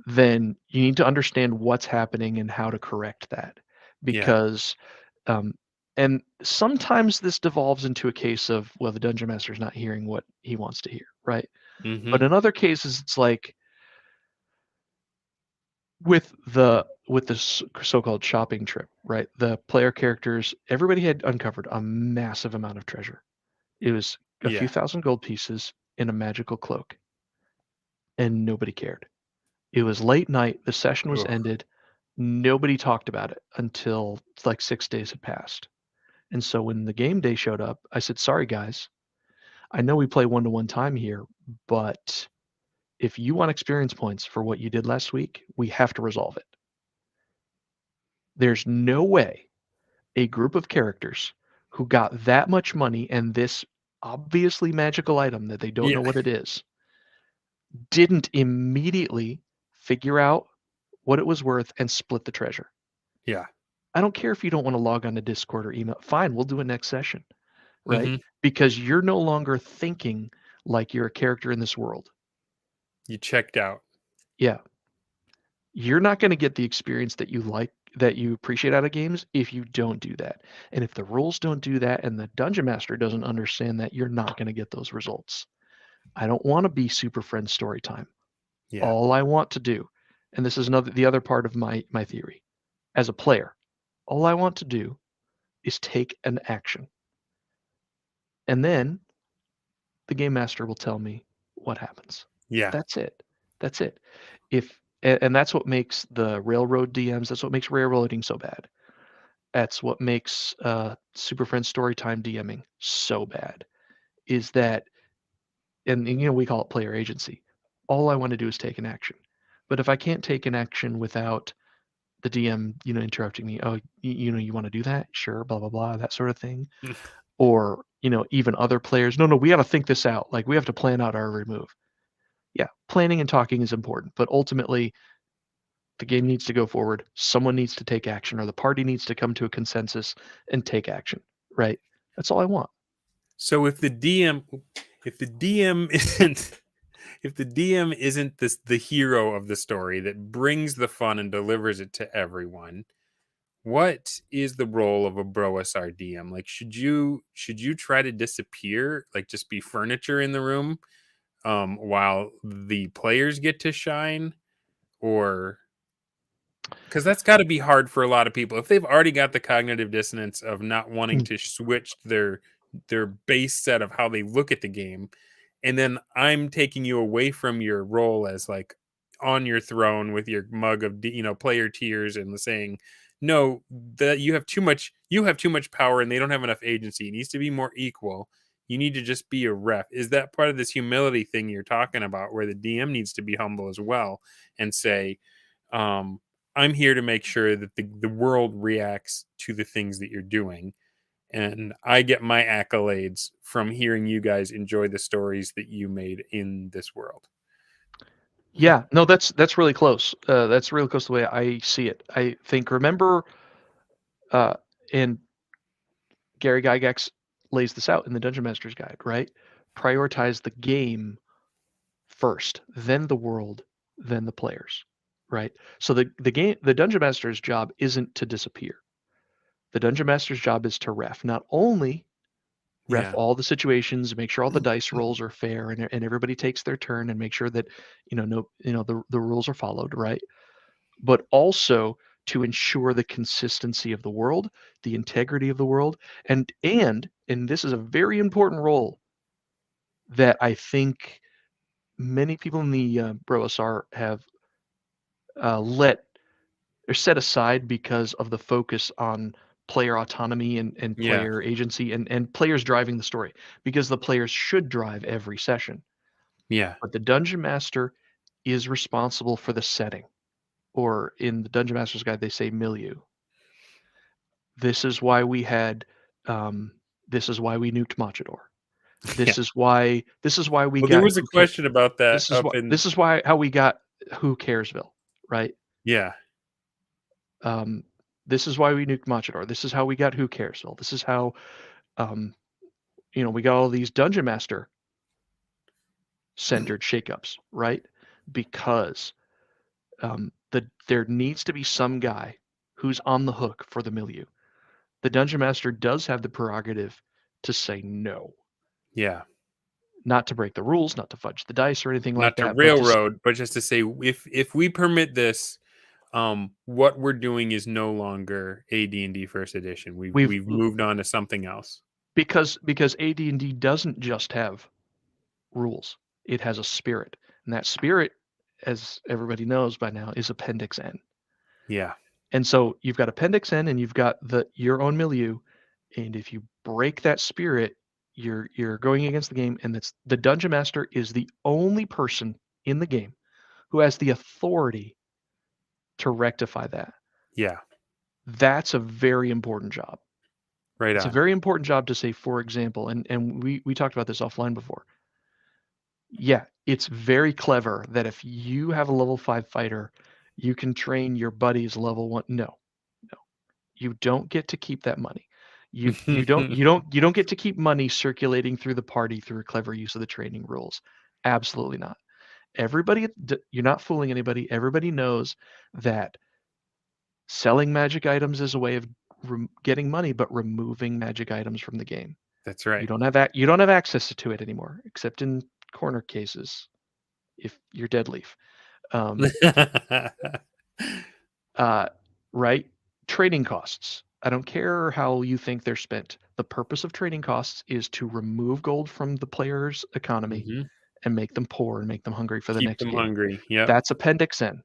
then you need to understand what's happening and how to correct that. Yeah. Because, um, and sometimes this devolves into a case of, well, the dungeon master's not hearing what he wants to hear, right? Mm-hmm. But in other cases, it's like, with the so-called shopping trip, right? The player characters, everybody had uncovered a massive amount of treasure. It was a few Yeah. thousand gold pieces in a magical cloak, and nobody cared. It was late night, the session was Ugh. ended, nobody talked about it until like 6 days had passed. And so when the game day showed up, I said, "Sorry guys, I know we play one-to-one time here, but if you want experience points for what you did last week, we have to resolve it. There's no way a group of characters who got that much money and this obviously magical item that they don't Yeah. know what it is didn't immediately figure out what it was worth, and split the treasure. Yeah. I don't care if you don't want to log on to Discord or email. Fine, we'll do it next session, right? Hmm. Because you're no longer thinking like you're a character in this world. You checked out. Yeah. You're not going to get the experience that you like, that you appreciate out of games if you don't do that. And if the rules don't do that and the dungeon master doesn't understand that, you're not going to get those results. I don't want to be Super Friends story time. Yeah. All I want to do, and this is the other part of my theory, as a player, all I want to do is take an action. And then the game master will tell me what happens. Yeah. That's it. That's it. And that's what makes the railroad DMs, that's what makes railroading so bad. That's what makes Super Friends Storytime DMing so bad, is that, and we call it player agency. All I want to do is take an action. But if I can't take an action without the DM, interrupting me, oh, you want to do that? Sure, blah, blah, blah, that sort of thing. Or, even other players, no, we got to think this out. Like, we have to plan out our every move. Yeah, planning and talking is important, but ultimately, the game needs to go forward. Someone needs to take action, or the party needs to come to a consensus and take action, right? That's all I want. So if the DM isn't the hero of the story that brings the fun and delivers it to everyone, what is the role of a BrOSR DM? Like, should you try to disappear, like just be furniture in the room, while the players get to shine? Or because that's got to be hard for a lot of people if they've already got the cognitive dissonance of not wanting Mm. to switch their base set of how they look at the game, and then I'm taking you away from your role as like on your throne with your mug of player tears and saying, no, that you have too much power and they don't have enough agency. It needs to be more equal. You need to just be a ref. Is that part of this humility thing you're talking about, where the DM needs to be humble as well and say, um, I'm here to make sure that the world reacts to the things that you're doing, and I get my accolades from hearing you guys enjoy the stories that you made in this world. Yeah, no, that's really close. That's really close to the way I see it. I think, remember, uh, and Gary Gygax lays this out in the Dungeon Master's Guide, right? Prioritize the game first, then the world, then the players, right? So the Dungeon Master's job isn't to disappear. The Dungeon Master's job is to ref, not only ref Yeah. all the situations, make sure all the dice rolls are fair, and everybody takes their turn, and make sure that no the rules are followed, right? But also to ensure the consistency of the world, the integrity of the world, and this is a very important role that I think many people in the BrOSR have let or set aside because of the focus on player autonomy and Yeah. player agency and players driving the story, because the players should drive every session. Yeah. But the dungeon master is responsible for the setting, or in the Dungeon Master's Guide they say milieu. This is why we had this is why we nuked Machador. Yeah. This is why we Well, there got was a question about that up in. this is why how we got Who Caresville, right? Yeah. Um, this is why we nuked Machador. This is how we got Who Caresville. This is how um, we got all these Dungeon Master centered shakeups, right? Because there needs to be some guy who's on the hook for the milieu. The Dungeon Master does have the prerogative to say no, Yeah. not to break the rules, not to fudge the dice or anything like Not to that, but to railroad, but just to say, if we permit this, what we're doing is no longer AD&D first edition. we've We've moved on to something else. because AD&D doesn't just have rules; it has a spirit, and that spirit, as everybody knows by now, is Appendix N. Yeah. And so you've got Appendix N, and you've got your own milieu, and if you break that spirit, you're going against the game, and that's the Dungeon Master is the only person in the game who has the authority to rectify that. Yeah. That's a very important job. Right It's a on. very important job to say, for example, and we talked about this offline before. Yeah, it's very clever that if you have a level 5 fighter You can train your buddies level 1. No, no. You don't get to keep that money. You don't get to keep money circulating through the party through a clever use of the training rules. Absolutely not. Everybody, you're not fooling anybody. Everybody knows that selling magic items is a way of getting money, but removing magic items from the game. That's right. You don't have access to it anymore, except in corner cases, if you're dead leaf. Right? Trading costs. I don't care how you think they're spent. The purpose of trading costs is to remove gold from the player's economy Mhm. and make them poor and make them hungry for the Keep next them game. hungry. Yep. That's Appendix N.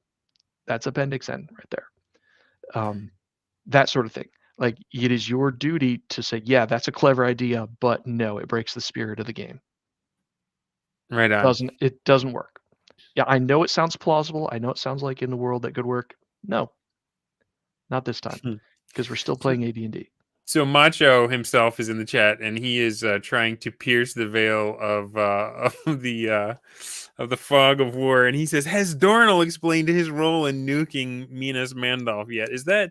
That's Appendix N right there. That sort of thing. Like, it is your duty to say, yeah, that's a clever idea, but no, it breaks the spirit of the game. Right on. It doesn't work. Yeah, I know it sounds plausible. I know it sounds like in the world that could work. No, not this time, because we're still playing AD&D. So Macho himself is in the chat, and he is trying to pierce the veil of of the fog of war. And he says, "Has Dorrinal explained his role in nuking Minas Mandalf yet? Is that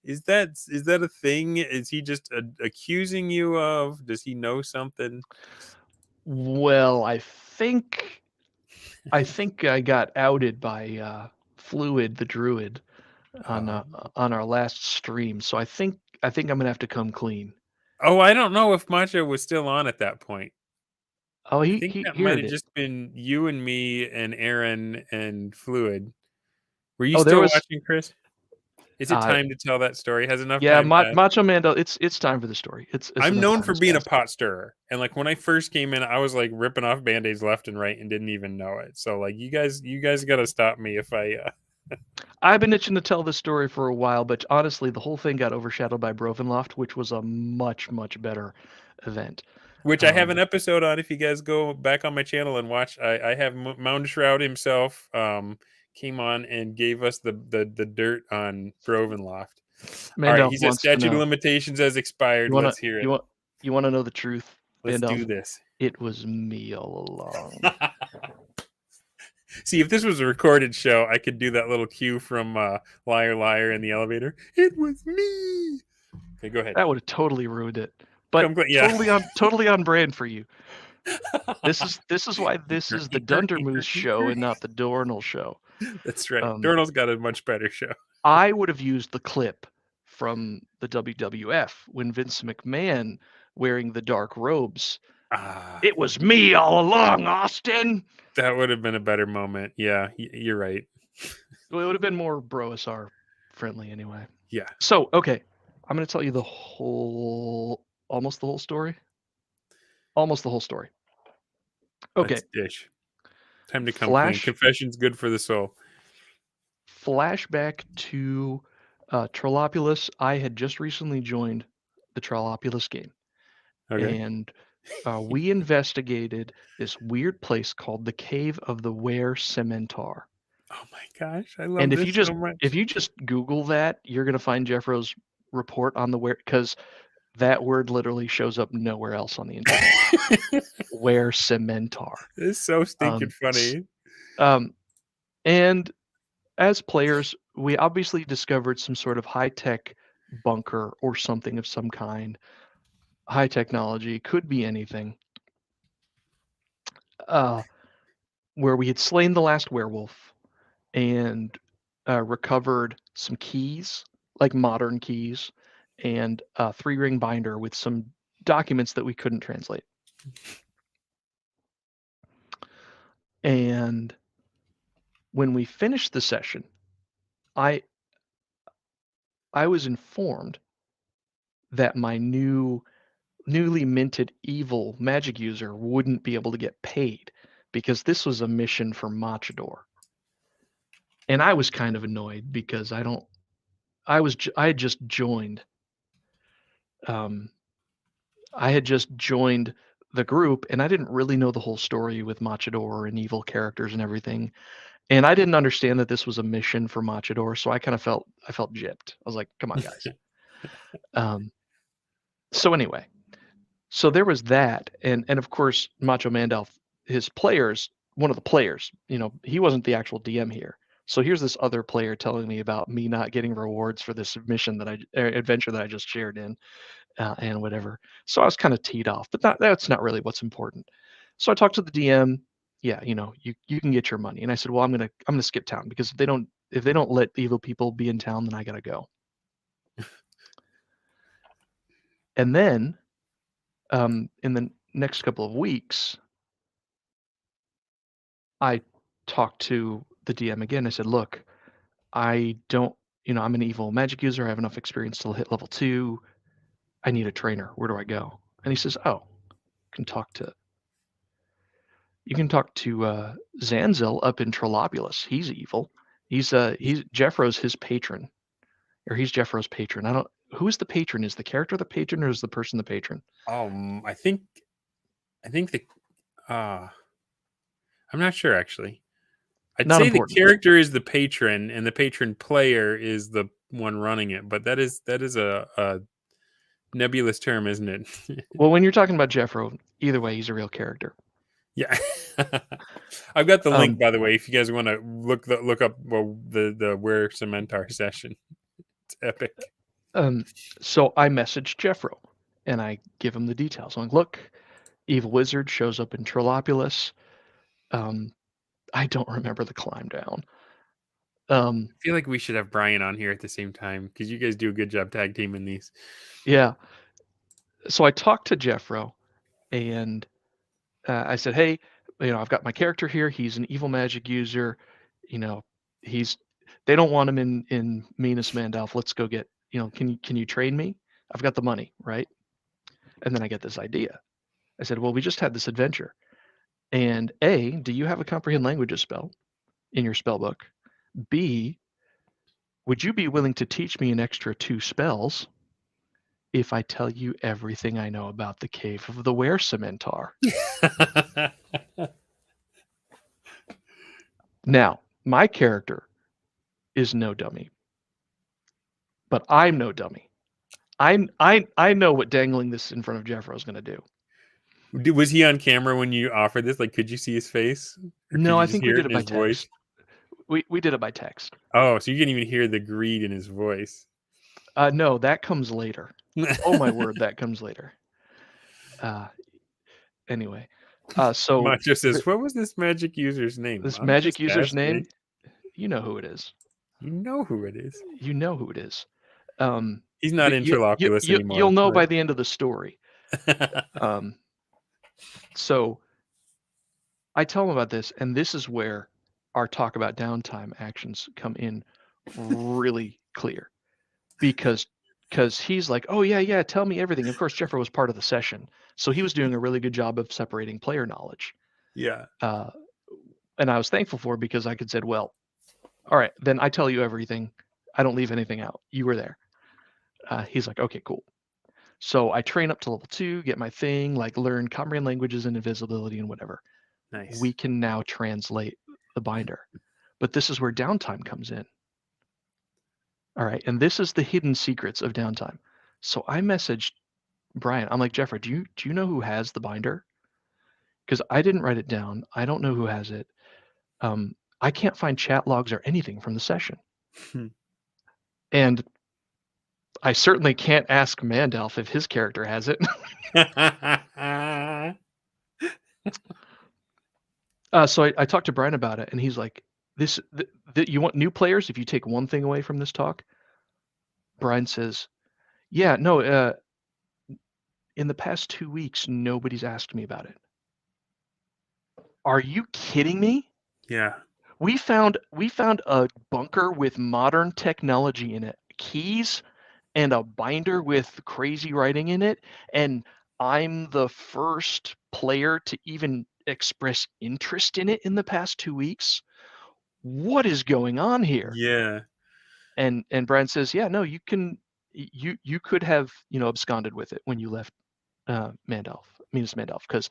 a thing? Is he just accusing you of? Does he know something?" Well, I think I got outed by Fluid the Druid on our last stream, so I think I'm gonna have to come clean. Oh, I don't know if Macho was still on at that point. Oh, I he think that might heard have it. just been you and me and Aaron and Fluid. Were you Oh, there still was watching, Chris? Is it time to tell that story? Has enough yeah, time passed? Macho Man. It's time for the story. It's I'm enough known time for has being a passed. pot stirrer, and like when I first came in, I was like ripping off band-aids left and right and didn't even know it. So like you guys got to stop me if I. I've been itching to tell this story for a while, but honestly, the whole thing got overshadowed by Brovenloft, which was a much better event. Which I have an episode on. If you guys go back on my channel and watch, I have Mound Shroud himself came on and gave us the dirt on Brovenloft. All right, Mandel he says wants to statute of know. limitations has expired. You wanna Let's hear it. you wanna know the truth, Let's Mandel? do this. It was me all along. See, if this was a recorded show, I could do that little cue from Liar Liar in the elevator. It was me. Okay, go ahead. That would have totally ruined it. But totally on brand for you. This is why this is the Dunder Moose show and not the Dorrinal show. That's right. Dorrinal's got a much better show. I would have used the clip from the WWF when Vince McMahon wearing the dark robes. It was me all along, Austin. That would have been a better moment. Yeah, you're right. Well, it would have been more BrOSR friendly anyway. Yeah. So, okay. I'm going to tell you almost the whole story. Almost the whole story. Okay. Let's dish. Time to come clean. Confession's good for the soul. Flashback to Trollopulous. I had just recently joined the Trollopulous game. Okay. And we investigated this weird place called the Cave of the Were Cementar. Oh my gosh, I love this so much. If you just Google that, you're gonna find Jeffro's report on the where, because that word literally shows up nowhere else on the internet. Were Cementar. It's so stinking funny. And as players, we obviously discovered some sort of high-tech bunker or something of some kind. High technology, could be anything. Where we had slain the last werewolf and recovered some keys, like modern keys, and a 3-ring binder with some documents that we couldn't translate. And when we finished the session, I was informed that my newly minted evil magic user wouldn't be able to get paid because this was a mission for Machador. And I was kind of annoyed because I had just joined. I had just joined the group and I didn't really know the whole story with Machador and evil characters and everything. And I didn't understand that this was a mission for Machador, so I kind of felt gypped. I was like, come on, guys. So anyway, so there was that, and of course Macho Mandel, his players, one of the players, he wasn't the actual DM here, So here's this other player telling me about me not getting rewards for this mission adventure that I just shared in, and whatever. So I was kind of teed off, but that's not really what's important. So I talked to the DM. Yeah, you can get your money. And I said, well, I'm gonna skip town, because if they don't let evil people be in town, then I gotta go. And then, in the next couple of weeks, I talked to the DM again. I said, look, I don't, I'm an evil magic user. I have enough experience to hit level 2. I need a trainer. Where do I go? And he says, oh, you can talk to Zanzil up in Trollopulous. He's evil. He's Jeffro's his patron, or he's Jeffro's patron. Who is the patron? Is the character the patron, or is the person the patron? I think the I'm not sure, actually. I'd Not say the important. character is the patron and the patron player is the one running it, but that is a nebulous term, isn't it? Well, when you're talking about Jeffro, either way, he's a real character. Yeah. I've got the link, by the way, if you guys want to look up the Where Cementar session. It's epic. So I messaged Jeffro and I give him the details. I'm like, look, evil wizard shows up in Trollopulous. I don't remember the climb down. I feel like we should have Brian on here at the same time, because you guys do a good job tag teaming these. Yeah. So I talked to Jeffro and I said, hey, I've got my character here. He's an evil magic user. They don't want him in Minas Mandalf. Let's go get, can you train me? I've got the money, right? And then I get this idea. I said, well, we just had this adventure. And A, do you have a comprehend languages spell in your spell book? B, would you be willing to teach me an extra 2 spells if I tell you everything I know about the cave of the Were Cementar? Now, my character is no dummy, but I'm no dummy. I know what dangling this in front of Jeffro is going to do. Was he on camera when you offered this? Like, could you see his face? Or No, could you I just think we hear did it it in by his voice? text. We did it by text. Oh, so you can even hear the greed in his voice. No, that comes later. Oh my word, that comes later. Anyway, so Macho says, "What was this magic user's name?" this I'm magic just user's name, asking. you know who it is. You know who it is. You know who it is. He's not but Interloculus anymore. you'll know by the end of the story. So I tell him about this, and this is where our talk about downtime actions come in really clear, because he's like, oh yeah, tell me everything. Of course, Jeffrey was part of the session, so he was doing a really good job of separating player knowledge. Yeah. And I was thankful for it, because I could say, well, all right, then I tell you everything. I don't leave anything out. You were there. He's like, okay, cool. So I train up to level 2, get my thing, like learn comprehend languages and invisibility and whatever. Nice. We can now translate the binder. But this is where downtime comes in. All right, and this is the hidden secrets of downtime. So I messaged Brian. I'm like, Jeffrey, do you know who has the binder? Because I didn't write it down. I don't know who has it. I can't find chat logs or anything from the session. And I certainly can't ask Mandalf if his character has it. So I talked to Brian about it, and he's like, you want new players if you take one thing away from this talk? Brian says, yeah, no, in the past 2 weeks, nobody's asked me about it. Are you kidding me? Yeah. We found a bunker with modern technology in it, keys, and a binder with crazy writing in it, and I'm the first player to even express interest in it in the past 2 weeks. What is going on here? Yeah. And Brian says, yeah, no, you could have, absconded with it when you left Minas Mandalf, because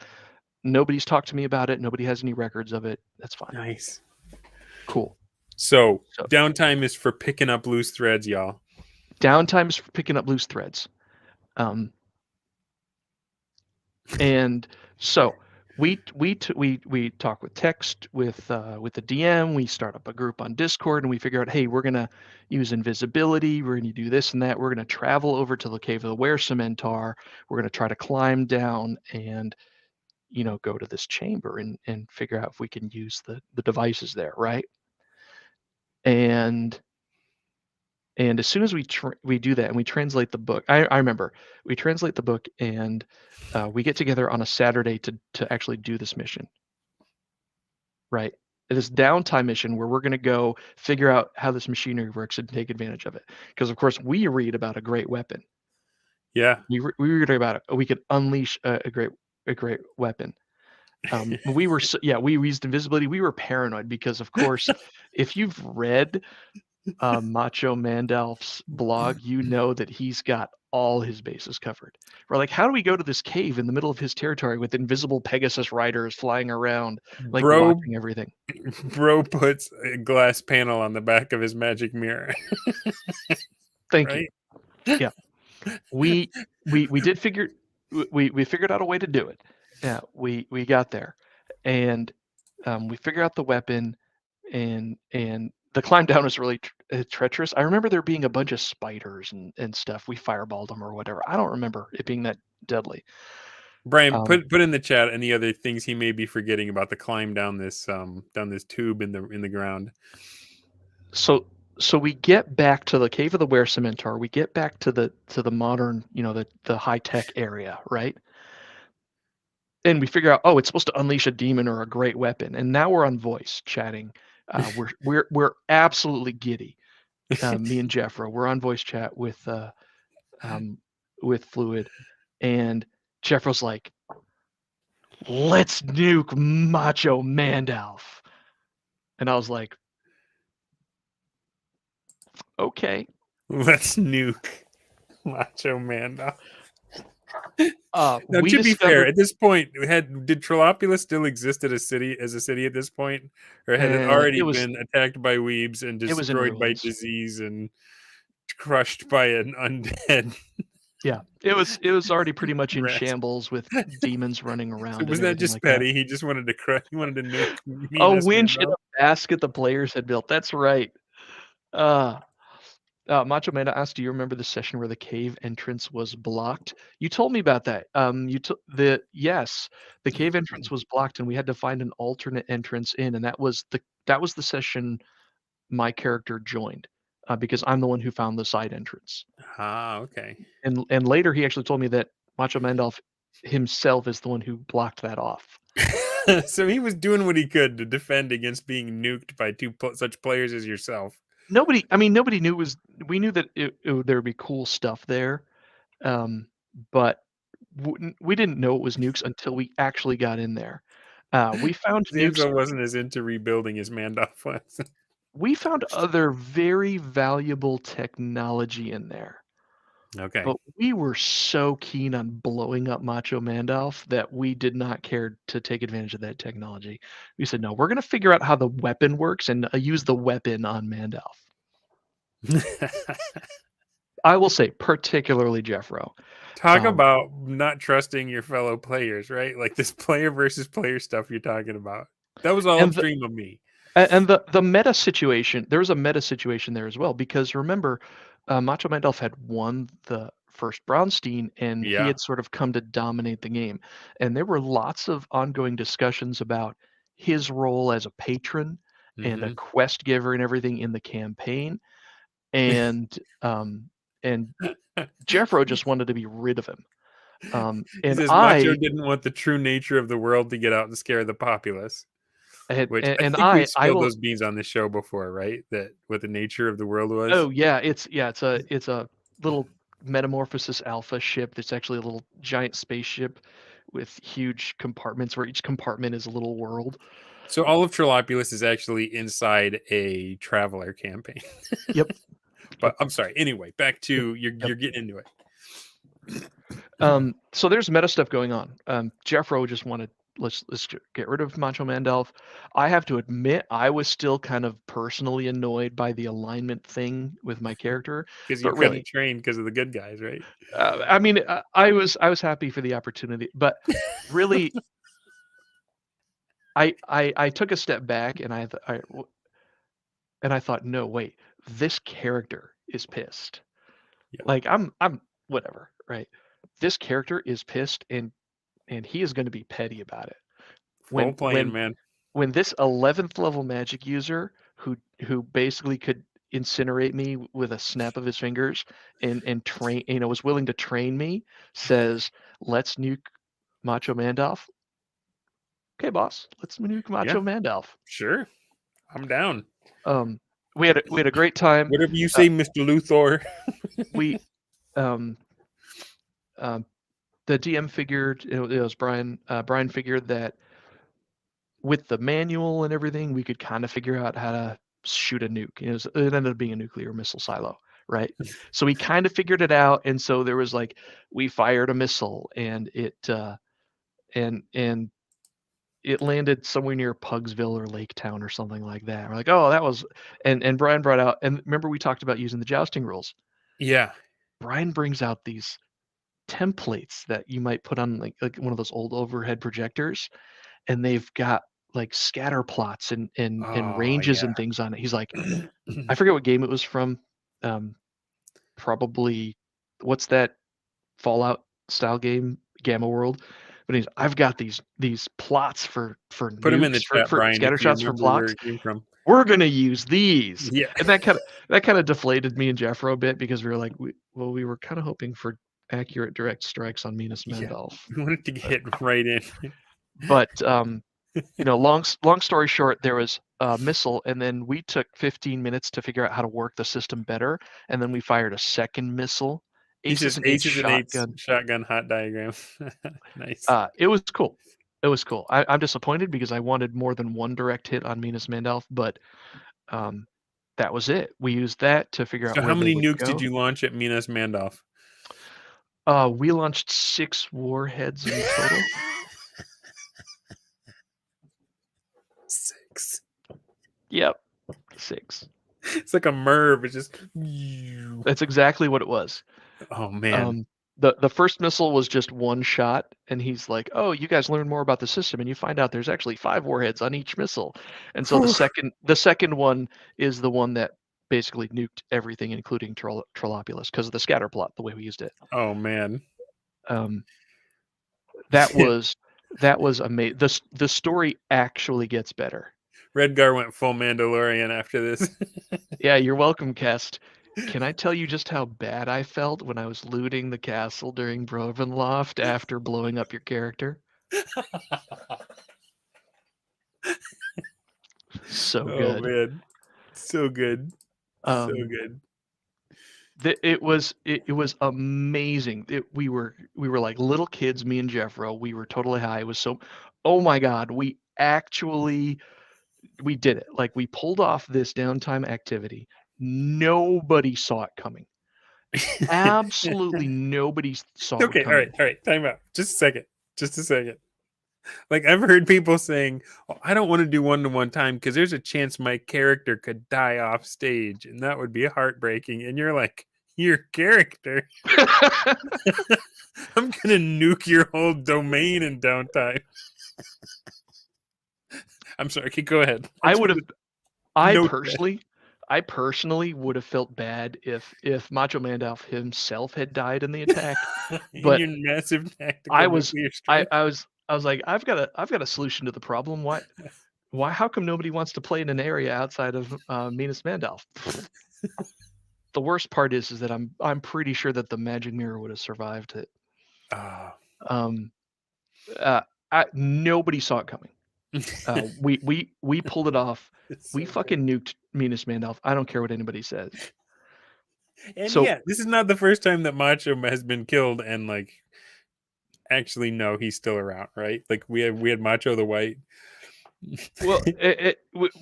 nobody's talked to me about it. Nobody has any records of it. That's fine. Nice. Cool. So downtime is for picking up loose threads, y'all. Downtime is for picking up loose threads. And so we talk with text with the DM. We start up a group on Discord, and we figure out, hey, we're gonna use invisibility. We're gonna do this and that. We're gonna travel over to the Cave of the Were-Cementar. We're gonna try to climb down and go to this chamber and figure out if we can use the devices there, right? And as soon as we do that and we translate the book, I remember we translate the book and we get together on a Saturday to actually do this mission, right? This downtime mission where we're going to go figure out how this machinery works and take advantage of it. Because of course we read about a great weapon. Yeah. We read about it. We could unleash a great weapon. We used invisibility. We were paranoid because of course, if you've read Macho Mandalf's blog, you know that he's got all his bases covered. We're like, how do we go to this cave in the middle of his territory with invisible Pegasus riders flying around, like Bro watching everything? Bro puts a glass panel on the back of his magic mirror. Thank right? you. Yeah, we did figure we figured out a way to do it. Yeah, we got there, and we figured out the weapon, and the climb down was really treacherous. I remember there being a bunch of spiders and stuff. We fireballed them or whatever. I don't remember it being that deadly. Brian, Um, put in the chat any other things he may be forgetting about the climb down this tube in the ground. so we get back to the Cave of the Were-Cementar. We get back to the modern, the high tech area, right? And we figure out, oh, it's supposed to unleash a demon or a great weapon. And now we're on voice chatting. We're absolutely giddy. Me and Jeffro, we're on voice chat with Fluid, and Jeffro's like, "Let's nuke Macho Mandalf," and I was like, "Okay." Let's nuke Macho Mandalf. Now, We to be fair, discovered, at this point, did Trollopulous still exist as a city at this point, or had it already it was been attacked by weebs and it was in destroyed by ruins. disease and crushed by an undead? Yeah, it was already pretty much in rat? shambles with demons running So around was and that everything just like that. petty? He just wanted to crush. He wanted to nuke A mean-ass winch in Mandalf. a basket the players had built. That's right. Macho Man asked, "Do you remember the session where the cave entrance was blocked?" You told me about that. Yes, the cave entrance was blocked, and we had to find an alternate entrance in, and that was the session my character joined, because I'm the one who found the side entrance. Ah, okay. And later he actually told me that Macho Mandolf himself is the one who blocked that off. So he was doing what he could to defend against being nuked by such players as yourself. Nobody knew we knew that there would be cool stuff there, but we didn't know it was nukes until we actually got in there. We found nukes. Zanzo wasn't as into rebuilding as Mandalf was. We found other very valuable technology in there, Okay. but we were so keen on blowing up Macho Mandalf that we did not care to take advantage of that technology. We said, no, we're going to figure out how the weapon works and use the weapon on Mandalf. I will say, particularly Jeffro. Talk about not trusting your fellow players, right? Like this player versus player stuff you're talking about. That was all upstream of me. And the meta situation, there was a meta situation there as well, because remember, Macho Mandalf had won the first Braunstein, and he had sort of come to dominate the game. And there were lots of ongoing discussions about his role as a patron and a quest giver and everything in the campaign. And Jeffro just wanted to be rid of him. And he says Macho didn't want the true nature of the world to get out and scare the populace. Which I think we've spilled those beans on the show before, right? That what the nature of the world was. Oh yeah, it's a little Metamorphosis Alpha ship that's actually a little giant spaceship with huge compartments where each compartment is a little world. So all of Trollopulous is actually inside a traveler campaign. Yep. But I'm sorry. Anyway, back to you're getting into it. So there's meta stuff going on. Jeffro just wanted let's get rid of Macho Mandalf. I have to admit, I was still kind of personally annoyed by the alignment thing with my character. Because you couldn't train because of the good guys, right? I mean, I was happy for the opportunity, but really, I took a step back and I thought, no, wait, this character is pissed. Yeah. Like I'm whatever, right? This character is pissed and he is going to be petty about it. Role When playing, man. when this 11th level magic user who basically could incinerate me with a snap of his fingers and train, was willing to train me, says, "Let's nuke Macho Mandalf." Okay, boss, let's nuke Yeah, Macho Mandalf. sure. I'm down. We had a great time. Whatever you say, Mr. Luthor. We um, um, the DM figured, it was Brian. Brian figured that with the manual and everything, we could kind of figure out how to shoot a nuke. It ended up being a nuclear missile silo, right? So we kind of figured it out, and so there was like, we fired a missile, and and it landed somewhere near Pugsville or Laketown or something like that. We're like, oh, that was, and Brian brought out, and remember we talked about using the jousting rules. Yeah. Brian brings out these templates that you might put on like one of those old overhead projectors, and they've got like scatter plots and Oh, ranges yeah. and things on it. He's like, I forget what game it was from. Probably, what's that Fallout style game, Gamma World. But I've got these plots for Put him in the nukes, chat, for Brian, scatter if you shots for remember where blocks. it came from. We're gonna use these, Yeah. and that kind of deflated me and Jeffro a bit, because we were like, we were kind of hoping for accurate direct strikes on Minas Yeah. Mandalf. We wanted to get right in. But long story short, there was a missile, and then we took 15 minutes to figure out how to work the system better, and then we fired a second missile. He says aces and eights shotgun hot diagram. Nice. It was cool. It was cool. I'm disappointed because I wanted more than one direct hit on Minas Mandalf, but that was it. We used that to figure out So how where they many would nukes go. did you launch at Minas Mandalf? We launched 6 warheads in total. 6. Yep, 6. It's like a MERV. It's just. That's exactly what it was. Oh man. The first missile was just one shot, and he's like, "Oh, you guys learn more about the system, and you find out there's actually 5 warheads on each missile." And so the second one is the one that basically nuked everything, including Trollopulous, because of the scatter plot, the way we used it. Oh man. That was amazing. The story actually gets better. Redgar went full Mandalorian after this. Yeah, you're welcome, Kest. Can I tell you just how bad I felt when I was looting the castle during Brovenloft after blowing up your character? So Oh good. man. So good. So good. It was amazing. We were like little kids, me and Jeffro. We were totally high. It was so, oh my God, we did it. Like, we pulled off this downtime activity. Nobody saw it coming. Absolutely nobody saw it Okay, coming. all right. Time out. Just a second. Like, I've heard people saying, oh, I don't want to do one-to-one time because there's a chance my character could die off stage, and that would be heartbreaking. And you're like, your character? I'm gonna nuke your whole domain in downtime. I'm sorry. Go ahead. I personally would have felt bad if Macho Mandalf himself had died in the attack. But your massive tactical I was nuclear strength. I was like, I've got a solution to the problem. Why? How come nobody wants to play in an area outside of Minas Mandalf? The worst part is that I'm pretty sure that the magic mirror would have survived it. Nobody saw it coming. We pulled it off. We fucking nuked Minas Mandalf. I don't care what anybody says. And so, yeah, this is not the first time that Macho has been killed, and like, actually, no, he's still around, right? Like, we had Macho the White. Well,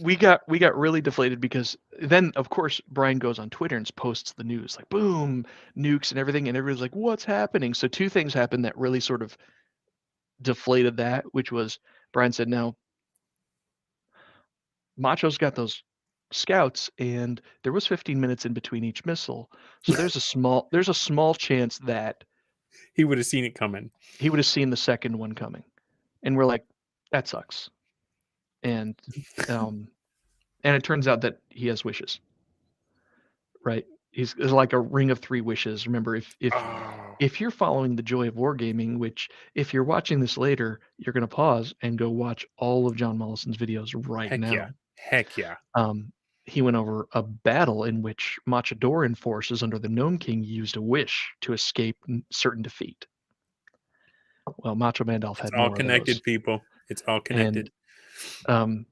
we got really deflated because then, of course, Brian goes on Twitter and posts the news, like, boom, nukes and everything, and everybody's like, what's happening? So 2 things happened that really sort of deflated that, which was, Brian said, now Macho's got those scouts, and there was 15 minutes in between each missile, so there's a small chance that he would have seen it coming. He would have seen the second one coming, and we're like, that sucks. and it turns out that he has wishes. Right? He's like a ring of 3 wishes. Remember, Oh, if you're following the joy of wargaming, which if you're watching this later, you're going to pause and go watch all of John Mollison's videos right heck yeah. now. Heck yeah. He went over a battle in which Machadoran forces under the Gnome King used a wish to escape certain defeat. Well, Macho Mandolf It's had all more of those. connected, people. It's all connected. And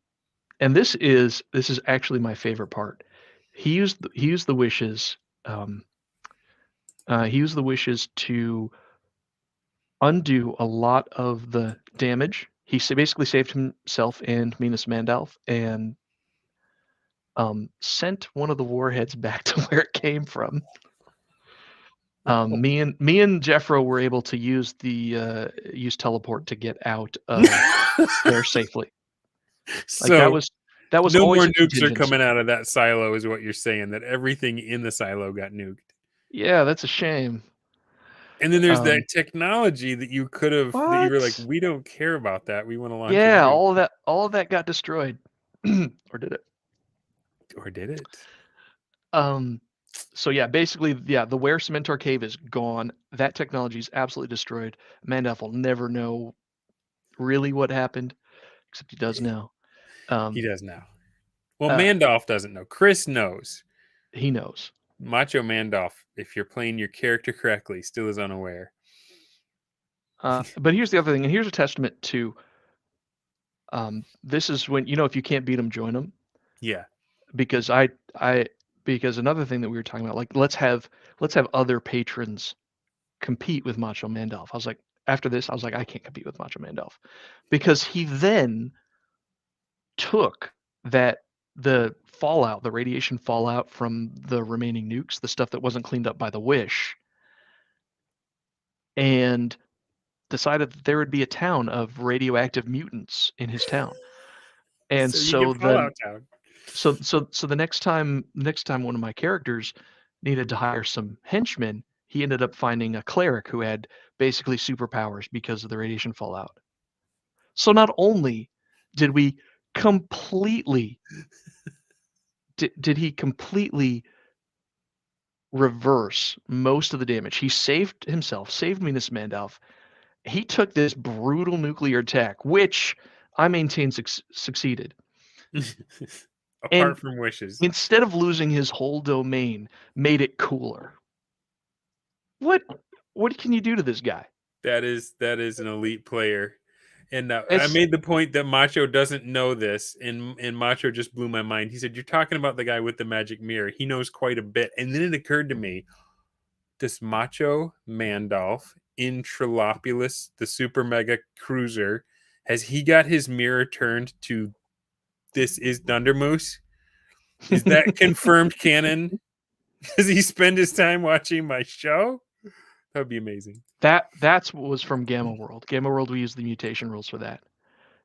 this is actually my favorite part. He used the wishes. He used the wishes to undo a lot of the damage. He basically saved himself and Minas Mandalf and sent one of the warheads back to where it came from. Me and Jeffro were able to use teleport to get out of there safely. Like that was no always more a nukes are contingency. coming out of that silo, is what you're saying. That everything in the silo got nuked. Yeah, that's a shame. And then there's that technology that you could have. That you were like, What? we don't care about that. We want to launch a Yeah, nuke. all of that got destroyed, or did it? Or did it? So yeah, basically, yeah, the Ware Cementor Cave is gone. That technology is absolutely destroyed. Mandalf will never know really what happened, except he does now. He does now. Well, Mandolf doesn't know. Chris knows. He knows. Macho Mandolf, if you're playing your character correctly, still is unaware. But here's the other thing, and here's a testament to this is when, if you can't beat them, join them. Yeah. Because because another thing that we were talking about, like let's have other patrons compete with Macho Mandolf. I was like, after this, I was like, I can't compete with Macho Mandolf, because he then took the radiation fallout from the remaining nukes, the stuff that wasn't cleaned up by the wish, and decided that there would be a town of radioactive mutants in his town. And So you get Fallout Town. So the next time one of my characters needed to hire some henchmen, he ended up finding a cleric who had basically superpowers because of the radiation fallout. So not only did we completely did he completely reverse most of the damage. He saved himself, saved Minas Mandalf. He took this brutal nuclear attack, which I maintain succeeded. Apart from wishes. Instead of losing his whole domain, made it cooler. What can you do to this guy? That is an elite player. And I made the point that Macho doesn't know this, and Macho just blew my mind. He said, "You're talking about the guy with the magic mirror. He knows quite a bit." And then it occurred to me, this Macho Mandolf in Trollopulous, the super mega cruiser, has he got his mirror turned to this is Dunder Moose? Is that confirmed canon? Does he spend his time watching my show? That would be amazing. That's what was from Gamma World. Gamma World, we use the mutation rules for that.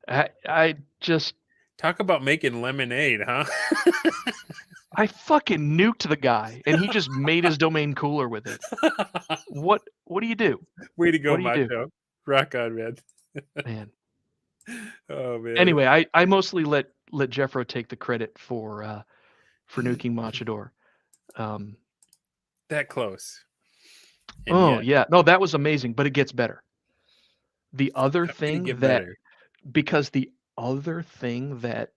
I just talk about making lemonade, huh? I fucking nuked the guy, and he just made his domain cooler with it. What do you do? Way to go, Macho! Rock on, man. Man. Oh man. Anyway, I mostly let Jeffro take the credit for nuking Machador. That close. And yeah, no, that was amazing, but it gets better. The other thing because the other thing that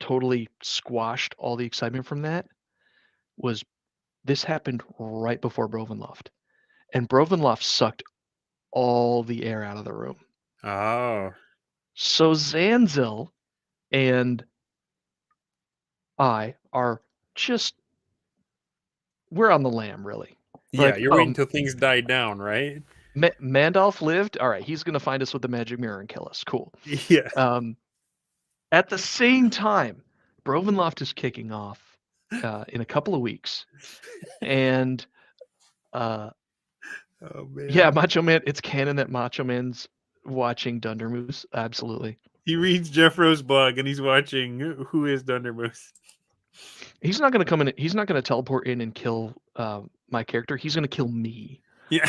totally squashed all the excitement from that was this happened right before Brovenloft, and Brovenloft sucked all the air out of the room. Oh. So Zanzil and I are we're on the lam, really. Yeah, like, you're waiting until things die down, right? Mandolf lived. All right, he's going to find us with the magic mirror and kill us. Cool. Yeah. At the same time, Brovenloft is kicking off in a couple of weeks. And oh man. Yeah, Macho Man, it's canon that Macho Man's watching Dunder Moose. Absolutely. He reads Jeffro's blog and he's watching Who is Dunder Moose. He's not going to come in. He's not going to teleport in and kill my character. He's going to kill me. Yeah.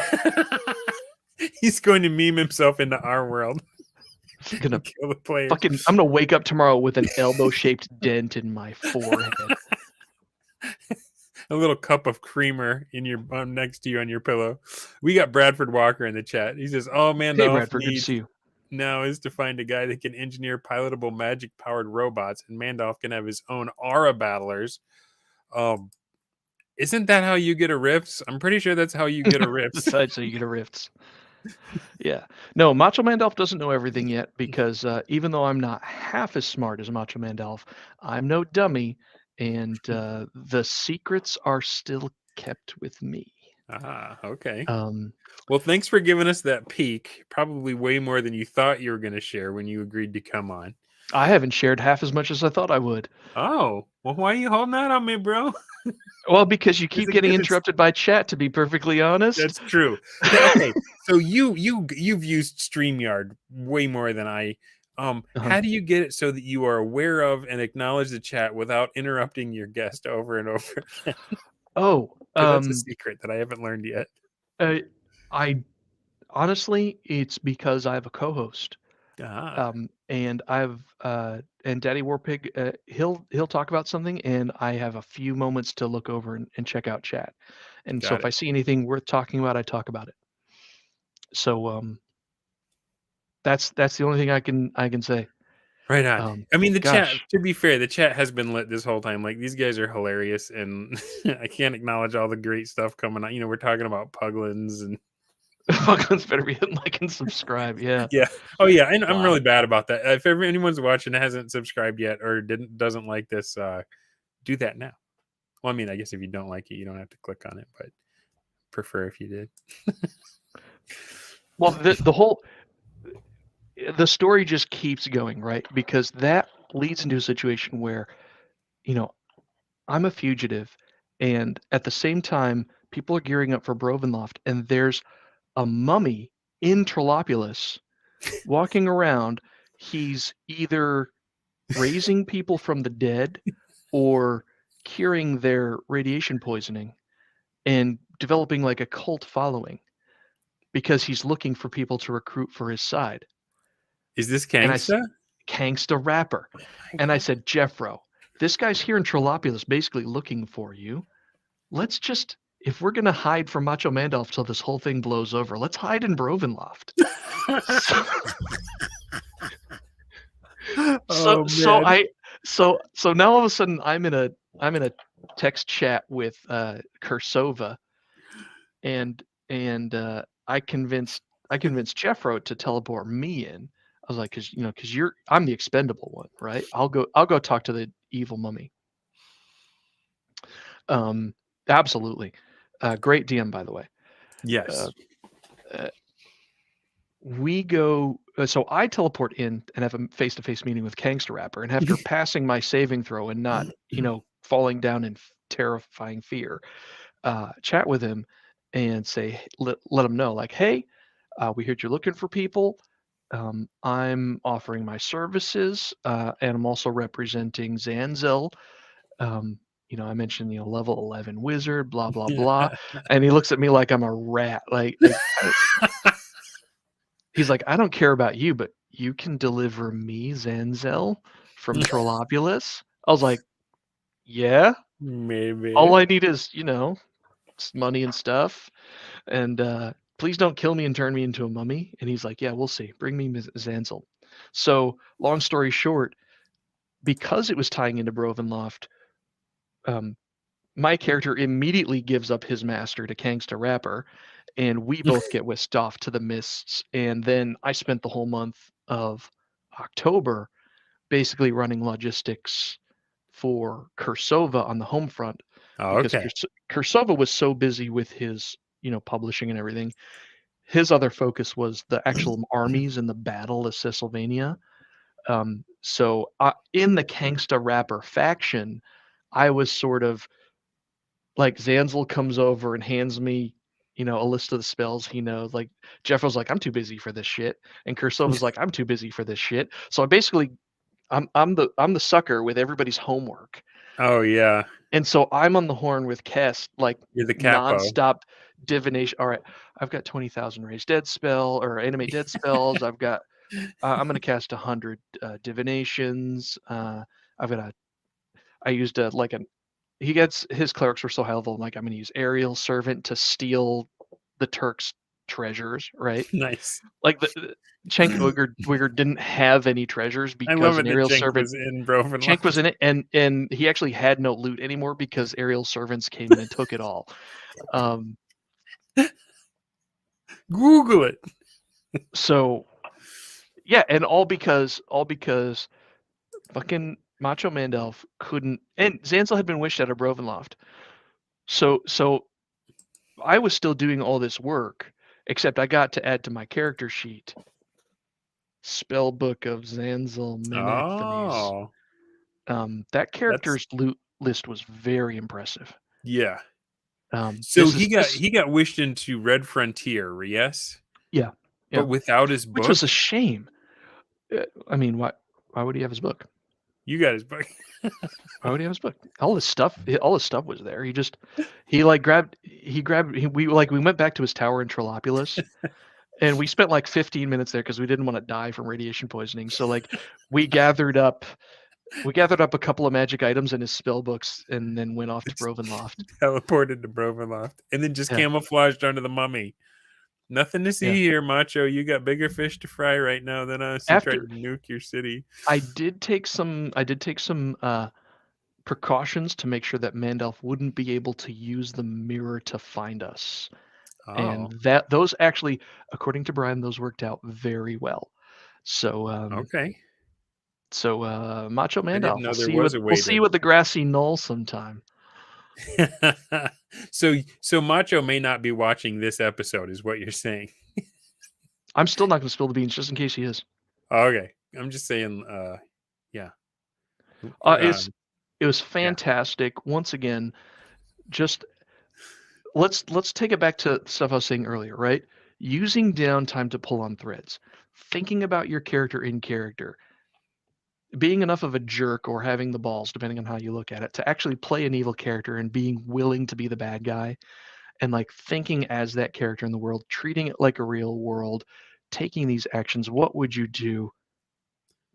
He's going to meme himself into our world. It's gonna Kill the players. fucking. I'm gonna wake up tomorrow with an elbow-shaped dent in my forehead. A little cup of creamer in your next to you on your pillow. We got Bradford Walker in the chat. He says, "All Hey, Mandalf Bradford, good to needs see you. now is to find a guy that can engineer pilotable magic-powered robots, and Mandalf can have his own aura battlers." Um, isn't that how you get a rifts? I'm pretty sure that's how you get a rifts. Besides, so you get a rifts. Yeah. No, Macho Mandalf doesn't know everything yet because even though I'm not half as smart as Macho Mandalf, I'm no dummy, and the secrets are still kept with me. Okay. Um, Well, thanks for giving us that peek. Probably way more than you thought you were going to share when you agreed to come on. I haven't shared half as much as I thought I would. Oh, well, why are you holding that on me, bro? Well, because you Is keep it getting 'cause it's interrupted by chat, to be perfectly honest. That's true. Okay, so you've used StreamYard way more than I. How do you get it so that you are aware of and acknowledge the chat without interrupting your guest over and over again? Oh, Because that's a secret that I haven't learned yet. I honestly, it's because I have a co-host. Ah, And I've and Daddy Warpig, he'll talk about something, and I have a few moments to look over and check out chat. And so got if I it. see anything worth talking about, I talk about it. So that's the only thing I can say. Right on. I mean, the chat. Gosh, To be fair, the chat has been lit this whole time. Like these guys are hilarious, and I can't acknowledge all the great stuff coming out. We're talking about Puglins and Fucklin's better be hitting like and subscribe. Yeah. yeah. Oh yeah, and I'm Wow. really bad about that. If ever anyone's watching and hasn't subscribed yet or doesn't like this, do that now. Well, I mean, I guess if you don't like it, you don't have to click on it, but prefer if you did. Well, the story just keeps going, right? Because that leads into a situation where, you know, I'm a fugitive, and at the same time, people are gearing up for Brovenloft, and there's a mummy in Trollopulous walking around. He's either raising people from the dead or curing their radiation poisoning and developing like a cult following because he's looking for people to recruit for his side. Is this And Kangsta? Kangsta Rapper. And I said, Jeffro, this guy's here in Trollopulous basically looking for you. Let's just, if we're going to hide from Macho Mandalf till this whole thing blows over, let's hide in Brovenloft. So, Oh so man. now all of a sudden I'm in a text chat with Kursova, and I convinced Jeffro to teleport me in. I was like, because I'm the expendable one, right? I'll go talk to the evil mummy. Absolutely. Great DM, by the way. Yes. We go. So I teleport in and have a face-to-face meeting with Kangster Rapper, and after passing my saving throw and not, falling down in terrifying fear, chat with him and say, let him know, like, hey, we heard you're looking for people. I'm offering my services, and I'm also representing Zanzel. I mentioned, level 11 wizard, blah, blah, blah. And he looks at me like I'm a rat. He's like, I don't care about you, but you can deliver me, Zanzel, from Trollopulous. I was like, yeah, Maybe. all I need is, money and stuff. And please don't kill me and turn me into a mummy. And he's like, yeah, we'll see. Bring me Zanzel. So long story short, because it was tying into Brovenloft, my character immediately gives up his master to Kangsta Rapper, and we both get whisked off to the mists. And then I spent the whole month of October basically running logistics for Kursova on the home front, Oh, because okay. Kursova was so busy with his, publishing and everything. His other focus was the actual armies and the battle of Sylvania. So in the Kangsta Rapper faction, I was sort of like, Zanzel comes over and hands me, a list of the spells he knows. Like, Jeff was like, I'm too busy for this shit. And Kursova's like, I'm too busy for this shit. So I'm the sucker with everybody's homework. Oh yeah. And so I'm on the horn with Kest, like You're the capo. nonstop divination. All right, I've got 20,000 raise dead spell or animate dead spells. I've got I'm gonna cast 100 divinations. I used a like an he gets his clerics were so high level. I'm like, I'm gonna use aerial servant to steal the Turk's treasures, right? Nice. Like the Cenk Uyghur didn't have any treasures I love because it an that aerial Jenk servant was in Cenk was Brovenloft. in it, and he actually had no loot anymore because aerial servants came in and took it all. Um, Google it. so yeah, and all because fucking Macho Mandelf couldn't, and Zanzel had been wished out of Brovenloft. So I was still doing all this work, except I got to add to my character sheet Spellbook of Zanzel Menathenes. Oh, That that's character's loot list was very impressive. yeah. So This he is got this he got wished into Red Frontier, yes, Yeah, but yeah, without his which was a book. shame. I mean, why would he have his book? You got his book. Why would he have his book? All his stuff was there. He like we went back to his tower in Trollopulous, and we spent like 15 minutes there because we didn't want to die from radiation poisoning. So like we gathered up a couple of magic items in his spell books and then went off to It's Brovenloft. teleported to Brovenloft and then just Yeah, camouflaged under the mummy. Nothing to see yeah. here, Macho. You got bigger fish to fry right now than us. You tried After to nuke your city. I did take some precautions to make sure that Mandalf wouldn't be able to use the mirror to find us. And Oh, that those actually, according to Brian, those worked out very well. So okay. Macho I didn't Mandalf, know there was a we'll way see to. you at the grassy knoll sometime. So Macho may not be watching this episode, is what you're saying. I'm still not going to spill the beans just in case he is. Okay, I'm just saying. Yeah, It's it was yeah, fantastic. Once again, just let's take it back to stuff I was saying earlier, right? Using downtime to pull on threads, thinking about your character in character, being enough of a jerk or having the balls, depending on how you look at it, to actually play an evil character and being willing to be the bad guy and like thinking as that character in the world, treating it like a real world, taking these actions. What would you do?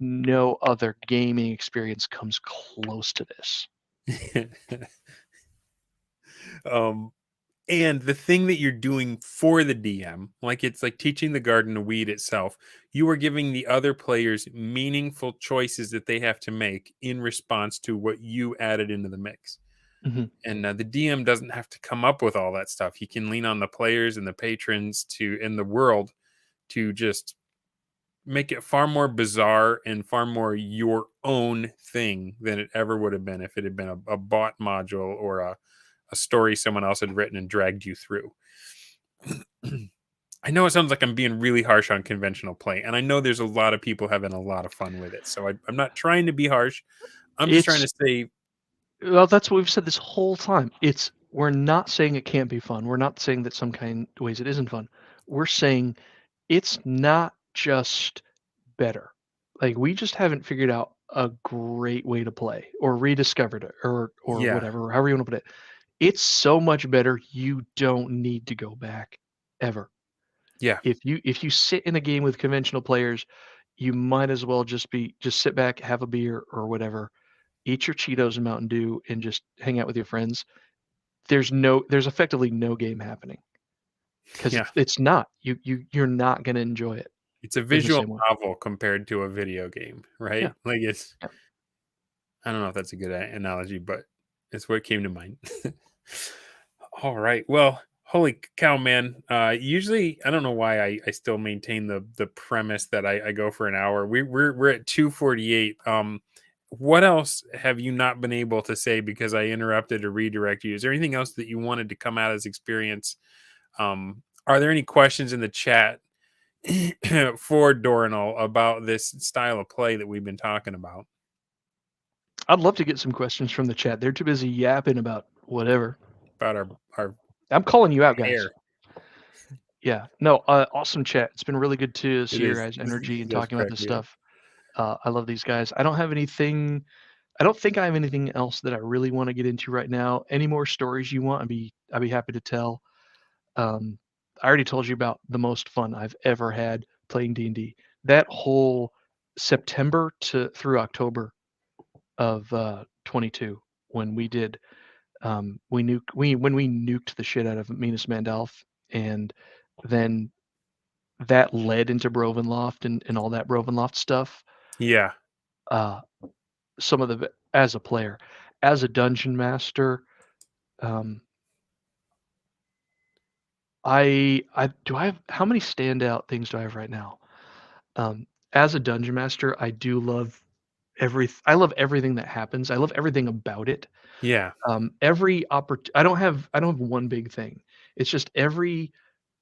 No other gaming experience comes close to this. um, and the thing that you're doing for the DM, like it's like teaching the garden to weed itself. You are giving the other players meaningful choices that they have to make in response to what you added into the mix. Mhm. And the DM doesn't have to come up with all that stuff. He can lean on the players and the patrons to in the world to just make it far more bizarre and far more your own thing than it ever would have been if it had been a bought module or a story someone else had written and dragged you through. I know it sounds like I'm being really harsh on conventional play, and I know there's a lot of people having a lot of fun with it. So I'm not trying to be harsh. I'm just trying It's to say, Well, that's what we've said this whole time. We're not saying it can't be fun. We're not saying that some kind of ways it isn't fun. We're saying it's not just better. Like we just haven't figured out a great way to play or rediscovered it or yeah, whatever, however you want to put it. It's so much better. You don't need to go back ever. yeah, If you sit in a game with conventional players, you might as well just sit back, have a beer or whatever, eat your Cheetos and Mountain Dew, and just hang out with your friends. There's effectively no game happening because yeah. it's not. You're not gonna enjoy it It's a in the visual same way. novel compared to a video game, Yeah, right? Like it's yeah. I don't know if that's a good analogy, but it's what came to mind. All right. Well, holy cow, man. Usually I don't know why I still maintain the premise that I go for an hour. We're at 2:48. What else have you not been able to say because I interrupted or redirect you? Is there anything else that you wanted to come out as experience? Are there any questions in the chat for Dorrinal about this style of play that we've been talking about? I'd love to get some questions from the chat. They're too busy yapping about whatever. About our I'm calling you out, guys. hair. Yeah. No, awesome chat. It's been really good to It see your is. guys' energy It and does talking about crack this me up. stuff. I love these guys. I don't think I have anything else that I really want to get into right now. Any more stories you want, I'd be happy to tell. Um, I already told you about the most fun I've ever had playing D&D. that whole September to through October of 22, when we did when we nuked the shit out of Minas Mandalf, and then that led into Brovenloft and all that Brovenloft stuff. Yeah. Uh, some of the as a player, as a dungeon master, um, I have how many standout things do I have right now? As a dungeon master, I do love I love everything that happens. I love everything about it. Yeah. I don't have one big thing. It's just every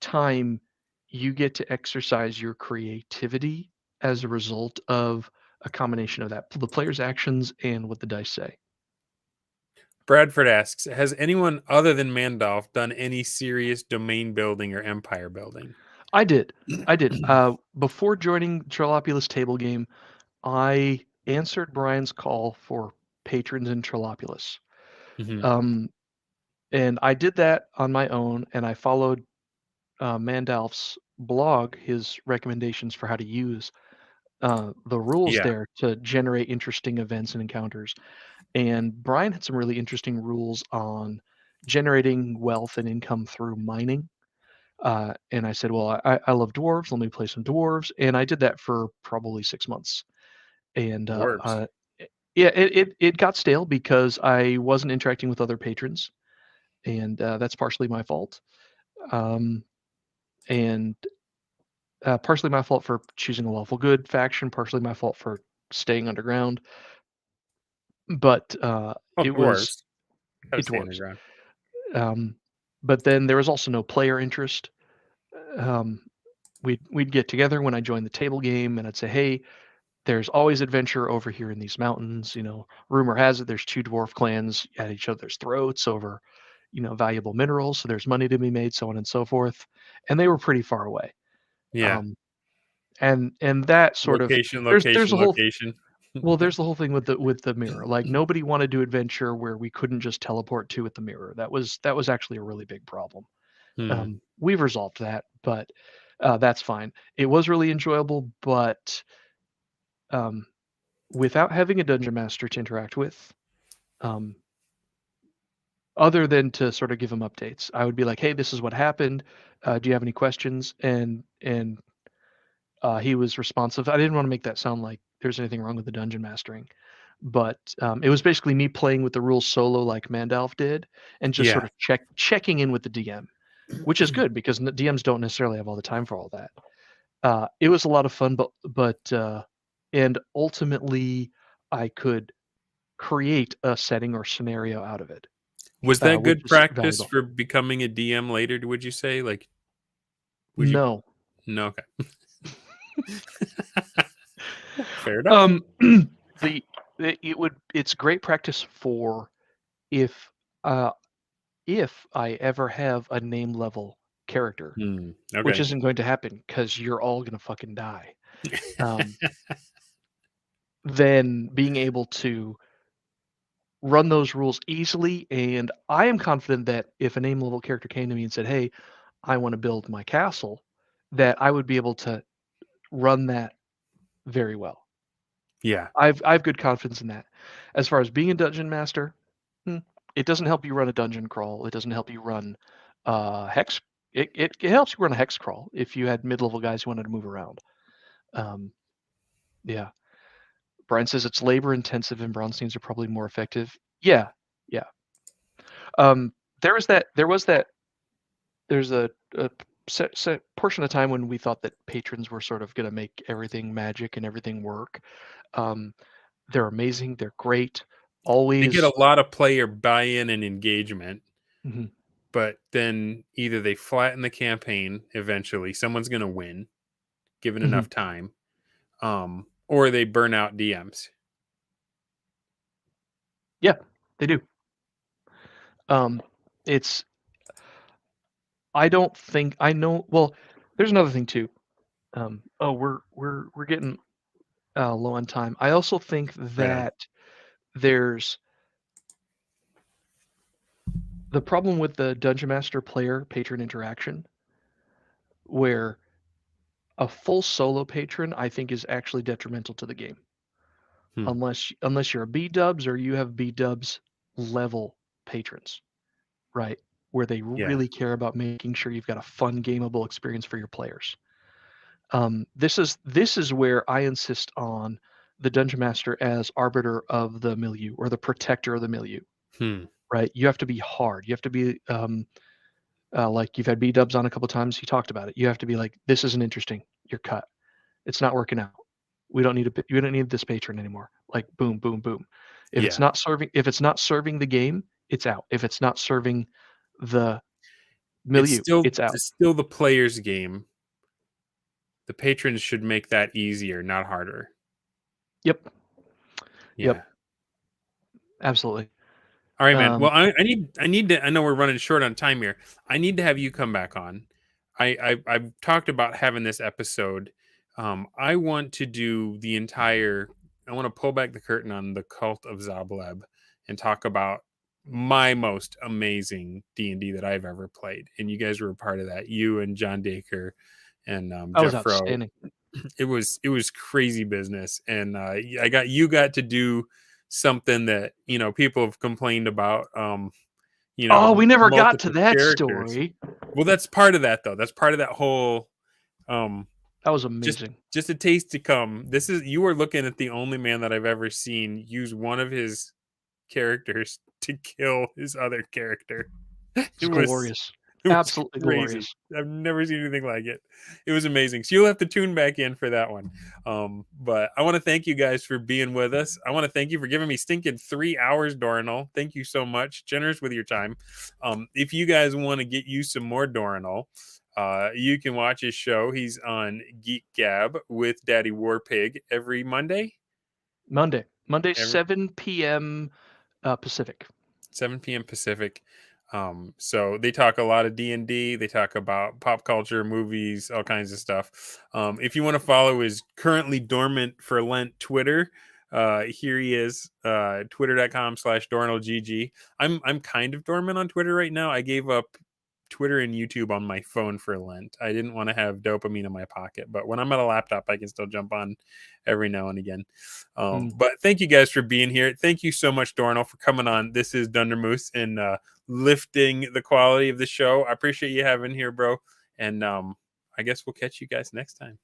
time you get to exercise your creativity as a result of a combination of that, the player's actions and what the dice say. Bradford asks, has anyone other than Mandalf done any serious domain building or empire building? I did. I did. Before joining Trollopulous table game, I answered Brian's call for patrons in Trollopulous. Mhm. And I did that on my own, and I followed Mandalf's blog, his recommendations for how to use the rules Yeah. there to generate interesting events and encounters. And Brian had some really interesting rules on generating wealth and income through mining. And I said, well, I love dwarves. Let me play some dwarves. And I did that for probably 6 months. And Dwarves. yeah, it got stale because I wasn't interacting with other patrons, and that's partially my fault. Um, and partially my fault for choosing a lawful good faction, partially my fault for staying underground. But Oh, it was dwarves. Gotta it stay dwarves. underground. Um, but then there was also no player interest. Um, we'd get together when I joined the table game, and I'd say, "Hey, there's always adventure over here in these mountains. You know, rumor has it there's two dwarf clans at each other's throats over, valuable minerals. So there's money to be made, so on and so forth." And they were pretty far away. Yeah. Um, and that sort of Location, there's location, a whole location. well, there's the whole thing with the mirror. Like nobody wanted to adventure where we couldn't just teleport to with the mirror. That was actually a really big problem. Hmm. We've resolved that, but that's fine. It was really enjoyable, but um, without having a dungeon master to interact with, um, other than to sort of give him updates, I would be like, "Hey, this is what happened. Do you have any questions?" And he was responsive. I didn't want to make that sound like there's anything wrong with the dungeon mastering, but it was basically me playing with the rules solo like Mandalf did, and just sort Yeah. of checking in with the DM, which is good because DMs don't necessarily have all the time for all that. It was a lot of fun, but and ultimately I could create a setting or scenario out of it, Was that which good is practice valuable. for becoming a DM later, would you say? Like, would you? No. No, okay. Fair enough. Um, the it's great practice for if uh if I ever have a name level character, Hmm. which Okay. isn't going to happen because you're all gonna fucking die. Um, then being able to run those rules easily, and I am confident that if a name level character came to me and said, "Hey, I want to build my castle," that I would be able to run that very well. Yeah. I have good confidence in that. As far as being a dungeon master, it doesn't help you run a dungeon crawl. It doesn't help you run hex. It helps you run a hex crawl if you had mid level guys who wanted to move around. Um, yeah. Brian says it's labor intensive and Bronsteins are probably more effective. Yeah, yeah. Um, there was that. There's a set portion of time when we thought that patrons were sort of going to make everything magic and everything work. Um, they're amazing. They're great. They get a Always. lot of player buy-in and engagement, Mhm, but then either they flatten the campaign eventually, someone's going to win given mhm. enough time, or they burn out DMs. Yeah, they do. Um, it's. I don't think I know. Well, there's another thing too. Oh, we're getting low on time. I also think Right on. that there's the problem with the dungeon master player patron interaction, where a full solo patron, I think, is actually detrimental to the game. Unless you're a B-dubs or you have B-dubs level patrons, right? Where they really care about making sure you've got a fun, gameable experience for your players. This is where I insist on the Dungeon Master as arbiter of the milieu or the protector of the milieu, right? You have to be hard. You have to be like you've had B-dubs on a couple times. He talked about it. You have to be like, this isn't interesting. You're cut. It's not working out. We don't need this patron anymore. Like boom, boom, boom. If it's not serving the game, it's out. If it's not serving the milieu, it's out. It's still the player's game. The patrons should make that easier, not harder. Yep. Yeah. Yep. Absolutely. All right, man. Well, I need to. I know we're running short on time here. I need to have you come back on. I've talked about having this episode. I want to do the entire. I want to pull back the curtain on the Cult of Zobleb and talk about my most amazing D&D that I've ever played. And you guys were a part of that. You and John Dacre and Jeff Rowe. Outstanding. It was crazy business, and you got to do something that people have complained about. We never got to that story. Well, that's part of that, though. That's part of that whole. That was amazing. Just a taste to come. You are looking at the only man that I've ever seen use one of his characters to kill his other character. It's glorious. Absolutely crazy. Glorious. I've never seen anything like it. It was amazing. So you'll have to tune back in for that one. But I want to thank you guys for being with us. I want to thank you for giving me stinking 3 hours, Dorrinal. Thank you so much. Generous with your time. If you guys want to get you some more Dorrinal, you can watch his show. He's on Geek Gab with Daddy Warpig every Monday. Monday, 7 p.m. Pacific. 7 p.m. Pacific. So they talk a lot of D&D. They talk about pop culture, movies, all kinds of stuff. If you want to follow his currently dormant for Lent Twitter, here he is, twitter.com/DorrinalGG. I'm kind of dormant on Twitter right now. I gave up Twitter and YouTube on my phone for Lent. I didn't want to have dopamine in my pocket, but when I'm at a laptop, I can still jump on every now and again. But thank you guys for being here. Thank you so much, Dorrinal, for coming on. This is Dunder Moose and lifting the quality of the show. I appreciate you having here, bro. And I guess we'll catch you guys next time.